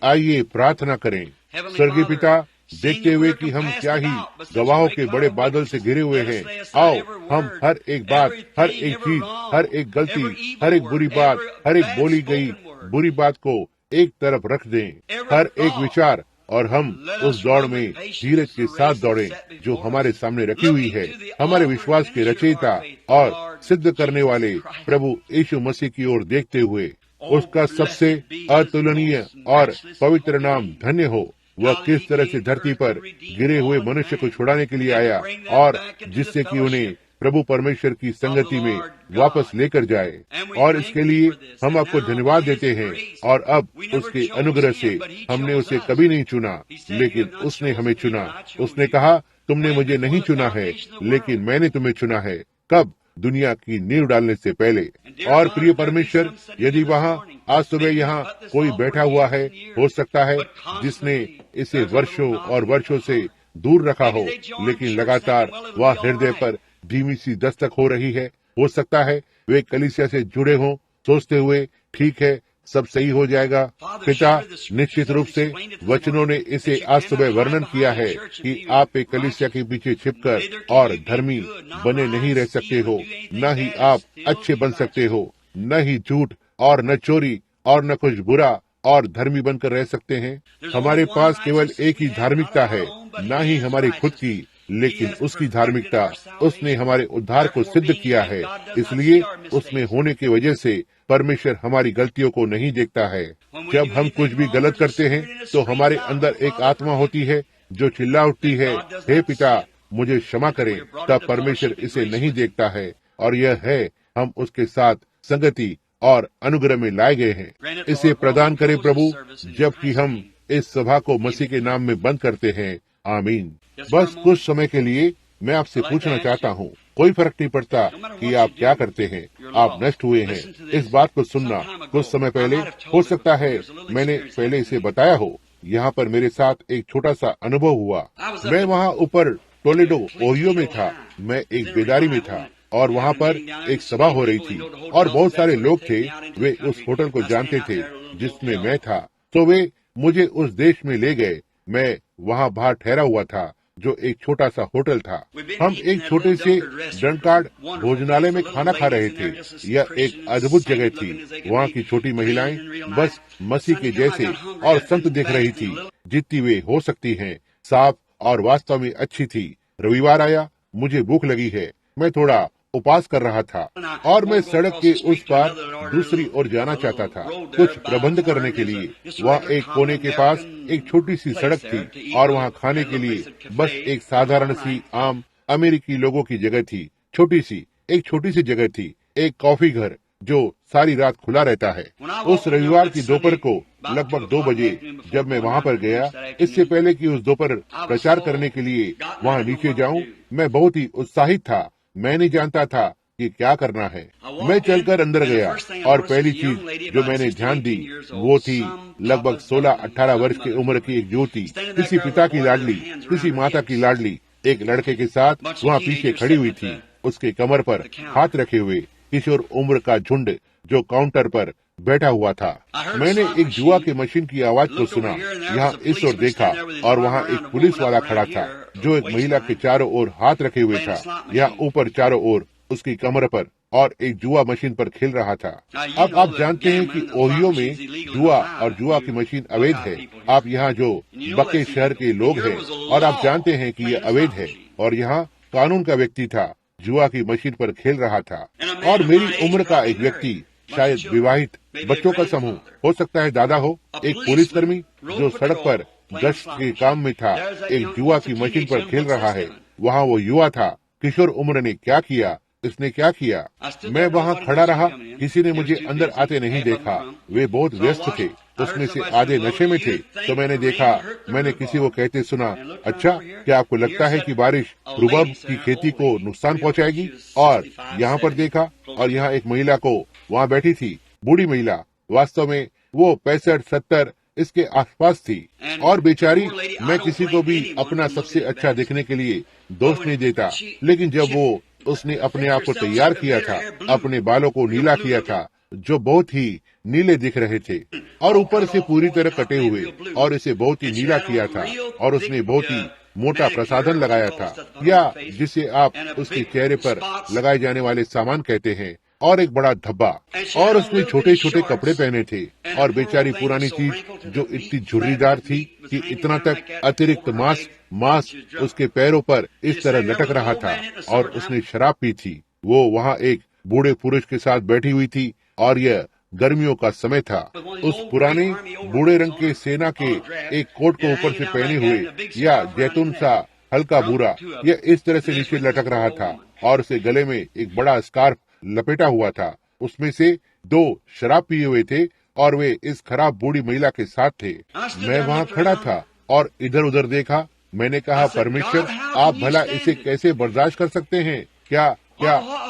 आइए प्रार्थना करें। स्वर्गीय पिता, देखते हुए कि हम क्या ही गवाहों के बड़े बादल से घिरे हुए हैं, आओ हम हर एक बात, हर एक चीज, हर एक गलती, हर एक बुरी बात, हर एक बोली गई बुरी बात को एक तरफ रख दें, हर एक विचार, और हम उस दौड़ में धीरज के साथ दौड़ें जो हमारे सामने रखी हुई है। हमारे विश्वास के रचयिता और सिद्ध करने वाले प्रभु यीशु मसीह की ओर देखते हुए, उसका सबसे अतुलनीय और पवित्र नाम धन्य हो। वह किस तरह से धरती पर गिरे हुए मनुष्य को छुड़ाने के लिए आया, और जिससे कि उन्हें प्रभु परमेश्वर की संगति में वापस लेकर जाए। और इसके लिए हम आपको धन्यवाद देते हैं। और अब उसके अनुग्रह से हमने उसे कभी नहीं चुना, लेकिन उसने हमें चुना। उसने कहा तुमने मुझे नहीं चुना है, लेकिन मैंने तुम्हें चुना है। कब? दुनिया की नींव डालने से पहले। और प्रिय परमेश्वर, यदि वहाँ आज सुबह यहाँ कोई बैठा हुआ है, हो सकता है जिसने इसे वर्षों और वर्षों से दूर रखा हो, लेकिन लगातार वह हृदय पर धीमी सी दस्तक हो रही है। हो सकता है वे कलीसिया से जुड़े हों, सोचते हुए ठीक है, सब सही हो जाएगा। पिता, निश्चित रूप से वचनों ने इसे आज सुबह वर्णन किया है कि आप एक कलीसिया के पीछे छिपकर और धर्मी बने नहीं रह सकते हो, न ही आप अच्छे बन सकते हो, न ही झूठ और न चोरी और न कुछ बुरा और धर्मी बनकर रह सकते हैं। हमारे पास केवल एक ही धार्मिकता है, न ही हमारी खुद की, लेकिन उसकी धार्मिकता, उसने हमारे उद्धार को सिद्ध किया है। इसलिए उसमें होने की वजह से परमेश्वर हमारी गलतियों को नहीं देखता है। जब हम कुछ भी गलत करते हैं तो हमारे अंदर एक आत्मा होती है जो चिल्ला उठती है, हे पिता मुझे क्षमा करें। तब परमेश्वर इसे नहीं देखता है, और यह है हम उसके साथ संगति और अनुग्रह में लाए गए हैं। इसे प्रदान करे प्रभु, जबकि हम इस सभा को मसीह के नाम में बंद करते हैं। आमीन। बस कुछ समय के लिए मैं आपसे पूछना चाहता हूँ, कोई फर्क नहीं पड़ता कि आप क्या करते हैं, आप नष्ट हुए हैं। इस बात को सुनना। कुछ समय पहले, हो सकता है मैंने पहले इसे बताया हो, यहाँ पर मेरे साथ एक छोटा सा अनुभव हुआ। मैं वहाँ ऊपर टोलेडो ओहियो में था। मैं एक बेदारी में था और वहाँ पर एक सभा हो रही थी और बहुत सारे लोग थे। वे उस होटल को जानते थे जिसमें मैं था, तो वे मुझे उस देश में ले गए। मैं वहाँ बाहर ठहरा हुआ था, जो एक छोटा सा होटल था। हम एक छोटे से डंकार्ड भोजनालय में खाना खा रहे थे। यह एक अद्भुत जगह थी। वहाँ की छोटी महिलाएं बस मसीह के जैसे और संत दिख रही थी, जितनी वे हो सकती हैं, साफ और वास्तव में अच्छी थी। रविवार आया, मुझे भूख लगी है। मैं थोड़ा उपवास कर रहा था और मैं सड़क के उस पार दूसरी ओर जाना चाहता था, कुछ प्रबंध करने के लिए। वहाँ एक कोने के पास एक छोटी सी सड़क थी और वहाँ खाने के लिए बस एक साधारण सी आम अमेरिकी लोगों की जगह थी। एक छोटी सी जगह थी, एक कॉफी घर जो सारी रात खुला रहता है। उस रविवार की दोपहर को लगभग 2 बजे जब मैं वहाँ पर गया, इससे पहले कि उस दोपहर प्रचार करने के लिए वहाँ नीचे जाऊँ, मैं बहुत ही उत्साहित था। मैं नहीं जानता था कि क्या करना है। मैं चलकर अंदर गया और पहली चीज जो मैंने ध्यान दी वो थी लगभग 16-18 वर्ष की उम्र की एक युवती, किसी पिता की लाडली, किसी माता की लाडली, एक लड़के के साथ वहाँ पीछे खड़ी हुई थी, उसके कमर पर हाथ रखे हुए। किशोर उम्र का झुंड जो काउंटर पर बैठा हुआ था। मैंने एक जुआ की मशीन की आवाज को सुना, यहाँ इस ओर देखा और वहाँ एक पुलिस वाला खड़ा था जो एक महिला के चारों ओर हाथ रखे हुए था, यहाँ ऊपर चारों ओर उसकी कमर पर, और एक जुआ मशीन पर खेल रहा था। अब आप जानते हैं कि ओहियो में जुआ और जुआ की मशीन अवैध है। आप यहाँ जो बके शहर के लोग हैं और आप जानते हैं कि यह अवैध है, और यहाँ कानून का व्यक्ति था, जुआ की मशीन पर खेल रहा था। और मेरी उम्र का एक व्यक्ति, शायद विवाहित बच्चों का समूह, हो सकता है दादा हो, एक पुलिसकर्मी जो सड़क पर गश्त के काम में था, एक जुआ की मशीन पर खेल रहा है। वहाँ वो युवा था। किशोर उम्र ने क्या किया, इसने क्या किया? मैं वहाँ खड़ा रहा, किसी ने मुझे अंदर आते नहीं देखा। वे बहुत व्यस्त थे, उसमें से आधे नशे में थे। तो मैंने देखा, मैंने किसी को कहते सुना, अच्छा क्या आपको लगता है कि बारिश रुबाब की खेती को नुकसान पहुँचाएगी? और यहाँ पर देखा, और यहाँ एक महिला को वहाँ बैठी थी, बूढ़ी महिला, वास्तव में वो 65-70 इसके आसपास थी। और बेचारी, मैं किसी को भी अपना सबसे अच्छा दिखने के लिए दोष नहीं देता, लेकिन जब उसने अपने आप को तैयार किया था, अपने बालों को नीला किया था, जो बहुत ही नीले दिख रहे थे, और ऊपर से पूरी तरह कटे हुए, और इसे बहुत ही नीला किया था, और उसने बहुत ही मोटा प्रसाधन लगाया था, या जिसे आप उसके चेहरे पर लगाए जाने वाले सामान कहते हैं, और एक बड़ा धब्बा, और उसने छोटे छोटे कपड़े पहने थे। और बेचारी पुरानी चीज जो इतनी झुर्रीदार थी कि इतना तक अतिरिक्त मांस उसके पैरों पर इस तरह लटक रहा था, और उसने शराब पी थी। वो वहाँ एक बूढ़े पुरुष के साथ बैठी हुई थी, और यह गर्मियों का समय था। उस पुराने बूढ़े रंग के सेना के एक कोट को ऊपर से पहने हुए, या जैतून सा हल्का भूरा, यह इस तरह से नीचे लटक रहा था, और उसे गले में एक बड़ा स्कार्फ लपेटा हुआ था। उसमें से 2 शराब पिए हुए थे, और वे इस खराब बूढ़ी महिला के साथ थे। मैं वहाँ खड़ा था और इधर उधर देखा। मैंने कहा, परमेश्वर, आप भला इसे कैसे बर्दाश्त कर सकते हैं? क्या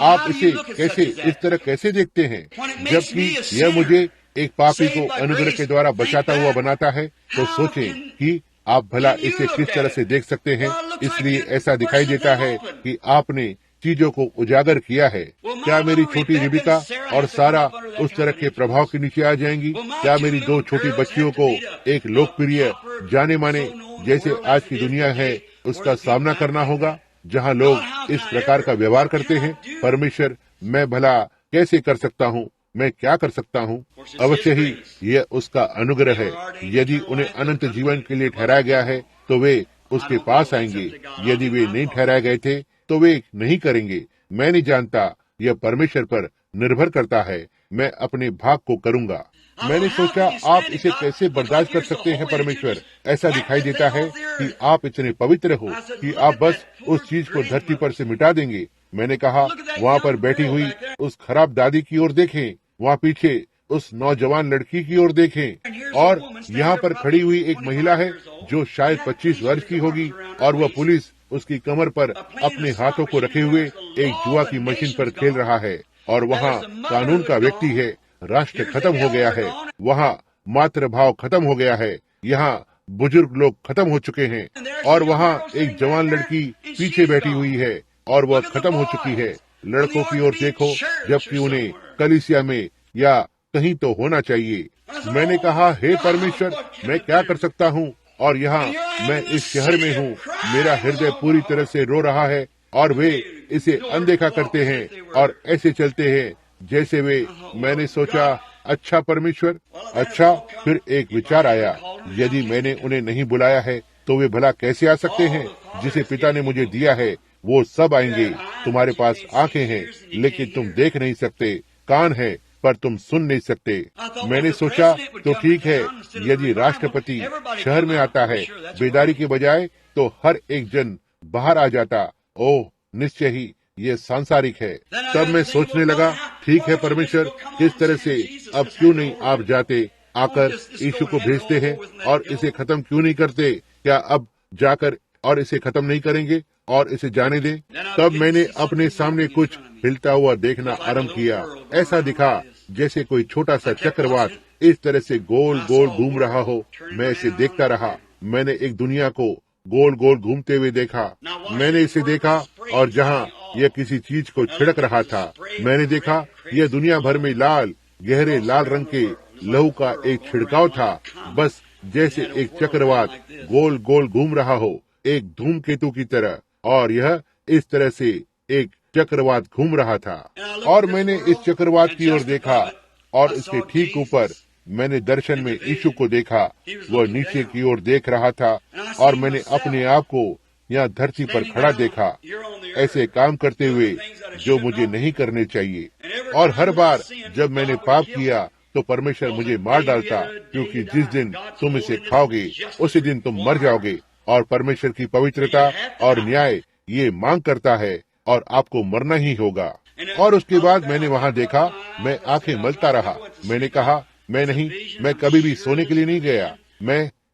आप इसे इस तरह कैसे देखते हैं, जबकि यह मुझे एक पापी को अनुग्रह के द्वारा बचाता हुआ बनाता है? तो सोचें कि आप भला इसे किस तरह से देख सकते हैं। इसलिए ऐसा दिखाई देता है कि आपने चीजों को उजागर किया है। क्या मेरी छोटी रिबिका और सारा उस तरह के प्रभाव के नीचे आ जाएंगी? क्या मेरी 2 छोटी बच्चियों को एक लोकप्रिय जाने माने जैसे आज की दुनिया है उसका सामना करना होगा, जहां लोग इस प्रकार का व्यवहार करते हैं? परमेश्वर, मैं भला कैसे कर सकता हूँ? मैं क्या कर सकता हूँ? अवश्य ही यह उसका अनुग्रह है। यदि उन्हें अनंत जीवन के लिए ठहराया गया है, तो वे उसके पास आएंगे। यदि वे नहीं ठहराए गए थे तो वे नहीं करेंगे। मैं नहीं जानता, यह परमेश्वर पर निर्भर करता है। मैं अपने भाग को करूंगा। मैंने सोचा, आप इसे कैसे बर्दाश्त कर सकते हैं परमेश्वर? ऐसा दिखाई देता है कि आप इतने पवित्र हो कि आप बस उस चीज को धरती पर से मिटा देंगे। मैंने कहा, वहाँ पर बैठी हुई उस खराब दादी की ओर देखें, वहाँ पीछे उस नौजवान लड़की की ओर देखें, और यहाँ पर खड़ी हुई एक महिला है जो शायद 25 वर्ष की होगी, और वह पुलिस उसकी कमर पर अपने हाथों को रखे हुए एक जुआ की मशीन पर खेल रहा है। और वहाँ कानून का व्यक्ति है। राष्ट्र खत्म हो गया है, वहाँ मातृभाव खत्म हो गया है, यहाँ बुजुर्ग लोग खत्म हो चुके हैं, और वहाँ एक जवान लड़की पीछे बैठी हुई है और वह खत्म हो चुकी है। लड़कों की ओर देखो, जबकि उन्हें कलीसिया में या कहीं तो होना चाहिए। मैंने कहा, हे परमेश्वर, मैं क्या कर सकता हूँ? और यहाँ मैं इस शहर में हूँ, मेरा हृदय पूरी तरह से रो रहा है, और वे इसे अनदेखा करते हैं और ऐसे चलते हैं जैसे वे। मैंने सोचा, अच्छा परमेश्वर, अच्छा। फिर एक विचार आया, यदि मैंने उन्हें नहीं बुलाया है तो वे भला कैसे आ सकते हैं? जिसे पिता ने मुझे दिया है वो सब आएंगे। तुम्हारे पास आंखें हैं लेकिन तुम देख नहीं सकते, कान है पर तुम सुन नहीं सकते। मैंने सोचा, तो ठीक है, यदि राष्ट्रपति शहर में आता है बेदारी के बजाय, तो हर एक जन बाहर आ जाता। ओह, निश्चय ही ये सांसारिक है। तब मैं सोचने लगा, ठीक है परमेश्वर, किस तरह से अब क्यों नहीं आप जाते, आकर यीशु को भेजते हैं और इसे खत्म क्यों नहीं करते? क्या अब जाकर और इसे खत्म नहीं करेंगे और इसे जाने दें? तब मैंने अपने सामने कुछ हिलता हुआ देखना आरंभ किया। ऐसा दिखा जैसे कोई छोटा सा चक्रवात इस तरह से गोल गोल घूम रहा हो। मैं इसे देखता रहा। मैंने एक दुनिया को गोल गोल घूमते हुए देखा। मैंने इसे देखा, और जहाँ यह किसी चीज को छिड़क रहा था, मैंने देखा यह दुनिया भर में लाल, गहरे लाल रंग के लहू का एक छिड़काव था, बस जैसे एक चक्रवात गोल गोल घूम रहा हो, एक धूमकेतु की तरह। और यह इस तरह से एक चक्रवात घूम रहा था, और मैंने इस चक्रवात की ओर देखा, और इसके ठीक ऊपर मैंने दर्शन में यीशु को देखा। वह नीचे की ओर देख रहा था, और मैंने अपने आप को यहाँ धरती पर खड़ा देखा, ऐसे काम करते हुए जो मुझे नहीं करने चाहिए। और हर बार जब मैंने पाप किया तो परमेश्वर मुझे मार डालता, क्योंकि जिस दिन तुम इसे खाओगे उसी दिन तुम मर जाओगे। और परमेश्वर की पवित्रता और न्याय ये मांग करता है, और आपको मरना ही होगा। और उसके बाद मैंने वहाँ देखा, मैं आंखें मलता रहा। मैंने कहा, मैं नहीं, मैं कभी भी सोने के लिए नहीं गया।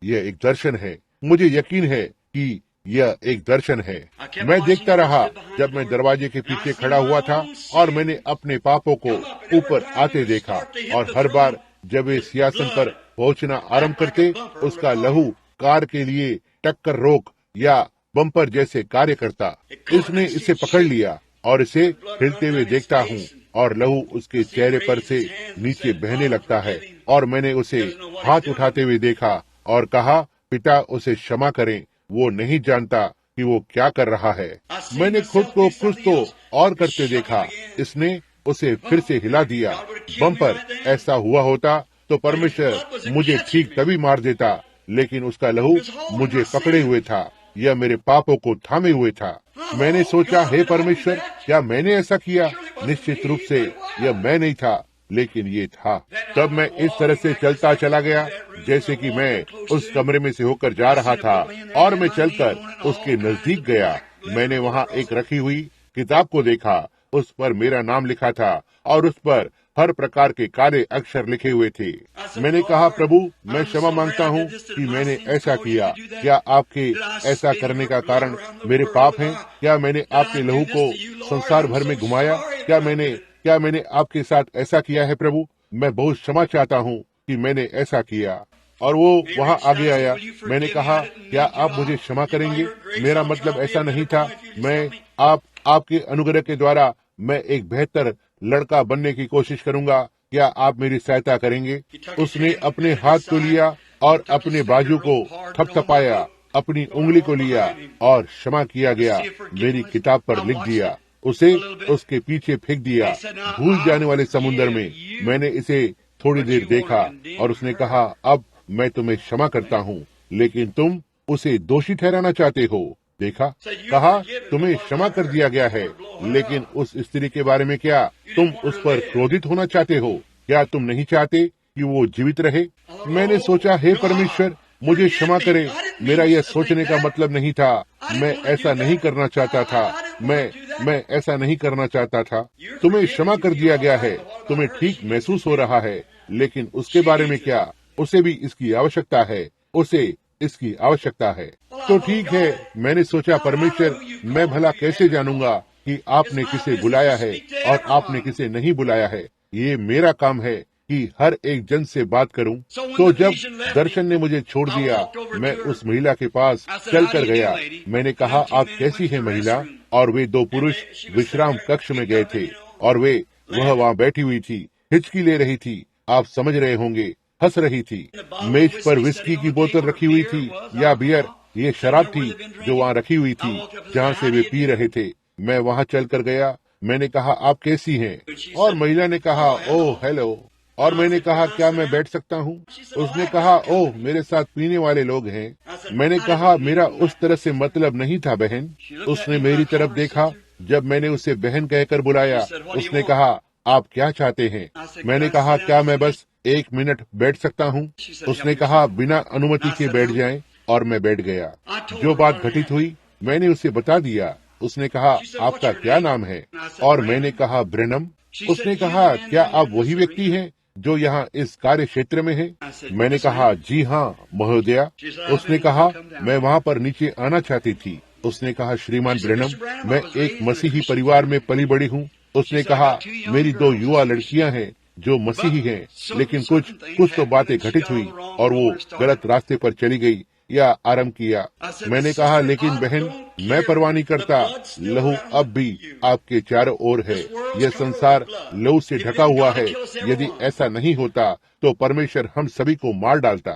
यह एक दर्शन है, मुझे यकीन है कि यह एक दर्शन है। मैं देखता रहा जब मैं दरवाजे के पीछे खड़ा हुआ था, और मैंने अपने पापों को ऊपर आते देखा। और हर बार जब वे सिंहासन पर पहुंचना आरंभ करते, उसका लहू कार के लिए टक्कर रोक या बम्पर जैसे कार्य करता। इसने इसे पकड़ लिया, और इसे हिलते हुए देखता हूँ, और लहू उसके चेहरे पर से नीचे बहने लगता है। और मैंने उसे हाथ उठाते हुए देखा और कहा, पिता उसे क्षमा करें, वो नहीं जानता कि वो क्या कर रहा है। मैंने खुद को कुछ तो और करते देखा। इसने उसे फिर से हिला दिया। बम्पर ऐसा हुआ होता तो परमेश्वर मुझे ठीक तभी मार देता, लेकिन उसका लहू मुझे पकड़े हुए था, यह मेरे पापों को थामे हुए था। मैंने सोचा, हे परमेश्वर, क्या मैंने ऐसा किया? निश्चित रूप से यह मैं नहीं था, लेकिन ये था। तब मैं इस तरह से चलता चला गया जैसे कि मैं उस कमरे में से होकर जा रहा था, और मैं चलकर उसके नजदीक गया। मैंने वहाँ एक रखी हुई किताब को देखा। उस पर मेरा नाम लिखा था, और उस पर हर प्रकार के काले अक्षर लिखे हुए थे। मैंने कहा, प्रभु, मैं क्षमा मांगता हूँ कि मैंने ऐसा किया। क्या आपके ऐसा करने का कारण मेरे पाप हैं? क्या मैंने आपके लहू को संसार भर में घुमाया? क्या मैंने आपके साथ ऐसा किया है? प्रभु, मैं बहुत क्षमा चाहता हूँ कि मैंने ऐसा किया। और वो वहाँ आगे आया। मैंने कहा, क्या आप मुझे क्षमा करेंगे? मेरा मतलब ऐसा नहीं था। मैं आपके अनुग्रह के द्वारा मैं एक बेहतर लड़का बनने की कोशिश करूंगा। क्या आप मेरी सहायता करेंगे? उसने अपने हाथ को लिया और अपने बाजू को थपथपाया, अपनी उंगली को लिया और क्षमा किया गया मेरी किताब पर लिख दिया। उसे उसके पीछे फेंक दिया, भूल जाने वाले समुद्र में। मैंने इसे थोड़ी देर देखा और उसने कहा, अब मैं तुम्हें क्षमा करता हूँ, लेकिन तुम उसे दोषी ठहराना चाहते हो। देखा, कहा तुम्हें क्षमा कर दिया गया है, लेकिन उस स्त्री के बारे में क्या? तुम उस पर क्रोधित होना चाहते हो? क्या तुम नहीं चाहते कि वो जीवित रहे? मैंने सोचा, हे परमेश्वर, मुझे क्षमा करे, मेरा यह सोचने का मतलब नहीं था, मैं ऐसा नहीं करना चाहता था, मैं ऐसा नहीं करना चाहता था। तुम्हें क्षमा कर दिया गया है, तुम्हें ठीक महसूस हो रहा है, लेकिन उसके बारे में क्या? उसे भी इसकी आवश्यकता है, उसे इसकी आवश्यकता है। तो ठीक है, मैंने सोचा, परमेश्वर, मैं भला कैसे जानूंगा कि आपने किसे बुलाया है और आपने किसे नहीं बुलाया है? ये मेरा काम है कि हर एक जन से बात करूं। तो जब दर्शन ने मुझे छोड़ दिया, मैं उस महिला के पास चल कर गया। मैंने कहा, आप कैसी हैं महिला? और वे दो पुरुष विश्राम कक्ष में गए थे और वह वहाँ बैठी हुई थी, हिचकी ले रही थी, आप समझ रहे होंगे, हंस रही थी। मेज पर विस्की की बोतल रखी हुई थी या बियर, ये शराब थी जो वहाँ रखी हुई थी जहाँ से वे पी रहे थे। मैं वहाँ चल कर गया। मैंने कहा, आप कैसी हैं? और महिला ने कहा, ओह हेलो। और मैंने कहा, क्या मैं बैठ सकता हूँ? उसने कहा, ओह, मेरे साथ पीने वाले लोग हैं। मैंने कहा, मेरा उस तरह से मतलब नहीं था बहन। उसने मेरी तरफ देखा। जब मैंने उसे बहन कहकर बुलाया, उसने कहा, आप क्या चाहते हैं? मैंने कहा, क्या मैं बस 1 मिनट बैठ सकता हूँ? उसने कहा, बिना अनुमति के बैठ जाएं, और मैं बैठ गया। जो बात घटित हुई मैंने उसे बता दिया। उसने कहा, आपका क्या नाम है? और मैंने कहा, ब्रेनम। उसने कहा, क्या आप वही व्यक्ति हैं जो यहाँ इस कार्य क्षेत्र में है? मैंने कहा, जी हाँ महोदया। उसने कहा, मैं वहाँ पर नीचे आना चाहती थी। उसने कहा, श्रीमान ब्रेनम, मैं एक मसीही परिवार में पली बड़ी हूँ। उसने कहा, मेरी 2 युवा लड़कियां हैं जो मसीही हैं, लेकिन कुछ तो बातें घटित हुई और वो गलत रास्ते पर चली गई या आरंभ किया। मैंने कहा, लेकिन बहन, मैं परवाह नहीं करता, लहू अब भी आपके चारों ओर है। यह संसार लहू से ढका हुआ है। यदि ऐसा नहीं होता तो परमेश्वर हम सभी को मार डालता।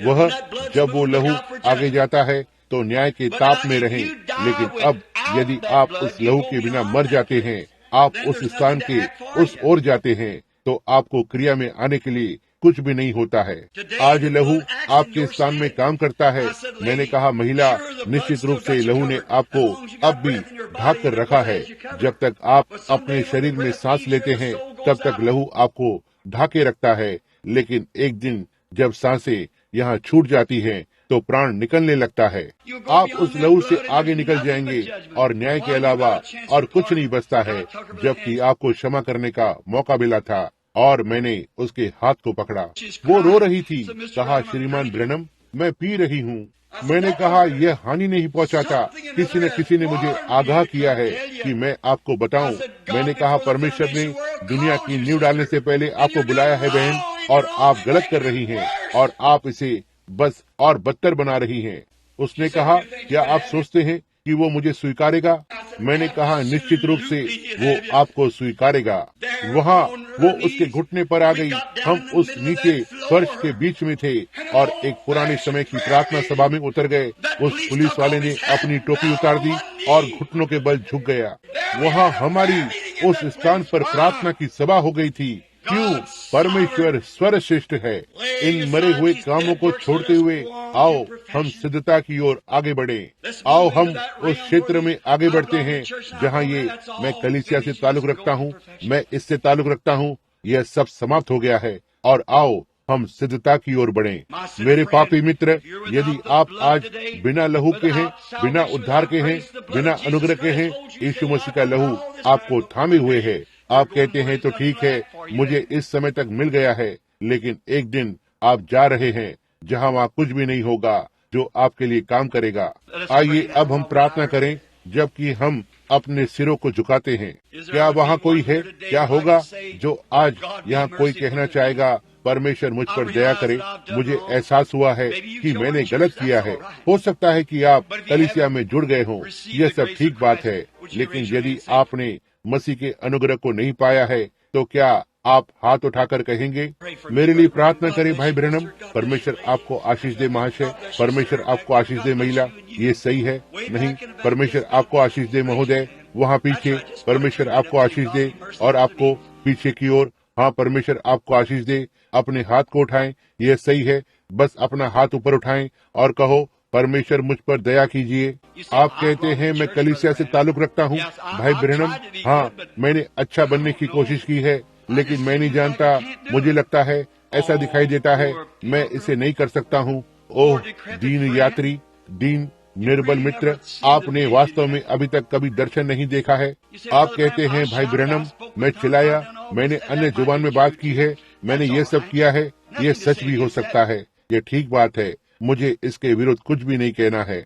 वह जब वो लहू आगे जाता है तो न्याय के ताप में रहें, लेकिन अब यदि आप उस लहू के बिना मर जाते हैं, आप उस स्थान के उस ओर जाते हैं, तो आपको क्रिया में आने के लिए कुछ भी नहीं होता है। आज लहू आपके स्थान में काम करता है। मैंने कहा, महिला, निश्चित रूप से लहू ने आपको अब भी ढक कर रखा है। जब तक आप अपने शरीर में सांस लेते हैं, तब तक लहू आपको ढाके रखता है, लेकिन एक दिन जब सांसें यहाँ छूट जाती हैं, तो प्राण निकलने लगता है। आप उस लहू से आगे निकल जाएंगे और न्याय के अलावा और कुछ नहीं बचता है। जबकि आपको क्षमा करने का मौका मिला था और मैंने उसके हाथ को पकड़ा। वो रो रही थी। कहा, श्रीमान ब्रेनम, मैं पी रही हूँ। मैंने कहा, यह हानि नहीं पहुँचाता। किसी ने मुझे आगाह किया है कि मैं आपको बताऊं। मैंने कहा, परमेश्वर ने दुनिया की नींव डालने से पहले आपको बुलाया है बहन, और आप गलत कर रही हैं और आप इसे बस और बदतर बना रही हैं। उसने कहा, क्या आप सोचते हैं कि वो मुझे स्वीकारेगा? मैंने कहा, निश्चित रूप से वो आपको स्वीकारेगा। वहाँ वो उसके घुटने पर आ गई। हम उस नीचे फर्श के बीच में थे और एक पुराने समय की प्रार्थना सभा में उतर गए। उस पुलिस वाले ने अपनी टोपी उतार दी और घुटनों के बल झुक गया। वहाँ हमारी उस स्थान पर प्रार्थना की सभा हो गई थी। क्यों? परमेश्वर सर्वश्रेष्ठ है। इन मरे हुए कामों को छोड़ते हुए आओ हम सिद्धता की ओर आगे बढ़े। आओ हम उस क्षेत्र में आगे बढ़ते हैं जहाँ ये मैं कलीसिया से ताल्लुक रखता हूँ, मैं इससे ताल्लुक रखता हूँ, यह सब समाप्त हो गया है। और आओ हम सिद्धता की ओर बढ़ें। मेरे पापी मित्र, यदि आप आज बिना लहू के हैं, बिना उद्धार के हैं, बिना अनुग्रह के हैं, यीशु मसीह का लहू आपको थामे हुए है। आप कहते हैं, तो ठीक है, मुझे इस समय तक मिल गया है, लेकिन एक दिन आप जा रहे हैं जहां वहां कुछ भी नहीं होगा जो आपके लिए काम करेगा। आइए अब हम प्रार्थना करें जबकि हम अपने सिरों को झुकाते हैं। क्या वहाँ कोई है? क्या होगा जो आज यहाँ कोई कहना चाहेगा, परमेश्वर मुझ पर दया करे, मुझे एहसास हुआ है कि मैंने गलत किया है। हो सकता है कि आप कलीसिया में जुड़ गए हों, यह सब ठीक बात है, लेकिन यदि आपने मसीह के अनुग्रह को नहीं पाया है तो क्या आप हाथ उठाकर कहेंगे, मेरे लिए प्रार्थना करें भाई ब्रैनम। परमेश्वर आपको आशीष दे महाशय, परमेश्वर आपको आशीष दे महिला। ये सही है? नहीं, परमेश्वर आपको आशीष दे महोदय। वहाँ पीछे परमेश्वर आपको आशीष दे, और आपको पीछे की ओर, हाँ, परमेश्वर आपको आशीष दे। अपने हाथ को उठाएं, यह सही है। बस अपना हाथ ऊपर उठाएं और कहो, परमेश्वर मुझ पर दया कीजिए। आप कहते हैं मैं कलीसिया से ताल्लुक रखता हूँ। भाई ब्रैनम, हाँ, मैंने अच्छा बनने की कोशिश की है, लेकिन मैं नहीं जानता, मुझे लगता है, ऐसा दिखाई देता है, मैं इसे नहीं कर सकता हूँ। ओह दीन यात्री, दीन निर्बल मित्र, आपने वास्तव में अभी तक कभी दर्शन नहीं देखा है। आप कहते हैं भाई ब्रैनम, मैं चिल्लाया, मैंने अन्य जुबान में बात की है, मैंने ये सब किया है। ये सच भी हो सकता है, ये ठीक बात है, मुझे इसके विरुद्ध कुछ भी नहीं कहना है।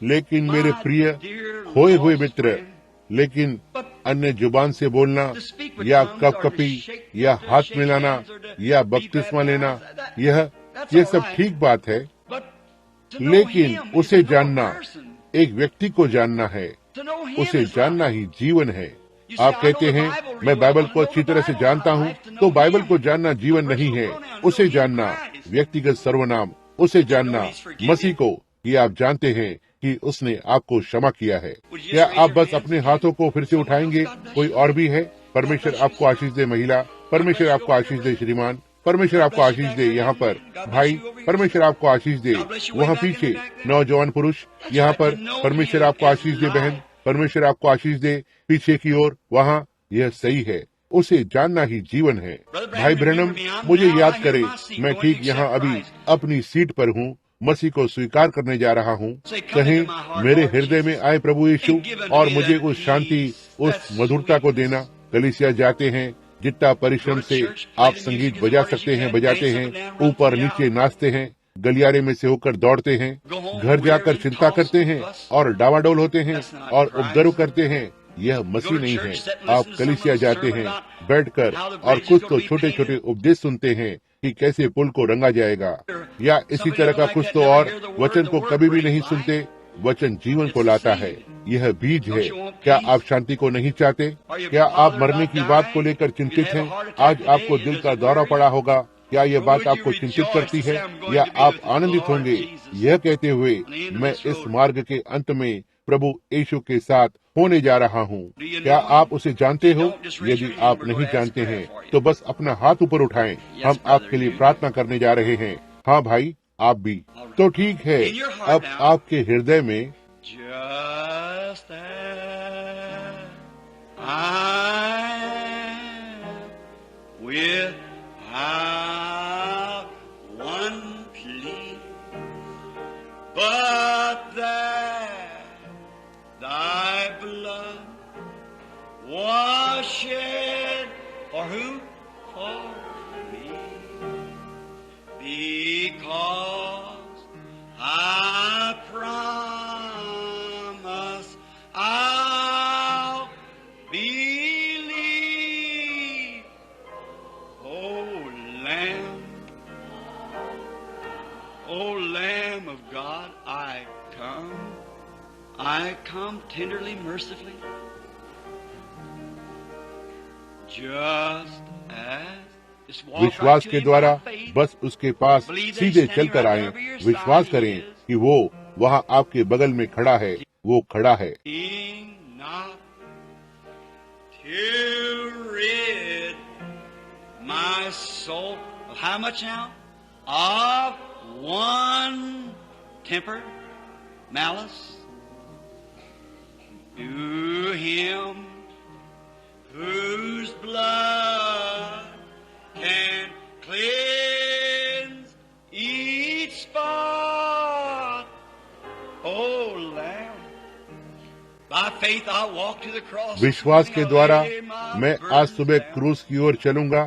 लेकिन मेरे प्रिय खोए हुए मित्र, लेकिन अन्य जुबान से बोलना या कपकपी या हाथ मिलाना या बपतिस्मा लेना, यह सब ठीक बात है, लेकिन उसे जानना, एक व्यक्ति को जानना है, उसे जानना ही जीवन है। आप कहते हैं मैं बाइबल को अच्छी तरह से जानता हूँ, तो बाइबल को जानना जीवन नहीं है। उसे जानना व्यक्तिगत सर्वनाम, उसे जानना मसीह को, कि आप जानते हैं कि उसने आपको क्षमा किया है। क्या आप बस अपने हाथों को फिर से उठाएंगे? कोई और भी है? परमेश्वर आपको आशीष दे महिला, परमेश्वर आपको आशीष दे श्रीमान, परमेश्वर आपको आशीष दे यहाँ पर भाई, परमेश्वर आपको आशीष दे वहाँ पीछे नौजवान पुरुष, यहाँ पर परमेश्वर आपको आशीष दे बहन, परमेश्वर आपको आशीष दे पीछे की ओर वहाँ। यह सही है, उसे जानना ही जीवन है। भाई ब्रैनम, मुझे याद करे, मैं ठीक यहाँ अभी अपनी सीट पर हूँ, मसीह को स्वीकार करने जा रहा हूँ। कहें मेरे हृदय में आए प्रभु यीशु, और मुझे उस शांति, उस मधुरता को देना। कलीसिया जाते हैं, जितना परिश्रम से आप संगीत बजा सकते हैं बजाते हैं, ऊपर नीचे नाचते हैं, गलियारे में से होकर दौड़ते हैं, घर जाकर चिंता करते हैं और डावाडोल होते हैं और उपद्रव करते हैं। यह मसीह नहीं है। आप कलीसिया जाते हैं, बैठकर और कुछ तो छोटे छोटे उपदेश सुनते हैं कि कैसे पुल को रंगा जाएगा, या इसी तरह का कुछ तो, और वचन को कभी भी नहीं सुनते। वचन जीवन को लाता है, यह बीज है। क्या आप शांति को नहीं चाहते? क्या आप मरने की बात को लेकर चिंतित हैं? आज आपको दिल का दौरा पड़ा होगा। क्या यह बात आपको चिंतित करती है, या आप आनंदित होंगे यह कहते हुए मैं इस मार्ग के अंत में प्रभु यीशु के साथ होने जा रहा हूँ? क्या आप उसे जानते हो? यदि आप नहीं जानते हैं तो बस अपना हाथ ऊपर उठाएं, हम आपके लिए प्रार्थना करने जा रहे हैं। हाँ भाई, आप भी। तो ठीक है, अब आपके हृदय में because I promise I'll believe. Oh Lamb of God, I come tenderly, mercifully, just as विश्वास के द्वारा बस उसके पास सीधे चलकर आएं। विश्वास करें कि वो वहाँ आपके बगल में खड़ा है, वो खड़ा है। Can cleanse each spot. Oh Lamb, by faith I walk to the cross. विश्वास के द्वारा मैं आज सुबह क्रूस की ओर चलूंगा।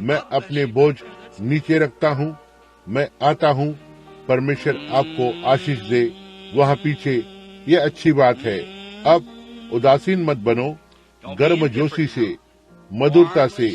मैं अपने बोझ नीचे रखता हूँ, मैं आता हूँ। परमेश्वर आपको आशीष दे वहाँ पीछे। ये अच्छी बात है। अब उदासीन मत बनो, गर्मजोशी से, मधुरता से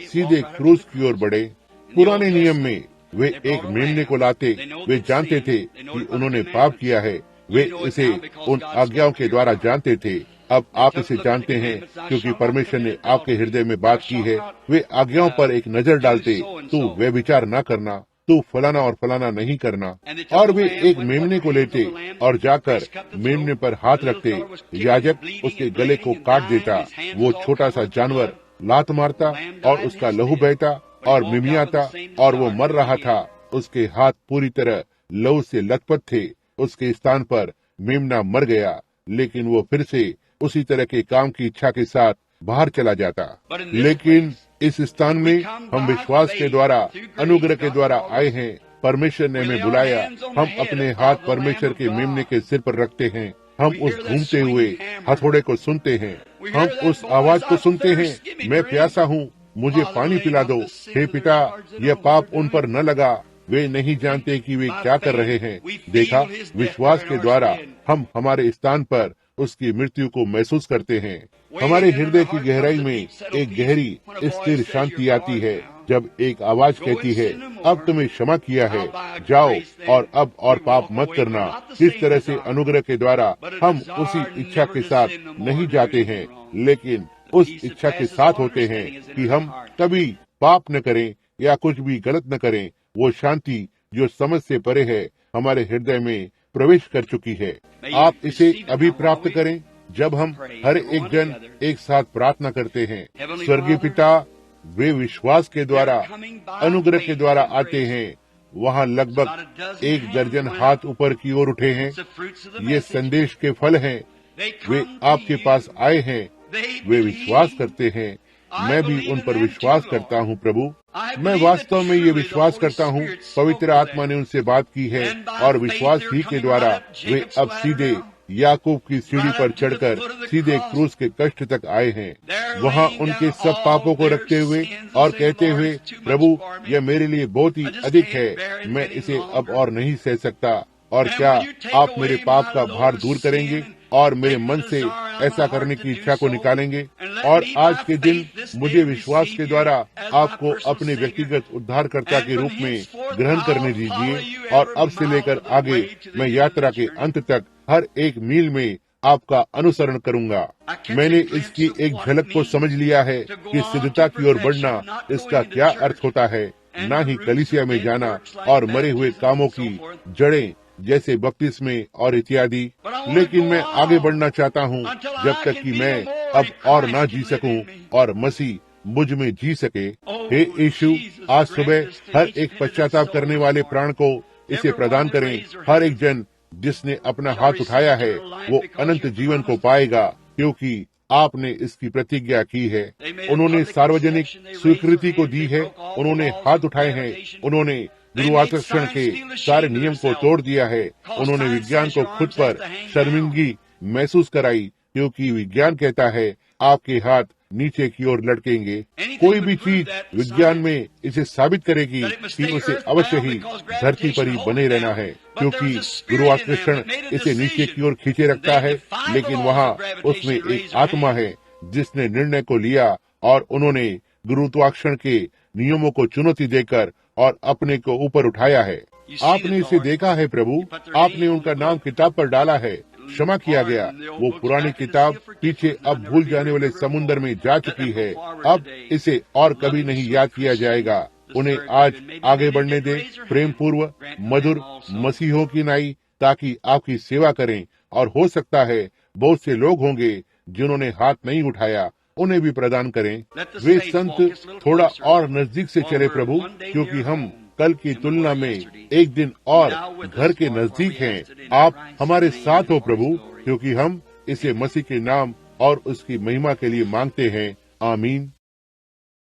सीधे क्रूस की ओर बढ़े। पुराने नियम में वे एक मेमने को लाते। वे जानते थे कि उन्होंने पाप किया है, वे इसे उन आज्ञाओं के द्वारा जानते थे। अब आप इसे जानते हैं क्योंकि परमेश्वर ने आपके हृदय में बात की है। वे आज्ञाओं पर एक नजर डालते, तू व्यभिचार न करना, तू फलाना और फलाना नहीं करना। और वे एक मेमने को लेते और जाकर मेमने पर हाथ रखते। याजक उसके गले को काट देता। वो छोटा सा जानवर लात मारता और उसका लहू बहता और मिमियाता और वो मर रहा था। उसके हाथ पूरी तरह लहू से लथपथ थे, उसके स्थान पर मेमना मर गया, लेकिन वो फिर से उसी तरह के काम की इच्छा के साथ बाहर चला जाता। लेकिन इस स्थान में हम विश्वास के द्वारा, अनुग्रह के द्वारा आए हैं। परमेश्वर ने हमें बुलाया, हम अपने हाथ परमेश्वर के मेमने के सिर पर रखते हैं। हम उस घूमते हुए हथौड़े को सुनते हैं, हम उस आवाज को सुनते हैं, मैं प्यासा हूँ, मुझे पानी पिला दो। हे पिता, यह पाप उन पर न लगा, वे नहीं जानते कि वे क्या कर रहे हैं। देखा, विश्वास के द्वारा हम हमारे स्थान पर उसकी मृत्यु को महसूस करते हैं। हमारे हृदय की गहराई में एक गहरी स्थिर शांति आती है जब एक आवाज कहती है, अब तुम्हें क्षमा किया है, जाओ और अब और पाप मत करना। किस तरह से अनुग्रह के द्वारा हम उसी इच्छा के साथ नहीं जाते हैं, लेकिन उस इच्छा के साथ होते हैं कि हम कभी पाप न करें या कुछ भी गलत न करें। वो शांति जो समझ से परे है हमारे हृदय में प्रवेश कर चुकी है। आप इसे अभी प्राप्त करें जब हम हर एक जन एक साथ प्रार्थना करते हैं। स्वर्गीय पिता, वे विश्वास के द्वारा, अनुग्रह के द्वारा आते हैं। वहाँ लगभग 1 दर्जन हाथ ऊपर की ओर उठे हैं। ये संदेश के फल हैं। वे आपके पास आए हैं, वे विश्वास करते हैं। मैं भी उन पर विश्वास करता हूँ प्रभु। मैं वास्तव में ये विश्वास करता हूँ, पवित्र आत्मा ने उनसे बात की है और विश्वास ही के द्वारा वे अब सीधे याकूब की सीढ़ी पर चढ़कर सीधे क्रूस के कष्ट तक आए हैं। वहाँ उनके सब पापों को रखते हुए और कहते हुए, प्रभु, यह मेरे लिए बहुत ही अधिक है, मैं इसे अब और नहीं सह सकता। और क्या आप मेरे पाप का भार दूर करेंगे और मेरे मन से ऐसा करने की इच्छा को निकालेंगे? और आज के दिन मुझे विश्वास के द्वारा आपको अपने व्यक्तिगत उद्धारकर्ता के रूप में ग्रहण करने दीजिए। और अब से लेकर आगे मैं यात्रा के अंत तक हर एक मील में आपका अनुसरण करूंगा। मैंने इसकी एक झलक को समझ लिया है कि सिद्धता की ओर बढ़ना इसका क्या अर्थ होता है, न ही कलीसिया में जाना और मरे हुए कामों की जड़ें जैसे बपतिस्मे और इत्यादि। लेकिन मैं आगे बढ़ना चाहता हूँ जब तक कि मैं अब और ना जी सकूं और मसीह मुझ में जी सके। हे यीशु, आज सुबह हर एक पश्चाताप करने वाले प्राण को इसे प्रदान करें। हर एक जन जिसने अपना हाथ उठाया है वो अनंत जीवन को पाएगा, क्योंकि आपने इसकी प्रतिज्ञा की है। उन्होंने सार्वजनिक स्वीकृति को दी है, उन्होंने हाथ उठाए हैं, उन्होंने गुरुत्वाकर्षण के सारे नियम को तोड़ दिया है। उन्होंने विज्ञान को खुद पर शर्मिंदगी महसूस कराई, क्योंकि विज्ञान कहता है आपके हाथ नीचे की ओर लटकेंगे। कोई भी चीज विज्ञान में इसे साबित करेगी कि उसे अवश्य ही धरती पर ही बने रहना है, क्योंकि गुरुत्वाकर्षण इसे नीचे की ओर खींचे रखता है। लेकिन वहाँ उसमें एक आत्मा है जिसने निर्णय को लिया और उन्होंने गुरुत्वाकर्षण के नियमों को चुनौती देकर और अपने को ऊपर उठाया है। आपने इसे देखा है प्रभु, आपने उनका नाम किताब पर डाला है, क्षमा किया गया। वो पुरानी किताब पीछे अब भूल जाने वाले समुद्र में जा चुकी है, अब इसे और कभी नहीं याद किया जाएगा। उन्हें आज आगे बढ़ने दे, प्रेम पूर्व मधुर मसीहों की नाई, ताकि आपकी सेवा करें। और हो सकता है बहुत से लोग होंगे जिन्होंने हाथ नहीं उठाया, उन्हें भी प्रदान करें। वे संत थोड़ा और नजदीक से चले प्रभु, क्योंकि हम कल की तुलना में एक दिन और घर के नजदीक हैं। आप हमारे साथ हो प्रभु, क्योंकि हम इसे मसीह के नाम और उसकी महिमा के लिए मांगते हैं। आमीन।